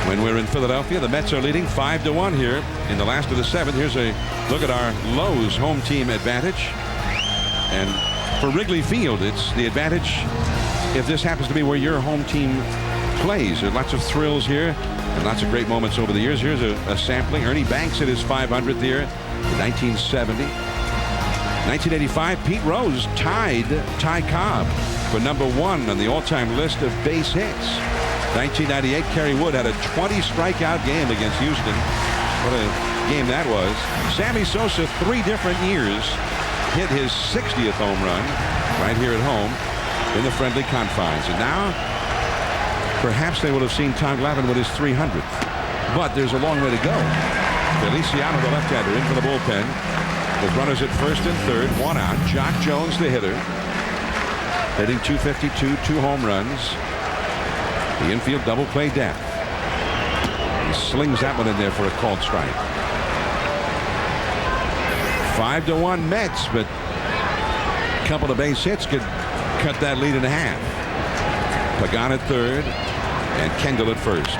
when we're in Philadelphia. The Mets are leading 5-1 here in the last of the 7th. Here's a look at our Lowe's home team advantage. And for Wrigley Field, it's the advantage if this happens to be where your home team plays. There are lots of thrills here and lots of great moments over the years. Here's a sampling. Ernie Banks at his 500th year in 1970. 1985, Pete Rose tied Ty Cobb for #1 on the all-time list of base hits. 1998, Kerry Wood had a 20 strikeout game against Houston. What a game that was. Sammy Sosa, 3 different years, hit his 60th home run right here at home in the friendly confines. And now, perhaps they would have seen Tom Glavine with his 300th. But there's a long way to go. Feliciano, the left-hander, in for the bullpen. With runners at first and third, 1 out. Jock Jones, the hitter, hitting .252, 2 home runs. The infield double play depth. He slings that one in there for a called strike. 5-1 Mets, but a couple of base hits could cut that lead in half. Pagan at third and Kendall at first.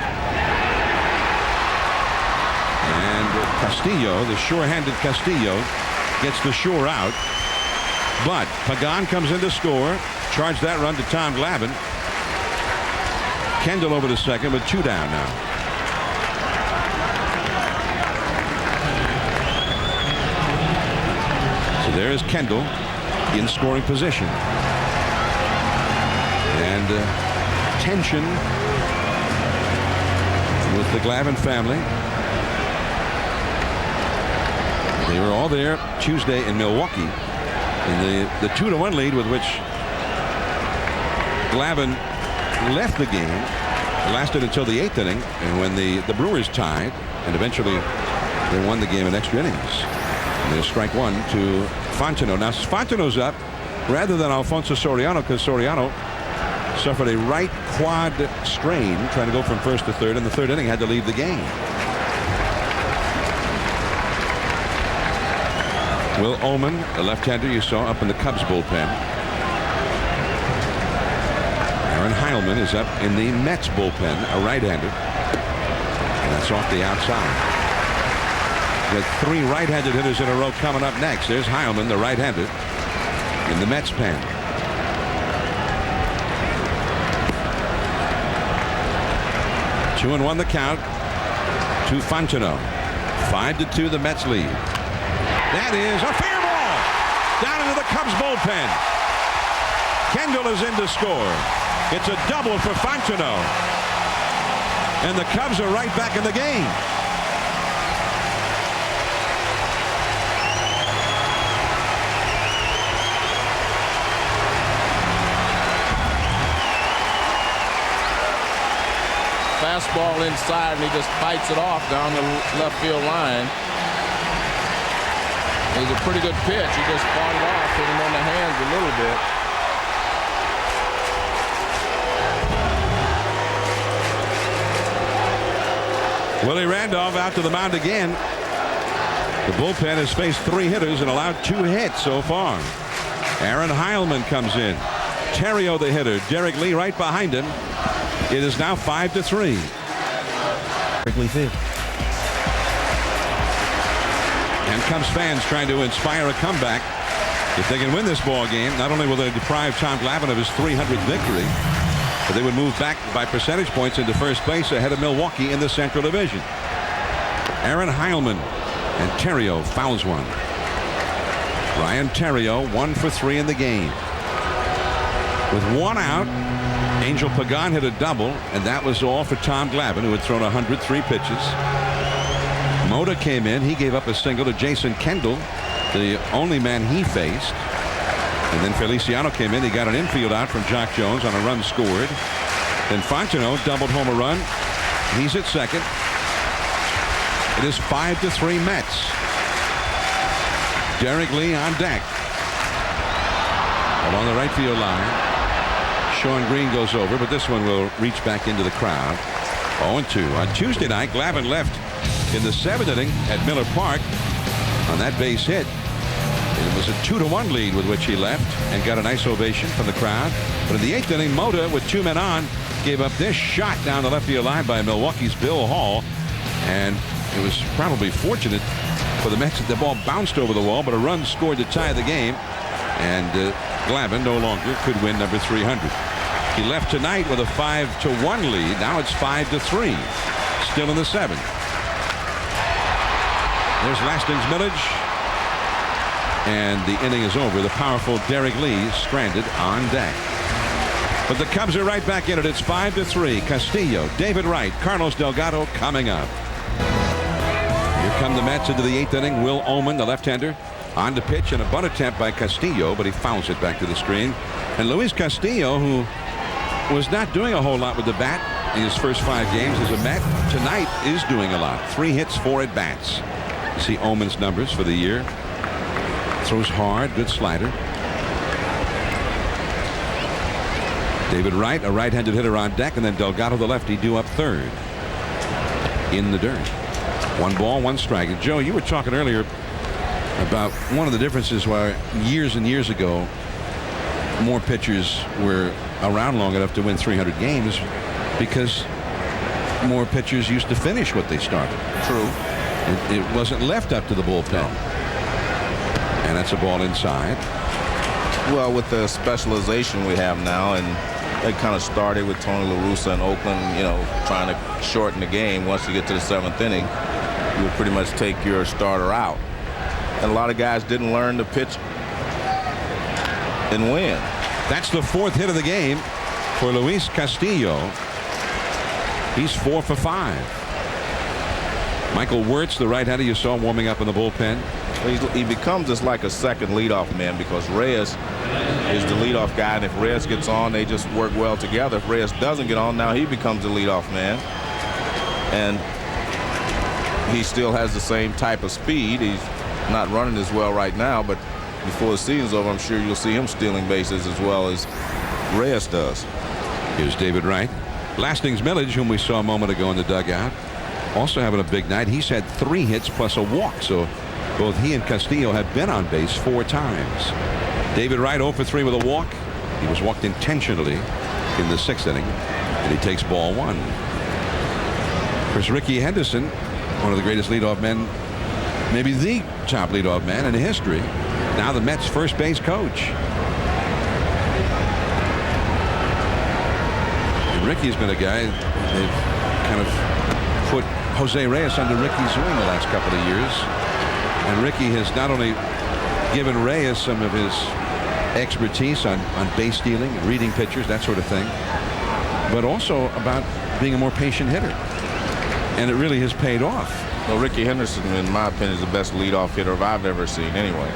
And Castillo, the sure-handed Castillo, gets the sure out. But Pagan comes in to score. Charge that run to Tom Glavine. Kendall over to second with 2 down now. So there's Kendall in scoring position. And tension with the Glavine family. They were all there Tuesday in Milwaukee. And the 2-1 lead with which Glavine left the game lasted until the 8th inning, and when the Brewers tied, and eventually they won the game in extra innings. And there's strike 1 to Fontenot. Now Fontenot's up rather than Alfonso Soriano, because Soriano suffered a right quad strain trying to go from first to third in the 3rd inning, had to leave the game. Will Ullman, a left-hander you saw up in the Cubs bullpen. Aaron Heilman is up in the Mets bullpen, a right-hander. And that's off the outside. With 3 right-handed hitters in a row coming up next. There's Heilman, the right-hander, in the Mets pen. Two and 1 the count to Fontenot. 5-2 the Mets lead. That is a fair ball down into the Cubs bullpen. Kendall is in to score. It's a double for Fontenot. And the Cubs are right back in the game. Fastball inside, and he just fights it off down the left field line. It was a pretty good pitch. He just fought it off, hit him on the hands a little bit. Willie Randolph out to the mound again. The bullpen has faced 3 hitters and allowed 2 hits so far. Aaron Heilman comes in. Terrio the hitter. Derek Lee right behind him. It is now 5-3. Wrigley Field. And Cubs fans trying to inspire a comeback. If they can win this ball game, not only will they deprive Tom Glavine of his 300th victory, but they would move back by percentage points into first place ahead of Milwaukee in the Central Division. Aaron Heilman, and Terrio fouls one. Ryan Terrio 1 for 3 in the game. With 1 out, Angel Pagan hit a double, and that was all for Tom Glavine, who had thrown 103 pitches. Mota came in. He gave up a single to Jason Kendall, the only man he faced. And then Feliciano came in. He got an infield out from Jock Jones on a run scored. Then Fontenot doubled home a run. He's at second. It is 5-3 Mets. Derek Lee on deck. Along the right field line. Sean Green goes over, but this one will reach back into the crowd. 0-2. On Tuesday night, Glavine left in the 7th inning at Miller Park on that base hit. It was a 2-1 lead with which he left and got a nice ovation from the crowd. But in the 8th inning, Mota, with 2 men on, gave up this shot down the left field line by Milwaukee's Bill Hall. And it was probably fortunate for the Mets that the ball bounced over the wall, but a run scored to tie the game. And Glavine no longer could win number 300. He left tonight with a 5-1 lead. Now it's 5-3. Still in the 7th. There's Lastings Milledge. And the inning is over. The powerful Derek Lee stranded on deck. But the Cubs are right back in it. It's 5-3. Castillo, David Wright, Carlos Delgado coming up. Here come the Mets into the 8th inning. Will Oman, the left-hander, on to pitch, and a bunt attempt by Castillo, but he fouls it back to the screen. And Luis Castillo, who was not doing a whole lot with the bat in his first 5 games as a Met, tonight is doing a lot. 3 hits, 4 at-bats. You see Oman's numbers for the year. Throws hard, good slider. David Wright, a right-handed hitter on deck, and then Delgado, the lefty, due up third. In the dirt. 1 ball, 1 strike. And Joe, you were talking earlier about one of the differences where years and years ago more pitchers were around long enough to win 300 games because more pitchers used to finish what they started. True. It wasn't left up to the bullpen. No. And that's a ball inside. Well, with the specialization we have now, and it kind of started with Tony La Russa in Oakland, you know, trying to shorten the game. Once you get to the 7th inning, you would pretty much take your starter out. And a lot of guys didn't learn to pitch and win. That's the 4th hit of the game for Luis Castillo. He's 4 for 5. Michael Wirtz, the right-hander you saw warming up in the bullpen. He becomes just like a second leadoff man because Reyes is the leadoff guy, and if Reyes gets on, they just work well together. If Reyes doesn't get on, now he becomes the leadoff man. And he still has the same type of speed. He's not running as well right now, but before the season's over, I'm sure you'll see him stealing bases as well as Reyes does. Here's David Wright. Lastings Milledge, whom we saw a moment ago in the dugout, also having a big night. He's had 3 hits plus a walk, so both he and Castillo have been on base 4 times. David Wright 0 for 3 with a walk. He was walked intentionally in the 6th inning, and he takes ball 1. Of course, Ricky Henderson, one of the greatest leadoff men, maybe the top leadoff man in history, now the Mets' first base coach. And Ricky's been a guy they've kind of put Jose Reyes under Ricky's wing the last couple of years. And Ricky has not only given Reyes some of his expertise on base stealing, reading pitchers, that sort of thing, but also about being a more patient hitter. And it really has paid off. Well, Ricky Henderson, in my opinion, is the best leadoff hitter I've ever seen anyway.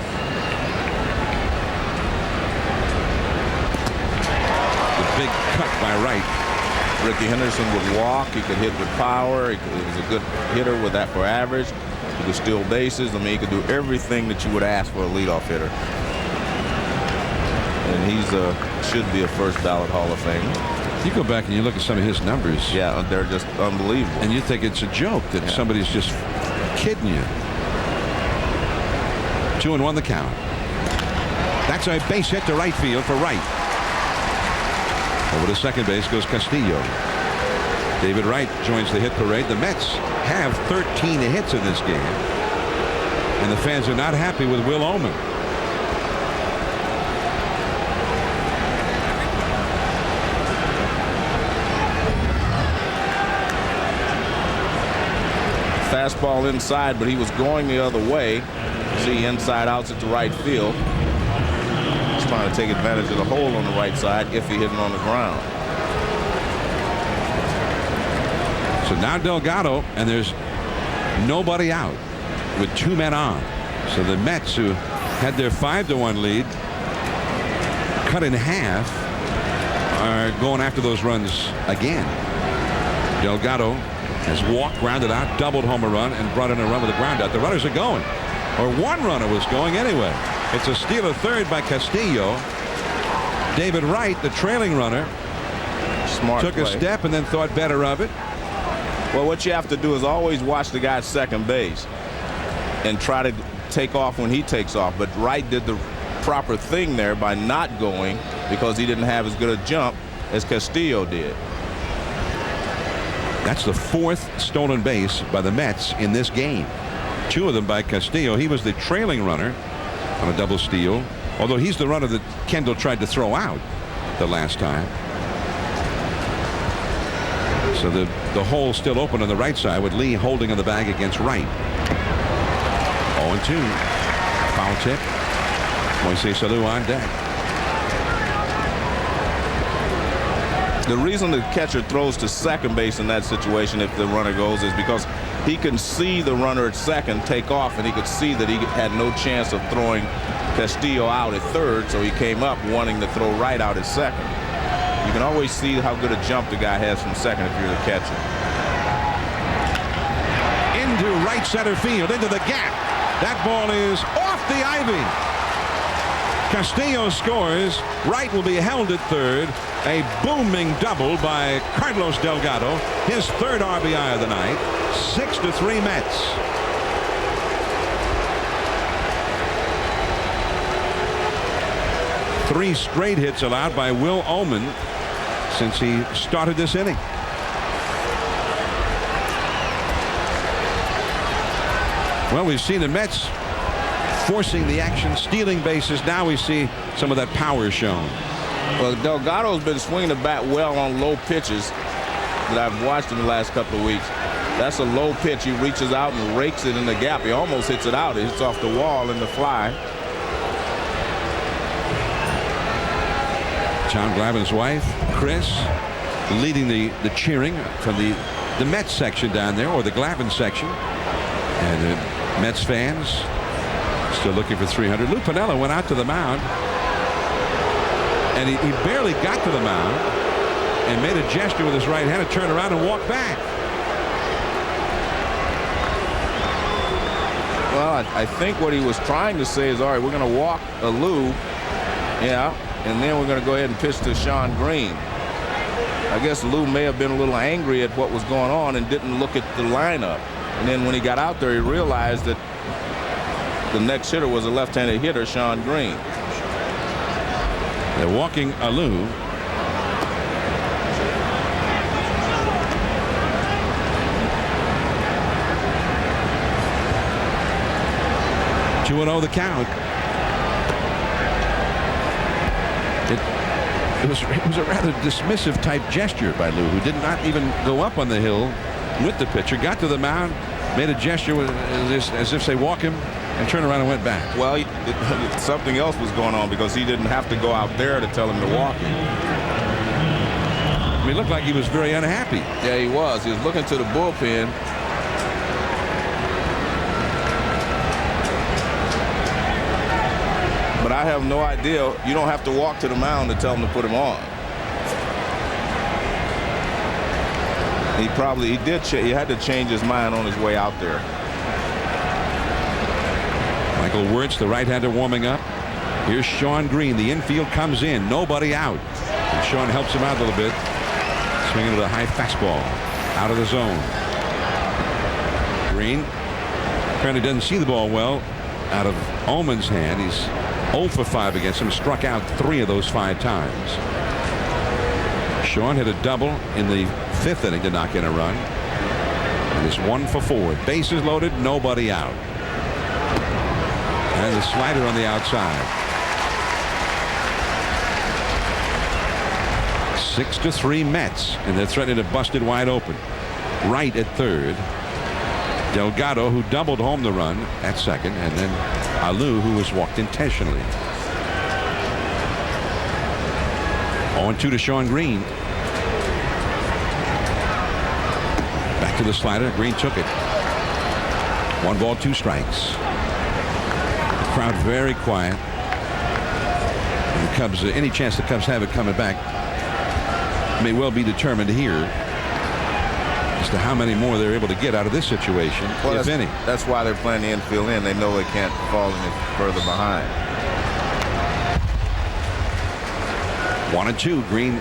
The big cut by Wright. Ricky Henderson would walk. He could hit with power. He was a good hitter with that for average. He could steal bases. I mean, he could do everything that you would ask for a leadoff hitter. And he's should be a first ballot Hall of Fame. You go back and you look at some of his numbers. Yeah, they're just unbelievable. And you think it's a joke that somebody's just kidding you. 2-1 the count. That's a base hit to right field for Wright. Over to second base goes Castillo. David Wright joins the hit parade. The Mets have 13 hits in this game, and the fans are not happy with Will Oman. Fastball inside, but he was going the other way. See inside outs at the right field. He's trying to take advantage of the hole on the right side if he hit it on the ground. So now Delgado, and there's nobody out with 2 men on. So the Mets, who had their 5-1 lead cut in half, are going after those runs again. Delgado has walked, grounded out, doubled home a run, and brought in a run with a ground out. The runners are going, or one runner was going anyway. It's a steal of third by Castillo. David Wright, the trailing runner, took a step and then thought better of it. Well, what you have to do is always watch the guy at second base and try to take off when he takes off. But Wright did the proper thing there by not going because he didn't have as good a jump as Castillo did. That's the 4th stolen base by the Mets in this game. 2 of them by Castillo. He was the trailing runner on a double steal, although he's the runner that Kendall tried to throw out the last time. So the hole still open on the right side with Lee holding on the bag against Wright. 1-2. Foul tip. Moises Alou on deck. The reason the catcher throws to second base in that situation if the runner goes is because he can see the runner at second take off, and he could see that he had no chance of throwing Castillo out at third, so he came up wanting to throw right out at second. You can always see how good a jump the guy has from second if you're the catcher. Into right center field, into the gap. That ball is off the ivy. Castillo scores. Wright will be held at third. A booming double by Carlos Delgado. His third RBI of the night. 6-3 Mets. Three straight hits allowed by Will Ullman since he started this inning. Well, we've seen the Mets forcing the action, stealing bases. Now we see some of that power shown. Well, Delgado's been swinging the bat well on low pitches that I've watched in the last couple of weeks. That's a low pitch. He reaches out and rakes it in the gap. He almost hits it out. It hits off the wall in the fly. Tom Glavine's wife, Kris, leading the cheering from the Mets section down there, or the Glavine section. And the Mets fans still looking for 300. Lou Piniella went out to the mound, and he barely got to the mound and made a gesture with his right hand to turn around and walk back. Well, I think what he was trying to say is, all right, we're going to walk Lou, yeah, and then we're going to go ahead and pitch to Shawn Green. I guess Lou may have been a little angry at what was going on and didn't look at the lineup. And then when he got out there, he realized that the next hitter was a left-handed hitter, Shawn Green. They're walking Alou. Two and 0 the count. It was a rather dismissive type gesture by Lou, who did not even go up on the hill with the pitcher. Got to the mound, made a gesture as if say walk him, and turned around and went back. Well, something else was going on because he didn't have to go out there to tell him to walk him. I mean, it looked like he was very unhappy. Yeah, he was. He was looking to the bullpen. But I have no idea. You don't have to walk to the mound to tell him to put him on. He had to change his mind on his way out there. Michael Wirtz, the right-hander, warming up. Here's Shawn Green. The infield comes in. Nobody out. And Shawn helps him out a little bit. Swinging with a high fastball. Out of the zone. Green apparently doesn't see the ball well. Out of Ullman's hand. He's 0 for 5 against him. Struck out 3 of those 5 times. Shawn hit a double in the 5th inning to knock in a run. And it's 1 for 4. Bases loaded, nobody out. And the slider on the outside. 6-3 Mets, and they're threatening to bust it wide open. Wright at third. Delgado, who doubled home the run, at second, and then Alou, who was walked intentionally. 0-2 to Shawn Green. Back to the slider. Green took it. 1 ball, 2 strikes. The crowd very quiet. And the Cubs, any chance the Cubs have it coming back may well be determined here as to how many more they're able to get out of this situation, well, if any. That's why they're playing the infield in. They know they can't fall any further behind. 1-2. Green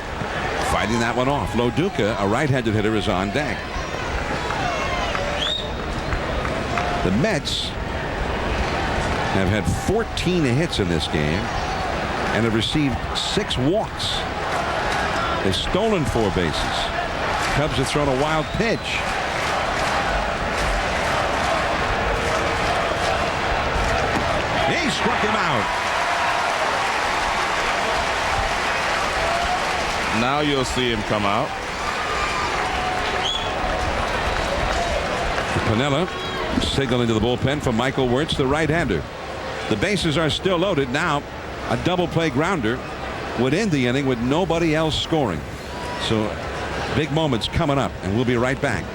fighting that one off. Loduca, a right-handed hitter, is on deck. The Mets have had 14 hits in this game and have received 6 walks. They've stolen 4 bases. Cubs have thrown a wild pitch. He struck him out. Now you'll see him come out. Piniella Signal into the bullpen from Michael Wirtz, the right-hander. The bases are still loaded. Now a double play grounder would end the inning with nobody else scoring. So big moments coming up, and we'll be right back.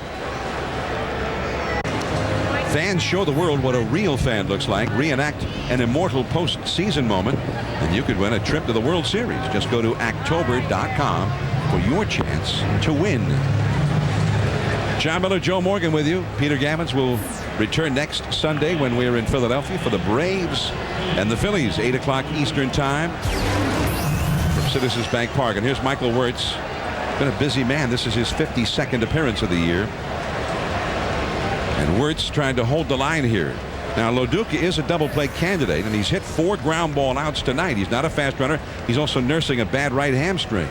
Fans show the world what a real fan looks like. Reenact an immortal postseason moment, and you could win a trip to the World Series. Just go to October.com for your chance to win. John Miller, Joe Morgan with you. Peter Gammons will return next Sunday when we're in Philadelphia for the Braves and the Phillies, 8 o'clock Eastern Time from Citizens Bank Park. And here's Michael Wirtz. Been a busy man. This is his 52nd appearance of the year. And Wirtz trying to hold the line here. Now Loduca is a double play candidate, and he's hit 4 ground ball outs tonight. He's not a fast runner. He's also nursing a bad right hamstring.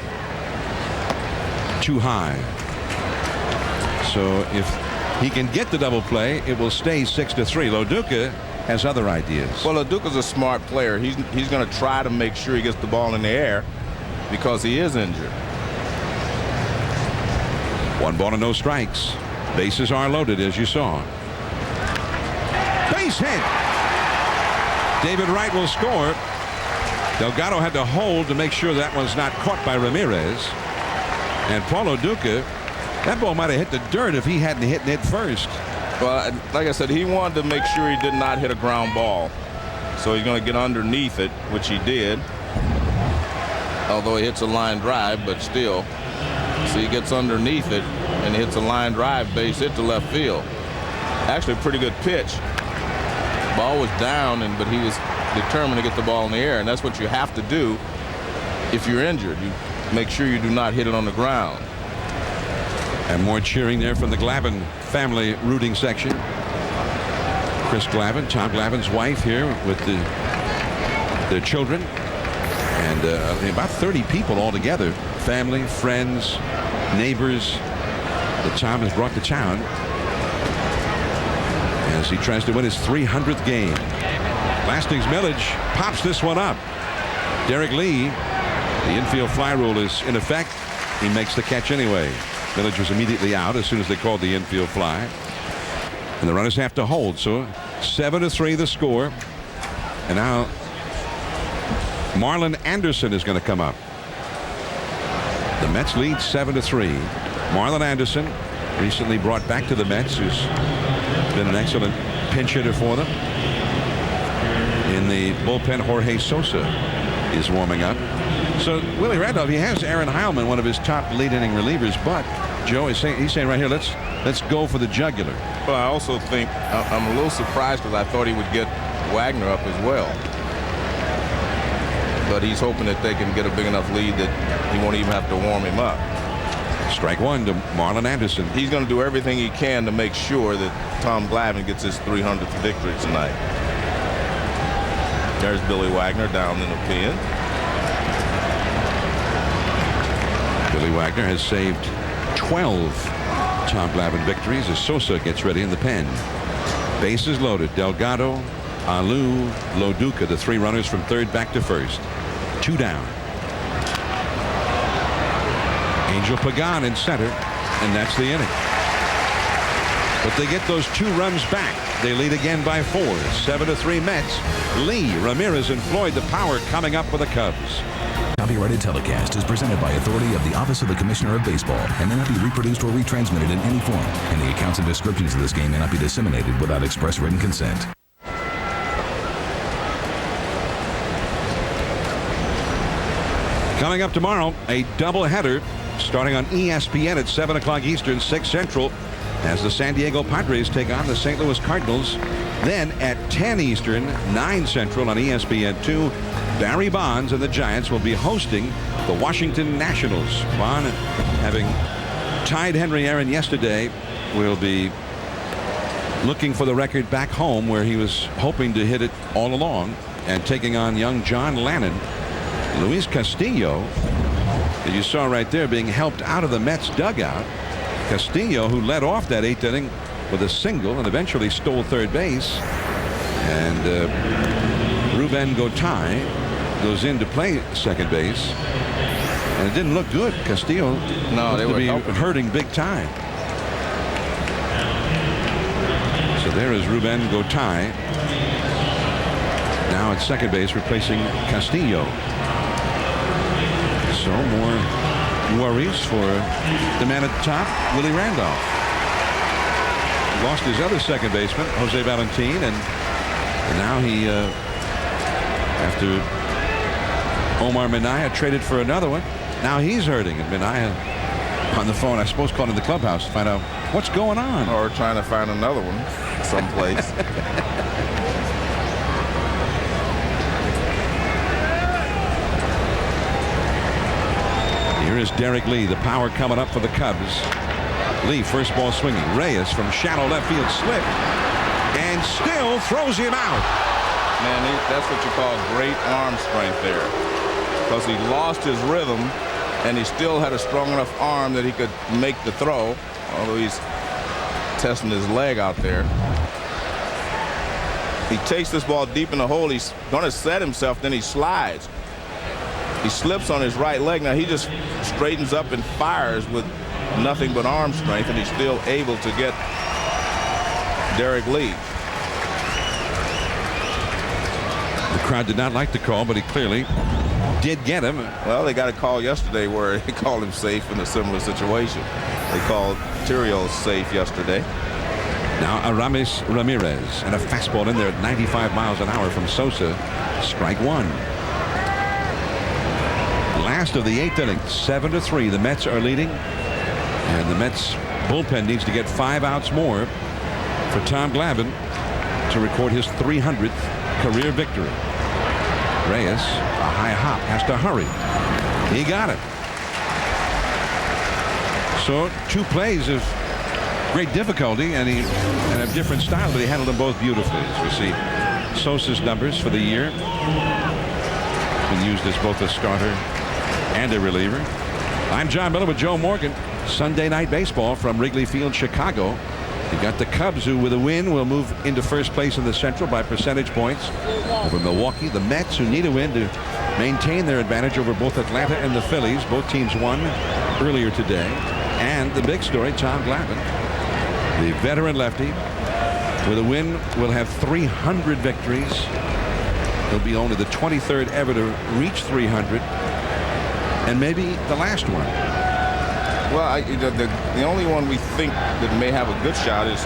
Too high. So if he can get the double play, it will stay 6-3. Loduca has other ideas. Well, Loduca's a smart player. He's going to try to make sure he gets the ball in the air because he is injured. 1 ball and no strikes. Bases are loaded, as you saw. Base hit. David Wright will score. Delgado had to hold to make sure that was not caught by Ramirez. And Paul Loduca, that ball might have hit the dirt if he hadn't hit it first. Well, like I said, he wanted to make sure he did not hit a ground ball. So he's going to get underneath it, which he did. Although he hits a line drive, but still. So he gets underneath it and hits a line drive, base hit to left field. Actually a pretty good pitch. Ball was down, but he was determined to get the ball in the air, and that's what you have to do if you're injured. You make sure you do not hit it on the ground. And more cheering there from the Glavine family rooting section. Kris Glavine, Tom Glavine's wife, here with their children. And about 30 people altogether. Family, friends, neighbors that Tom has brought to town as he tries to win his 300th game. Lastings Milledge pops this one up. Derek Lee, the infield fly rule is in effect. He makes the catch anyway. Milledge was immediately out as soon as they called the infield fly. And the runners have to hold. So 7-3 the score. And now Marlon Anderson is going to come up. The Mets lead 7-3. Marlon Anderson, recently brought back to the Mets, who's been an excellent pinch hitter for them. In the bullpen, Jorge Sosa is warming up. So Willie Randolph, he has Aaron Heilman, one of his top lead inning relievers, but Joe is saying, he's saying right here, let's go for the jugular. Well, I also think I'm a little surprised because I thought he would get Wagner up as well. But he's hoping that they can get a big enough lead that he won't even have to warm him up. Strike 1 to Marlon Anderson. He's going to do everything he can to make sure that Tom Glavine gets his 300th victory tonight. There's Billy Wagner down in the pen. Billy Wagner has saved 12 Tom Glavine victories as Sosa gets ready in the pen. Bases loaded. Delgado, Alou, Loduca, the 3 runners from third back to first. 2 down. Angel Pagan in center, and that's the inning. But they get those 2 runs back. They lead again by 4. 7-3 Mets. Lee, Ramirez, and Floyd, the power coming up for the Cubs. Copyrighted telecast is presented by authority of the Office of the Commissioner of Baseball and may not be reproduced or retransmitted in any form. And the accounts and descriptions of this game may not be disseminated without express written consent. Coming up tomorrow, a doubleheader starting on ESPN at 7 o'clock Eastern, 6 Central, as the San Diego Padres take on the St. Louis Cardinals. Then at 10 Eastern, 9 Central on ESPN2, Barry Bonds and the Giants will be hosting the Washington Nationals. Bond, having tied Henry Aaron yesterday, will be looking for the record back home where he was hoping to hit it all along, and taking on young John Lannon. Luis Castillo, as you saw right there, being helped out of the Mets dugout. Castillo, who led off that 8th inning with a single and eventually stole third base. And Ruben Gotay goes in to play second base. And it didn't look good. Castillo looked to be hurting big time. So There is Ruben Gotay. Now at second base, replacing Castillo. So more worries for the man at the top, Willie Randolph. Lost his other second baseman, Jose Valentin, and now he, after Omar Minaya traded for another one, now he's hurting. And Minaya on the phone, I suppose, called in the clubhouse to find out what's going on. Or trying to find another one someplace. Here is Derek Lee, the power coming up for the Cubs. Lee, first ball swinging. Reyes from shallow left field slip and still throws him out. Man, that's what you call great arm strength there, because he lost his rhythm and he still had a strong enough arm that he could make the throw, although he's testing his leg out there. He takes this ball deep in the hole. He's going to set himself, then he slides. He slips on his right leg. Now he just straightens up and fires with nothing but arm strength, and he's still able to get Derek Lee. The crowd did not like the call, but he clearly did get him. Well, they got a call yesterday where they called him safe in a similar situation. They called Tirios safe yesterday. Now Aramis Ramirez, and a fastball in there at 95 miles an hour from Sosa. Strike one. Last of the 8th inning, 7-3. The Mets are leading, and the Mets bullpen needs to get 5 outs more for Tom Glavine to record his 300th career victory. Reyes, a high hop, has to hurry. He got it. So 2 plays of great difficulty, and a different style, but he handled them both beautifully. As we see Sosa's numbers for the year, been used as both a starter and a reliever. I'm John Miller with Joe Morgan. Sunday Night Baseball from Wrigley Field, Chicago. You got the Cubs, who with a win will move into first place in the Central by percentage points over Milwaukee. The Mets, who need a win to maintain their advantage over both Atlanta and the Phillies. Both teams won earlier today. And the big story, Tom Glavine, the veteran lefty, with a win will have 300 victories. He'll be only the 23rd ever to reach 300, and maybe the last one. Well, the only one we think that may have a good shot is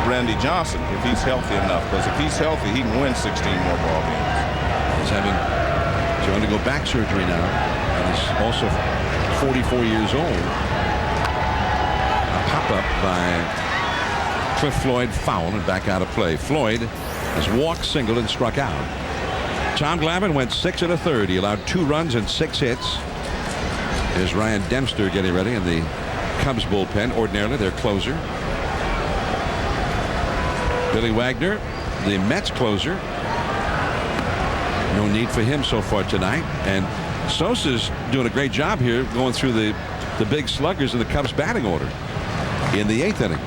Randy Johnson, if he's healthy enough. Because if he's healthy, he can win 16 more ball games. He's going to go back surgery now, and he's also 44 years old. A pop-up by Cliff Floyd, foul, and back out of play. Floyd has walked, singled, and struck out. Tom Glavine went 6 1/3. He allowed 2 runs and 6 hits. There's Ryan Dempster getting ready in the Cubs bullpen. Ordinarily their closer. Billy Wagner, the Mets closer. No need for him so far tonight. And Sosa's doing a great job here going through the big sluggers in the Cubs batting order in the 8th inning.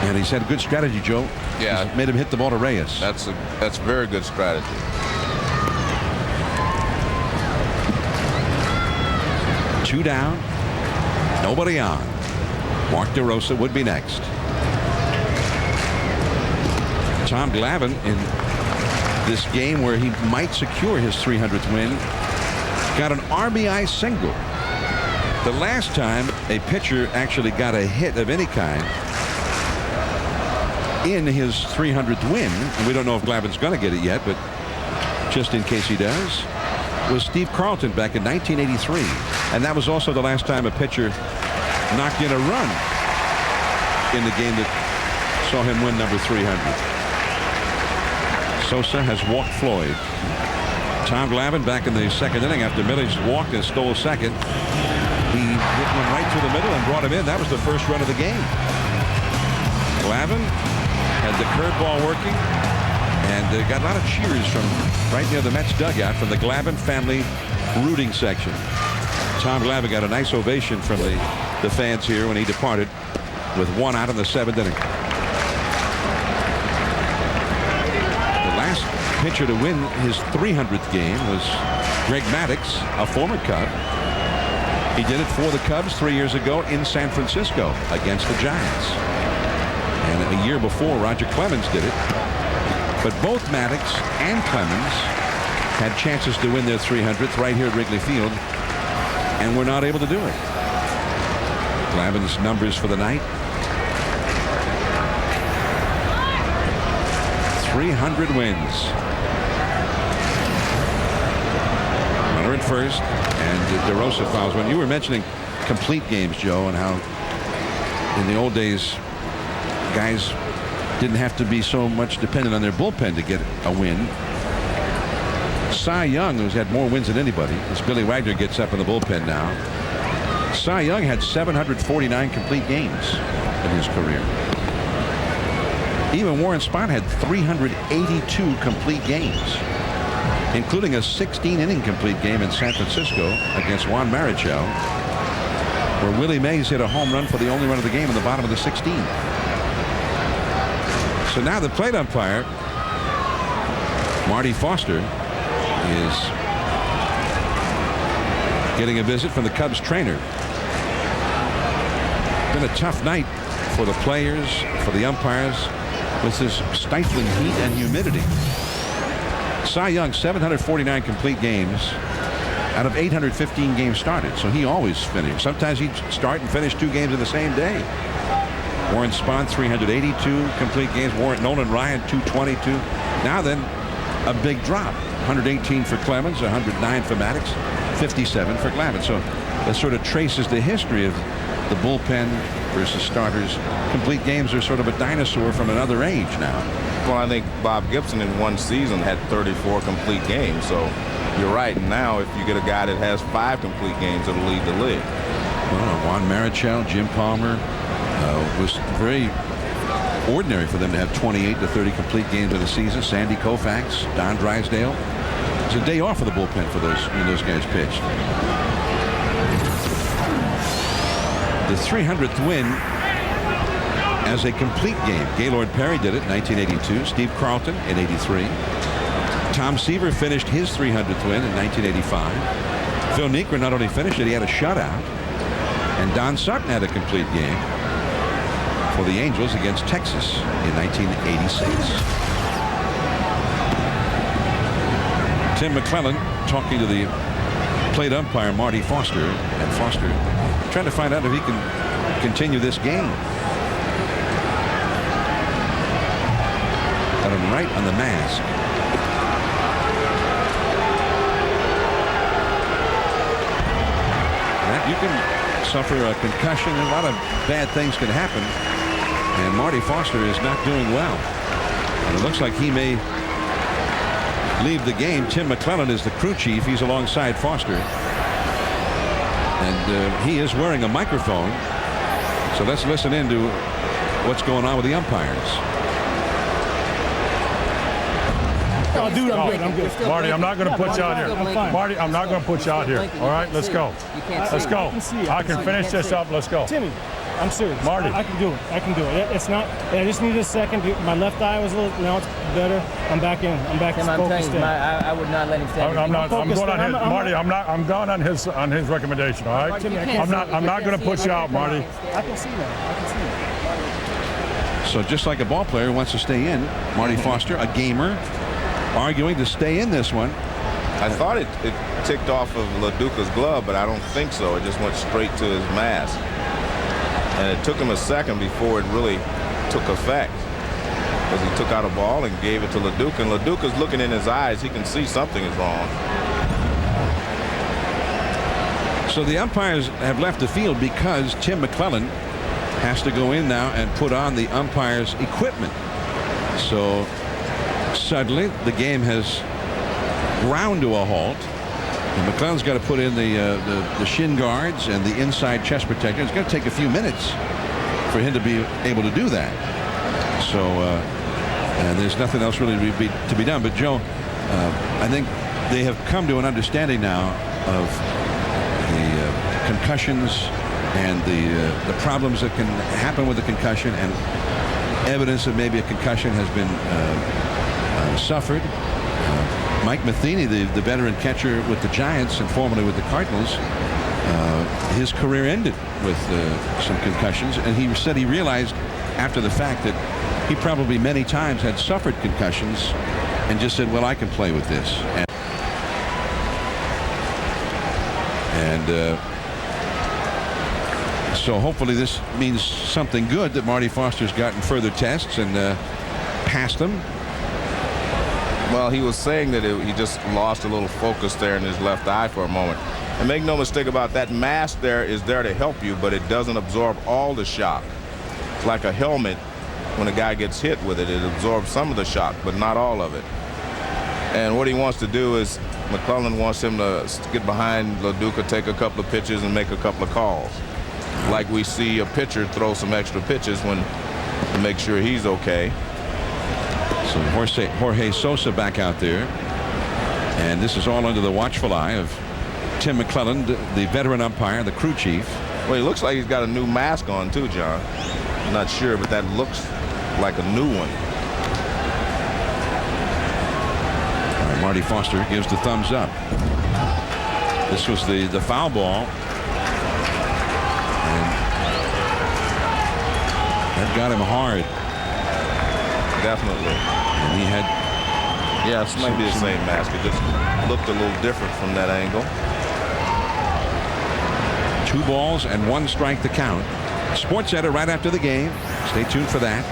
And he's had a good strategy, Joe. Yeah. He's made him hit the ball to Reyes. That's very good strategy. 2 down, nobody on. Mark DeRosa would be next. Tom Glavine, in this game where he might secure his 300th win, got an RBI single. The last time a pitcher actually got a hit of any kind in his 300th win, and we don't know if Glavine's going to get it yet, but just in case he does, was Steve Carlton back in 1983. And that was also the last time a pitcher knocked in a run in the game that saw him win number 300. Sosa has walked Floyd. Tom Glavine back in the 2nd inning after Milledge walked and stole second. He hit one right through the middle and brought him in. That was the first run of the game. Glavine had the curveball working, and got a lot of cheers from right near the Mets dugout from the Glavine family rooting section. Tom Glavine got a nice ovation from the fans here when he departed with 1 out in the 7th inning. The last pitcher to win his 300th game was Greg Maddux, a former Cub. He did it for the Cubs 3 years ago in San Francisco against the Giants. And a year before, Roger Clemens did it. But both Maddox and Clemens had chances to win their 300th right here at Wrigley Field, and were not able to do it. Glavine's numbers for the night: 300 wins. Runner at first, and DeRosa fouls. When you were mentioning complete games, Joe, and how in the old days guys didn't have to be so much dependent on their bullpen to get a win. Cy Young, who's had more wins than anybody, as Billy Wagner gets up in the bullpen now. Cy Young had 749 complete games in his career. Even Warren Spahn had 382 complete games, including a 16-inning complete game in San Francisco against Juan Marichal, where Willie Mays hit a home run for the only run of the game in the bottom of the 16th. So now the plate umpire, Marty Foster, is getting a visit from the Cubs trainer. Been a tough night for the players, for the umpires, with this stifling heat and humidity. Cy Young, 749 complete games out of 815 games started, so he always finished. Sometimes he'd start and finish 2 games in the same day. Warren Spahn, 382 complete games. Nolan Ryan, 222. Now then, a big drop. 118 for Clemens, 109 for Maddox, 57 for Glavine. So that sort of traces the history of the bullpen versus starters. Complete games are sort of a dinosaur from another age now. Well, I think Bob Gibson in one season had 34 complete games. So you're right. Now, if you get a guy that has 5 complete games, it'll lead the league. Well, Juan Marichal, Jim Palmer, was very ordinary for them to have 28 to 30 complete games in a season. Sandy Koufax, Don Drysdale. It's a day off for the bullpen for those when those guys pitched. The 300th win as a complete game. Gaylord Perry did it in 1982. Steve Carlton in 83. Tom Seaver finished his 300th win in 1985. Phil Niekro not only finished it, he had a shutout. And Don Sutton had a complete game for the Angels against Texas in 1986. Tim McClellan talking to the plate umpire Marty Foster, and Foster trying to find out if he can continue this game. Got him right on the mask. That you can suffer a concussion, and a lot of bad things can happen. And Marty Foster is not doing well. And it looks like he may leave the game. Tim McClellan is the crew chief. He's alongside Foster. And he is wearing a microphone. So let's listen in to what's going on with the umpires. Oh, dude, I'm good. Marty, I'm not going to put you out here. Marty, I'm not going to put you out here. All right, let's go. Let's go. I can finish this up. Let's go. Timmy, I'm serious. Marty. I can do it. I can do it. It's not, I just needed a second. My left eye was a little, now it's better. I'm back in. I'm back Tim, focused in. I would not let him stand. I'm going on his, Marty, I'm going on his recommendation, all right? Timmy, I'm not going to put you out, Marty. I can see that. I can see that. So just like a ball player who wants to stay in, Marty Foster, a gamer, arguing to stay in this one. I thought it ticked off of LaDuca's glove, but I don't think so. It just went straight to his mask. And it took him a second before it really took effect, because he took out a ball and gave it to LaDuca. And LaDuca's looking in his eyes. He can see something is wrong. So the umpires have left the field because Tim McClellan has to go in now and put on the umpire's equipment. So suddenly the game has ground to a halt. And McClellan's got to put in the shin guards and the inside chest protector. It's going to take a few minutes for him to be able to do that. So and there's nothing else really to be done. But Joe, I think they have come to an understanding now of the concussions and the problems that can happen with the concussion, and evidence that maybe a concussion has been suffered. Mike Matheny, the veteran catcher with the Giants and formerly with the Cardinals, his career ended with some concussions, and he said he realized after the fact that he probably many times had suffered concussions and just said, well, I can play with this. And so hopefully this means something good, that Marty Foster's gotten further tests and passed them. Well, he was saying that he just lost a little focus there in his left eye for a moment. And make no mistake about that, mask there is there to help you, but it doesn't absorb all the shock. It's like a helmet. When a guy gets hit with it, it absorbs some of the shock, but not all of it. And what he wants to do is, McClellan wants him to get behind LaDuca, take a couple of pitches, and make a couple of calls. Like we see a pitcher throw some extra pitches to make sure he's okay. So Jorge Sosa back out there. And this is all under the watchful eye of Tim McClellan, the veteran umpire, the crew chief. Well, he looks like he's got a new mask on too, John. I'm not sure, but that looks like a new one. All right, Marty Foster gives the thumbs up. This was the foul ball. And that got him hard. Definitely. And he had... Yeah, this might be the same mask. It just looked a little different from that angle. 2 balls and 1 strike to count. Sports Center right after the game. Stay tuned for that.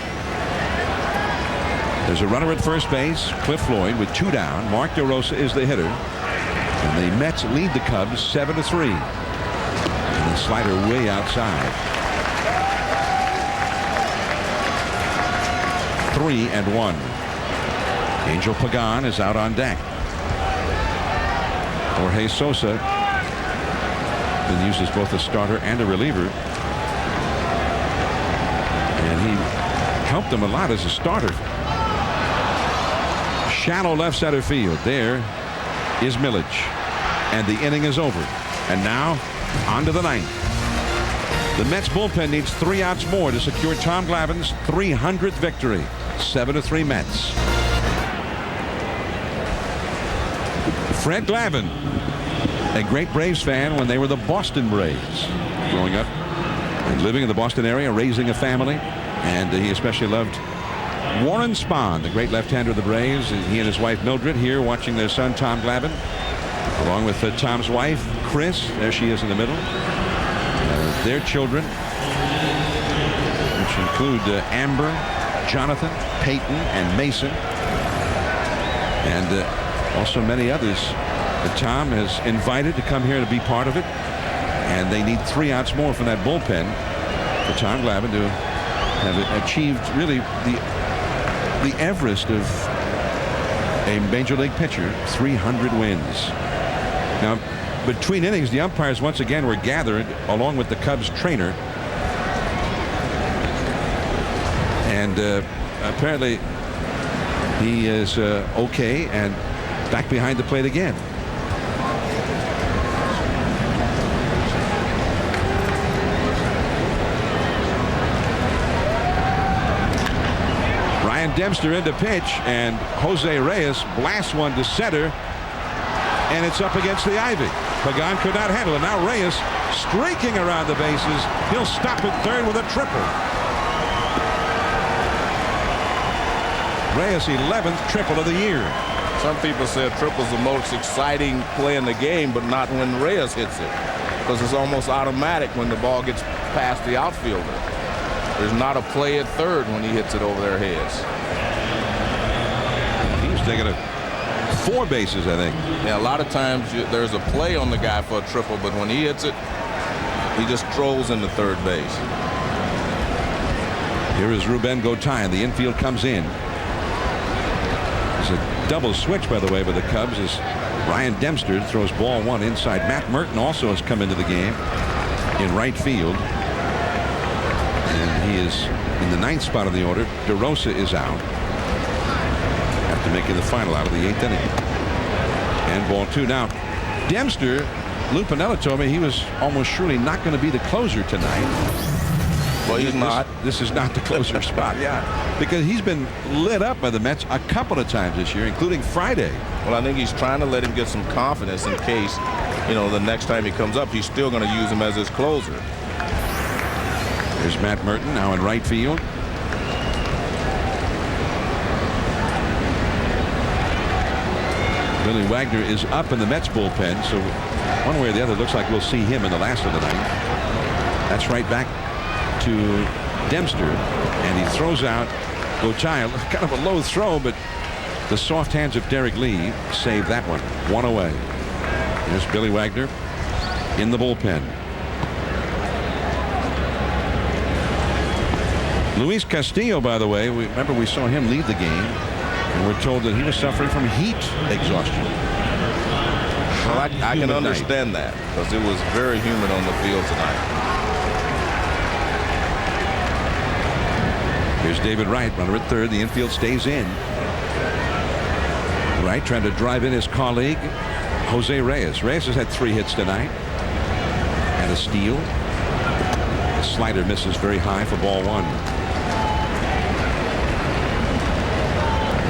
There's a runner at first base, Cliff Floyd, with 2 down. Mark DeRosa is the hitter. And the Mets lead the Cubs 7-3. And the slider way outside. 3-1. Angel Pagan is out on deck. Jorge Sosa been used as both a starter and a reliever. And he helped them a lot as a starter. Shallow left center field. There is Milledge. And the inning is over. And now on to the 9th. The Mets bullpen needs 3 outs more to secure Tom Glavine's 300th victory. 7-3 Mets. Fred Glavine, a great Braves fan when they were the Boston Braves. Growing up and living in the Boston area, raising a family. And he especially loved Warren Spahn, the great left-hander of the Braves. And he and his wife Mildred here watching their son Tom Glavine, along with Tom's wife Kris. There she is in the middle. Their children, which include Amber, Jonathan, Peyton, and Mason, and also many others that Tom has invited to come here to be part of it. And they need 3 outs more from that bullpen for Tom Glavine to have achieved really the Everest of a major league pitcher, 300 wins. Now, between innings, the umpires once again were gathered along with the Cubs trainer. And apparently he is okay and back behind the plate again. Ryan Dempster into pitch, and Jose Reyes blasts one to center, and it's up against the ivy. Pagan could not handle it. Now Reyes streaking around the bases. He'll stop at third with a triple. Reyes' 11th triple of the year. Some people said triple's the most exciting play in the game, but not when Reyes hits it, because it's almost automatic when the ball gets past the outfielder. There's not a play at third when he hits it over their heads. He was taking 4 bases, I think. Yeah, a lot of times there's a play on the guy for a triple, but when he hits it, he just strolls into third base. Here is Ruben Gotay, and the infield comes in. It's a double switch, by the way, by the Cubs as Ryan Dempster throws ball 1 inside. Matt Merton also has come into the game in right field. And he is in the 9th spot of the order. DeRosa is out after making the final out of the 8th inning. And ball 2. Now, Dempster, Lou Piniella told me he was almost surely not going to be the closer tonight. Well, he's not. This is not the closer spot. Yeah, because he's been lit up by the Mets a couple of times this year, including Friday. Well, I think he's trying to let him get some confidence in case, the next time he comes up, he's still going to use him as his closer. There's Matt Merton now in right field. Billy Wagner is up in the Mets bullpen, so one way or the other, it looks like we'll see him in the last of the ninth. That's right back to Dempster, and he throws out Gochild. Kind of a low throw, but the soft hands of Derek Lee saved that one. One away. There's Billy Wagner in the bullpen. Luis Castillo, by the way, remember we saw him lead the game, and we're told that he was suffering from heat exhaustion. Well, I can understand that, because it was very humid on the field tonight. Here's David Wright, runner at third. The infield stays in. Wright trying to drive in his colleague, Jose Reyes. Reyes has had 3 hits tonight and a steal. The slider misses very high for ball 1.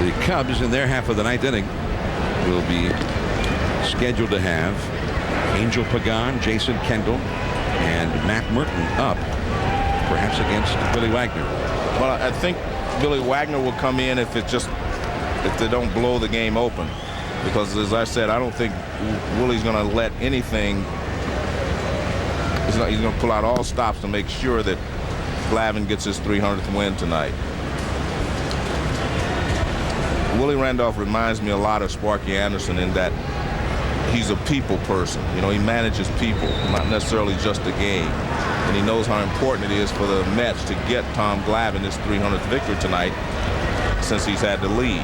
The Cubs in their half of the ninth inning will be scheduled to have Angel Pagan, Jason Kendall, and Matt Merton up, perhaps against Billy Wagner. Well, I think Billy Wagner will come in if they don't blow the game open, because as I said, I don't think Willie's going to let anything. He's going to pull out all stops to make sure that Glavine gets his 300th win tonight. Willie Randolph reminds me a lot of Sparky Anderson in that he's a people person. You know, he manages people, not necessarily just the game. And he knows how important it is for the Mets to get Tom Glavine his 300th victory tonight, since he's had the lead.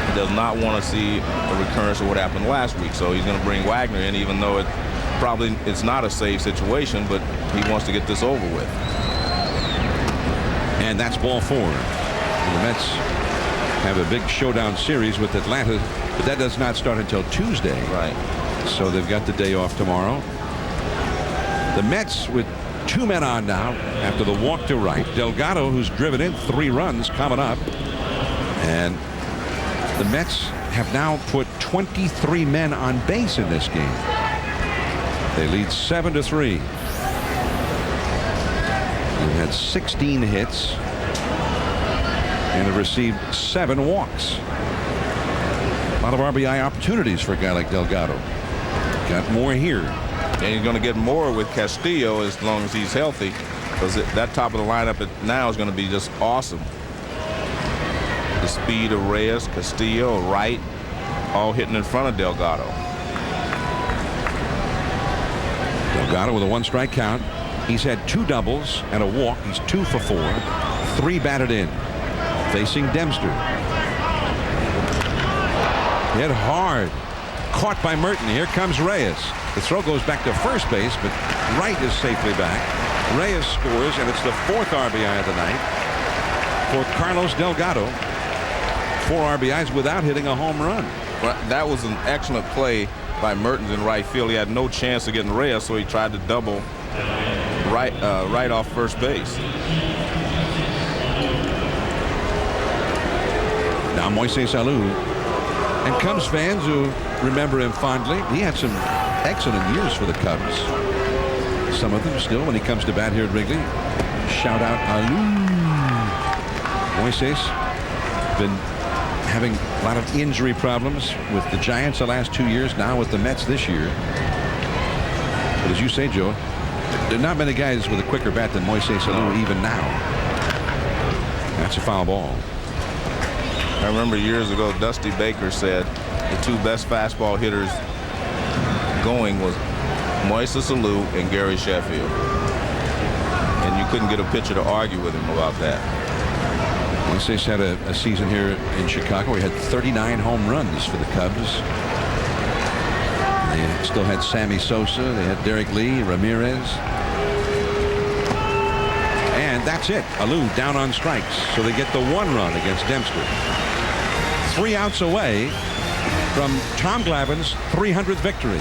He does not want to see a recurrence of what happened last week, so he's going to bring Wagner in, even though it's not a safe situation, but he wants to get this over with. And that's ball 4. The Mets have a big showdown series with Atlanta, but that does not start until Tuesday. Right. So they've got the day off tomorrow. The Mets with 2 men on now after the walk to right. Delgado, who's driven in 3 runs, coming up. And the Mets have now put 23 men on base in this game. They lead 7-3. They've had 16 hits and have received 7 walks. A lot of RBI opportunities for a guy like Delgado. Got more here. And he's going to get more with Castillo as long as he's healthy, because that top of the lineup now is going to be just awesome. The speed of Reyes, Castillo, Wright, all hitting in front of Delgado. Delgado with a 1-strike count. He's had 2 doubles and a walk. He's 2 for 4. 3 batted in. Facing Dempster. Hit hard. Caught by Merton. Here comes Reyes. The throw goes back to first base, but Wright is safely back. Reyes scores, and it's the 4th RBI of the night for Carlos Delgado. 4 RBIs without hitting a home run. Well, that was an excellent play by Mertens in right field. He had no chance of getting Reyes, so he tried to double right off first base. Now Moises Alou. And Cubs fans who remember him fondly, he had some excellent years for the Cubs. Some of them still, when he comes to bat here at Wrigley, shout out Alou. Moises been having a lot of injury problems with the Giants the last 2 years, now with the Mets this year. But as you say, Joe, there are not many guys with a quicker bat than Moises Alou even now. That's a foul ball. I remember years ago, Dusty Baker said the 2 best fastball hitters going was Moises Alou and Gary Sheffield. And you couldn't get a pitcher to argue with him about that. Moises had a season here in Chicago. He had 39 home runs for the Cubs. They still had Sammy Sosa. They had Derek Lee, Ramirez. And that's it. Alou down on strikes. So they get the 1 run against Dempster. 3 outs away from Tom Glavine's 300th victory.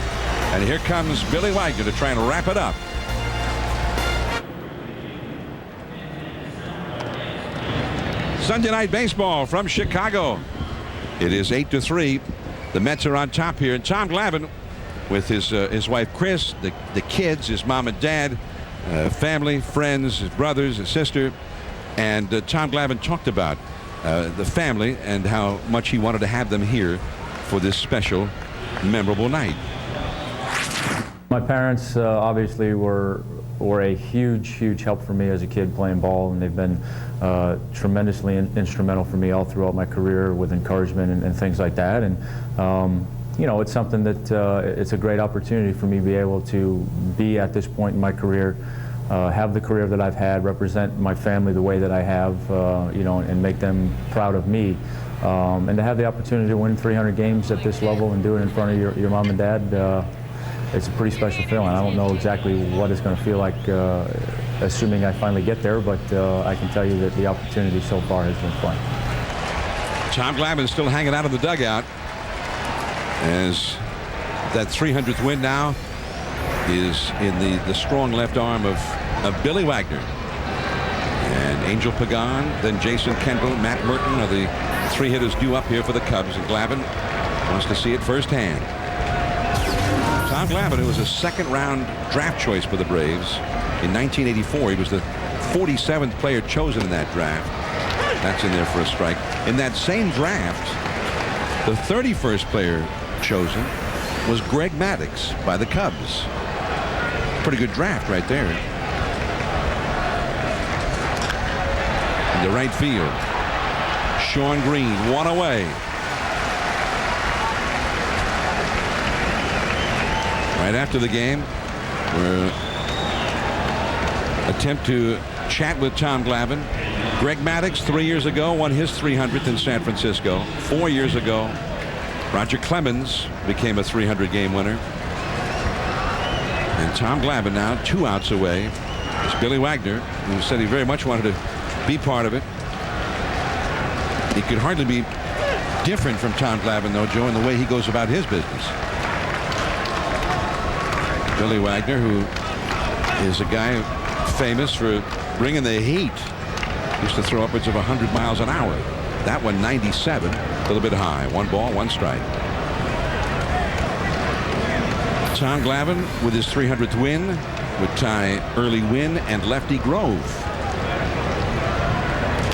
And here comes Billy Wagner to try and wrap it up. Sunday Night Baseball from Chicago. It is 8-3. The Mets are on top here. And Tom Glavine with his wife Kris, the kids, his mom and dad, family, friends, his brothers, his sister. And Tom Glavine talked about the family and how much he wanted to have them here for this special, memorable night. My parents obviously were a huge help for me as a kid playing ball, and they've been tremendously instrumental for me all throughout my career with encouragement and things like that. And you know, it's something that it's a great opportunity for me to be able to be at this point in my career, have the career that I've had, represent my family the way that I have, you know, and make them proud of me. And to have the opportunity to win 300 games at this level and do it in front of your mom and dad, it's a pretty special feeling. I don't know exactly what it's going to feel like, assuming I finally get there, but I can tell you that the opportunity so far has been fun. Tom Glavine still hanging out of the dugout as that 300th win now is in the strong left arm of Billy Wagner. And Angel Pagan, then Jason Kendall, Matt Merton are the three hitters due up here for the Cubs, and Glavine wants to see it firsthand. Tom Glavine, who was a second-round draft choice for the Braves in 1984, he was the 47th player chosen in that draft. That's in there for a strike. In that same draft, the 31st player chosen was Greg Maddux by the Cubs. Pretty good draft right there. Into right field. Sean Green, one away. Right after the game, we'll attempt to chat with Tom Glavine. Greg Maddux 3 years ago won his 300th in San Francisco. 4 years ago, Roger Clemens became a 300 game winner. And Tom Glavine now 2 outs away. It's Billy Wagner, who said he very much wanted to be part of it. He could hardly be different from Tom Glavine, though, Joe, in the way he goes about his business. Billy Wagner, who is a guy famous for bringing the heat, used to throw upwards of 100 miles an hour. That one 97, a little bit high. 1 ball, 1 strike. Tom Glavine with his 300th win would tie Early Wynn and Lefty Grove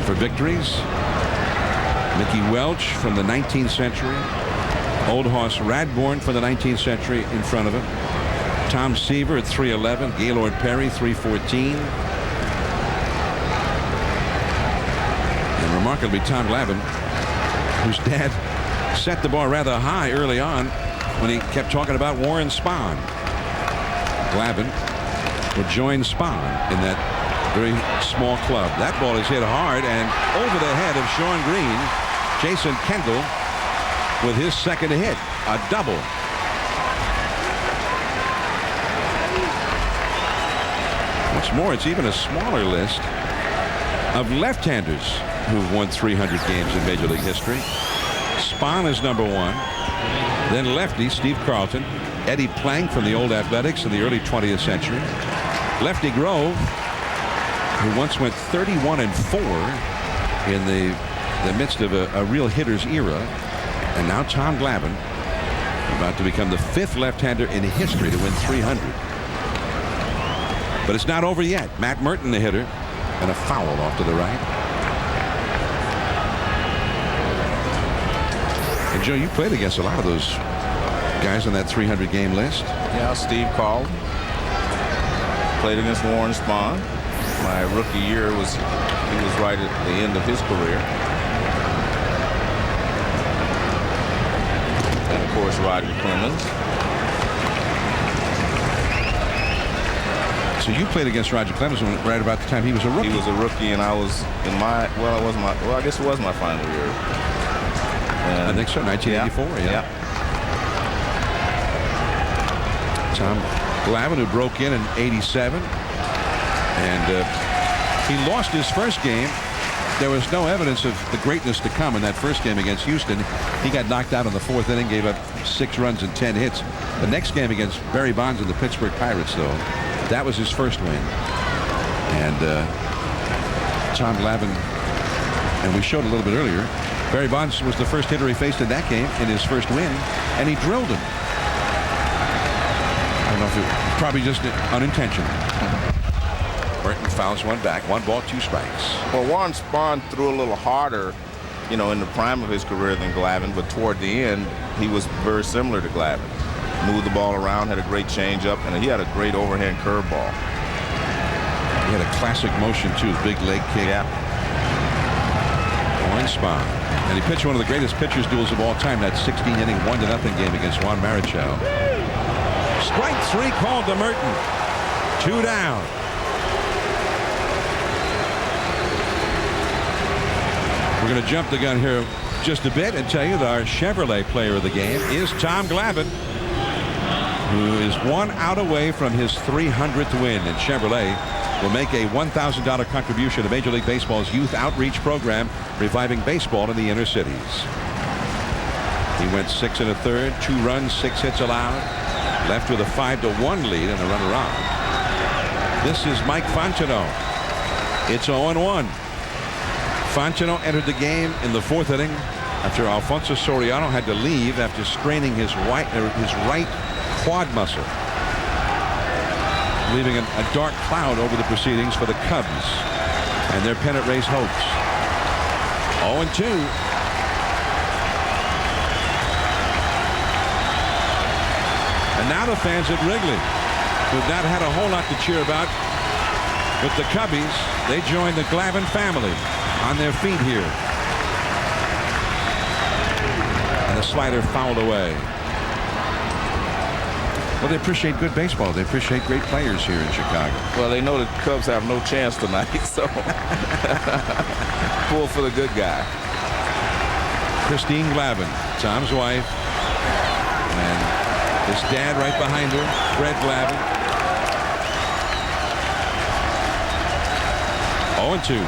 for victories. Mickey Welch from the 19th century. Old Hoss Radbourne for the 19th century in front of him. Tom Seaver at 311. Gaylord Perry 314. And remarkably, Tom Glavine, whose dad set the bar rather high early on when he kept talking about Warren Spahn. Glavine would join Spahn in that very small club. That ball is hit hard and over the head of Sean Green. Jason Kendall with his second hit, a double. What's more, it's even a smaller list of left-handers who've won 300 games in Major League history. Spahn is number 1. Then lefty Steve Carlton, Eddie Plank from the old Athletics in the early 20th century. Lefty Grove, who once went 31-4 in the midst of a real hitter's era. And now Tom Glavine, about to become the 5th left-hander in history to win 300. But it's not over yet. Matt Merton, the hitter, and a foul off to the right. And Joe, you played against a lot of those guys on that 300 game list. Yeah, Steve called. Played against Warren Spahn. My rookie year he was right at the end of his career. And of course Roger Clemens. So you played against Roger Clemens right about the time he was a rookie. He was a rookie, and I was in my I guess it was my final year. And I think so, 1984. Yeah. Tom Glavine, who broke in 87, and he lost his first game. There was no evidence of the greatness to come in that first game against Houston. He got knocked out in the 4th inning, gave up 6 runs and 10 hits. The next game against Barry Bonds and the Pittsburgh Pirates, though, that was his first win. And Tom Glavine, and we showed a little bit earlier, Barry Bonds was the first hitter he faced in that game in his first win, and he drilled him. I don't know if it probably just unintentional. Burton fouls one back. 1 ball, 2 strikes. Well, Warren Spahn threw a little harder you know, in the prime of his career than Glavine, but toward the end, he was very similar to Glavine. Moved the ball around, had a great changeup, and he had a great overhand curveball. He had a classic motion, too, big leg kick. Yeah. One spot. And he pitched one of the greatest pitchers duels of all time, that 16-inning 1-0 game against Juan Marichal. Strike 3 called to Merton. 2 down. We're going to jump the gun here just a bit and tell you that our Chevrolet player of the game is Tom Glavine, who is 1 out away from his 300th win. And Chevrolet will make a $1,000 contribution to Major League Baseball's youth outreach program, reviving baseball in the inner cities. He went 6 1/3, 2 runs, 6 hits allowed, left with a 5-1 lead and a runner on. This is Mike Fontenot. It's 0-1. Fontenot entered the game in the 4th inning after Alfonso Soriano had to leave after straining his right quad muscle, leaving a dark cloud over the proceedings for the Cubs and their pennant race hopes. 0-2. And now the fans at Wrigley, who've not had a whole lot to cheer about with the Cubbies, they join the Glavine family on their feet here. And the slider fouled away. Well, they appreciate good baseball. They appreciate great players here in Chicago. Well, they know the Cubs have no chance tonight, so pull for the good guy. Christine Glavine, Tom's wife, and his dad right behind her, Fred Glavine. 0-2.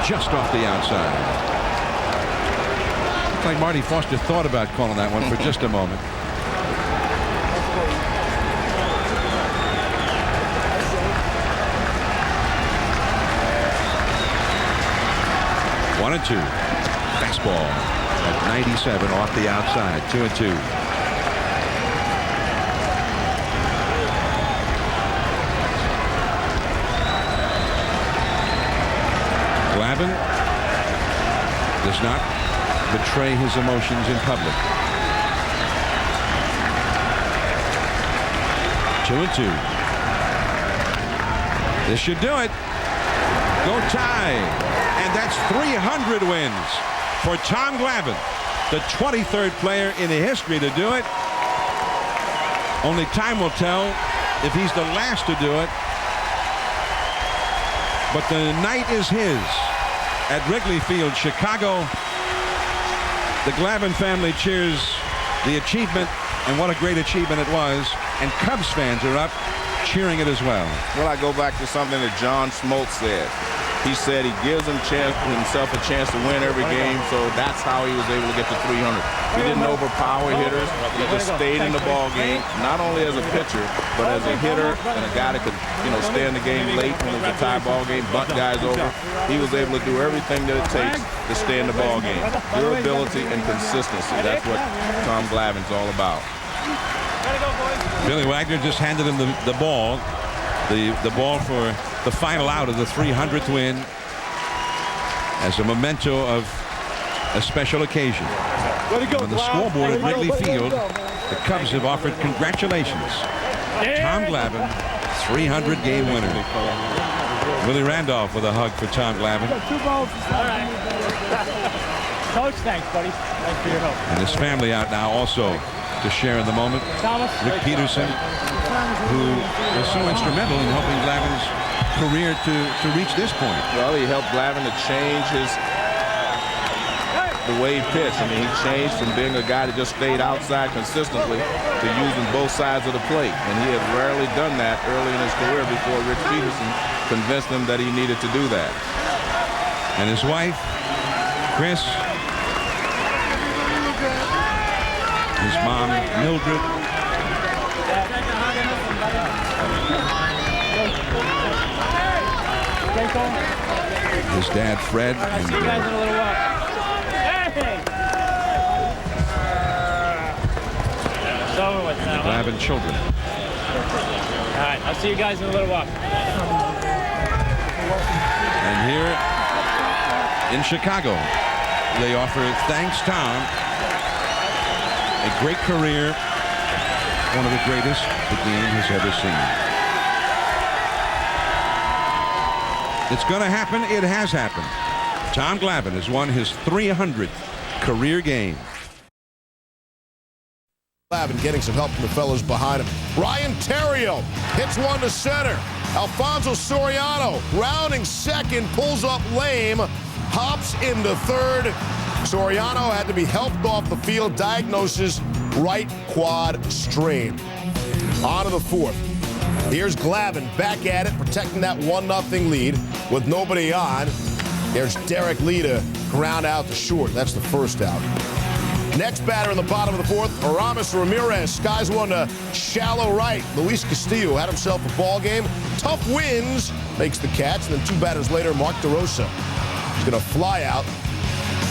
Just off the outside. Looks like Marty Foster thought about calling that one for just a moment. One and 2. Fastball at 97 off the outside. 2-2. Glavine does not betray his emotions in public. 2-2. This should do it. Go tie. And that's 300 wins for Tom Glavine, the 23rd player in the history to do it. Only time will tell if he's the last to do it. But the night is his at Wrigley Field, Chicago. The Glavine family cheers the achievement, and what a great achievement it was. And Cubs fans are up cheering it as well. Well, I go back to something that John Smoltz said. He said he gives himself a chance to win every game, so that's how he was able to get to 300. He didn't overpower hitters. He just stayed in the ball game, not only as a pitcher, but as a hitter and a guy that could, stay in the game late when it was a tie ball game, bunt guys over. He was able to do everything that it takes to stay in the ball game. Durability and consistency. That's what Tom Glavine's all about. Billy Wagner just handed him the ball. The ball for the final out of the 300th win as a memento of a special occasion. On the scoreboard at Wrigley Field, the Cubs have offered congratulations. Tom Glavine, 300 game winner. Willie Randolph with a hug for Tom Glavine. Coach, thanks, buddy. Thanks for your help. And his family out now also to share in the moment. Rick Peterson, who was so instrumental in helping Glavine's career to reach this point. Well, he helped Glavine to change the way he pitched. I mean, he changed from being a guy that just stayed outside consistently to using both sides of the plate. And he had rarely done that early in his career before Rick Peterson convinced him that he needed to do that. And his wife, Kris, his mom, Mildred, his dad, Fred, and the Glavine children. All right, I'll see you guys in a little while. And here in Chicago. They offer thanks, Tom. A great career. One of the greatest the game has ever seen. It's going to happen. It has happened. Tom Glavine has won his 300th career game. Glavine getting some help from the fellows behind him. Ryan Theriot hits one to center. Alfonso Soriano rounding second, pulls up lame, hops into third. Soriano had to be helped off the field. Diagnosis, right quad strain. On to the fourth. Here's Glavine back at it, protecting that 1-0 lead with nobody on. There's Derek Lee to ground out to short. That's the first out. Next batter in the bottom of the fourth, Aramis Ramirez skies one to shallow right. Luis Castillo had himself a ball game. Tough wins, makes the catch. And then 2 batters later, Mark DeRosa is going to fly out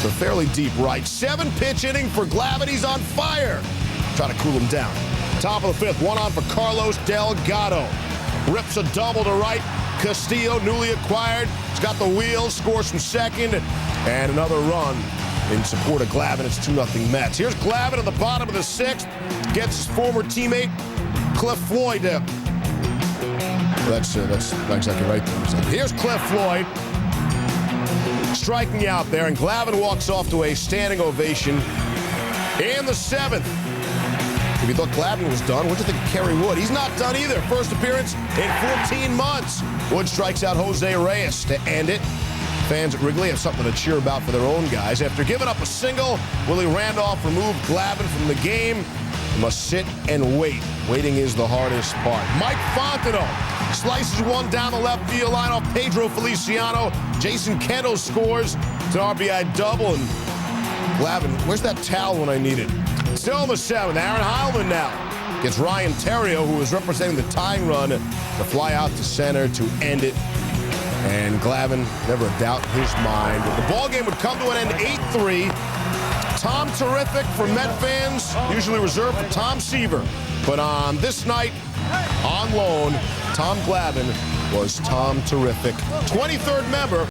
to fairly deep right. 7-pitch inning for Glavine. He's on fire. Try to cool him down. Top of the fifth, one on for Carlos Delgado. Rips a double to right. Castillo, newly acquired, he's got the wheels, scores from second, and another run in support of Glavine. It's 2-0 Mets. Here's Glavine at the bottom of the sixth. Gets his former teammate, Cliff Floyd. That's not exactly right there. Here's Cliff Floyd striking out there, and Glavine walks off to a standing ovation in the seventh. If you thought Glavine was done, what do you think of Kerry Wood? He's not done either. First appearance in 14 months. Wood strikes out Jose Reyes to end it. Fans at Wrigley have something to cheer about for their own guys. After giving up a single, Willie Randolph removed Glavine from the game. He must sit and wait. Waiting is the hardest part. Mike Fontenot slices one down the left field line off Pedro Feliciano. Jason Kendall scores. It's an RBI double. And Glavine, where's that towel when I need it? Still in the seventh. Aaron Heilman now gets Ryan Theriot, who is representing the tying run, to fly out to center to end it. And Glavine, never a doubt in his mind. The ball game would come to an end 8-3. Tom Terrific for Met fans, usually reserved for Tom Seaver. But on this night, on loan, Tom Glavine was Tom Terrific. 23rd member.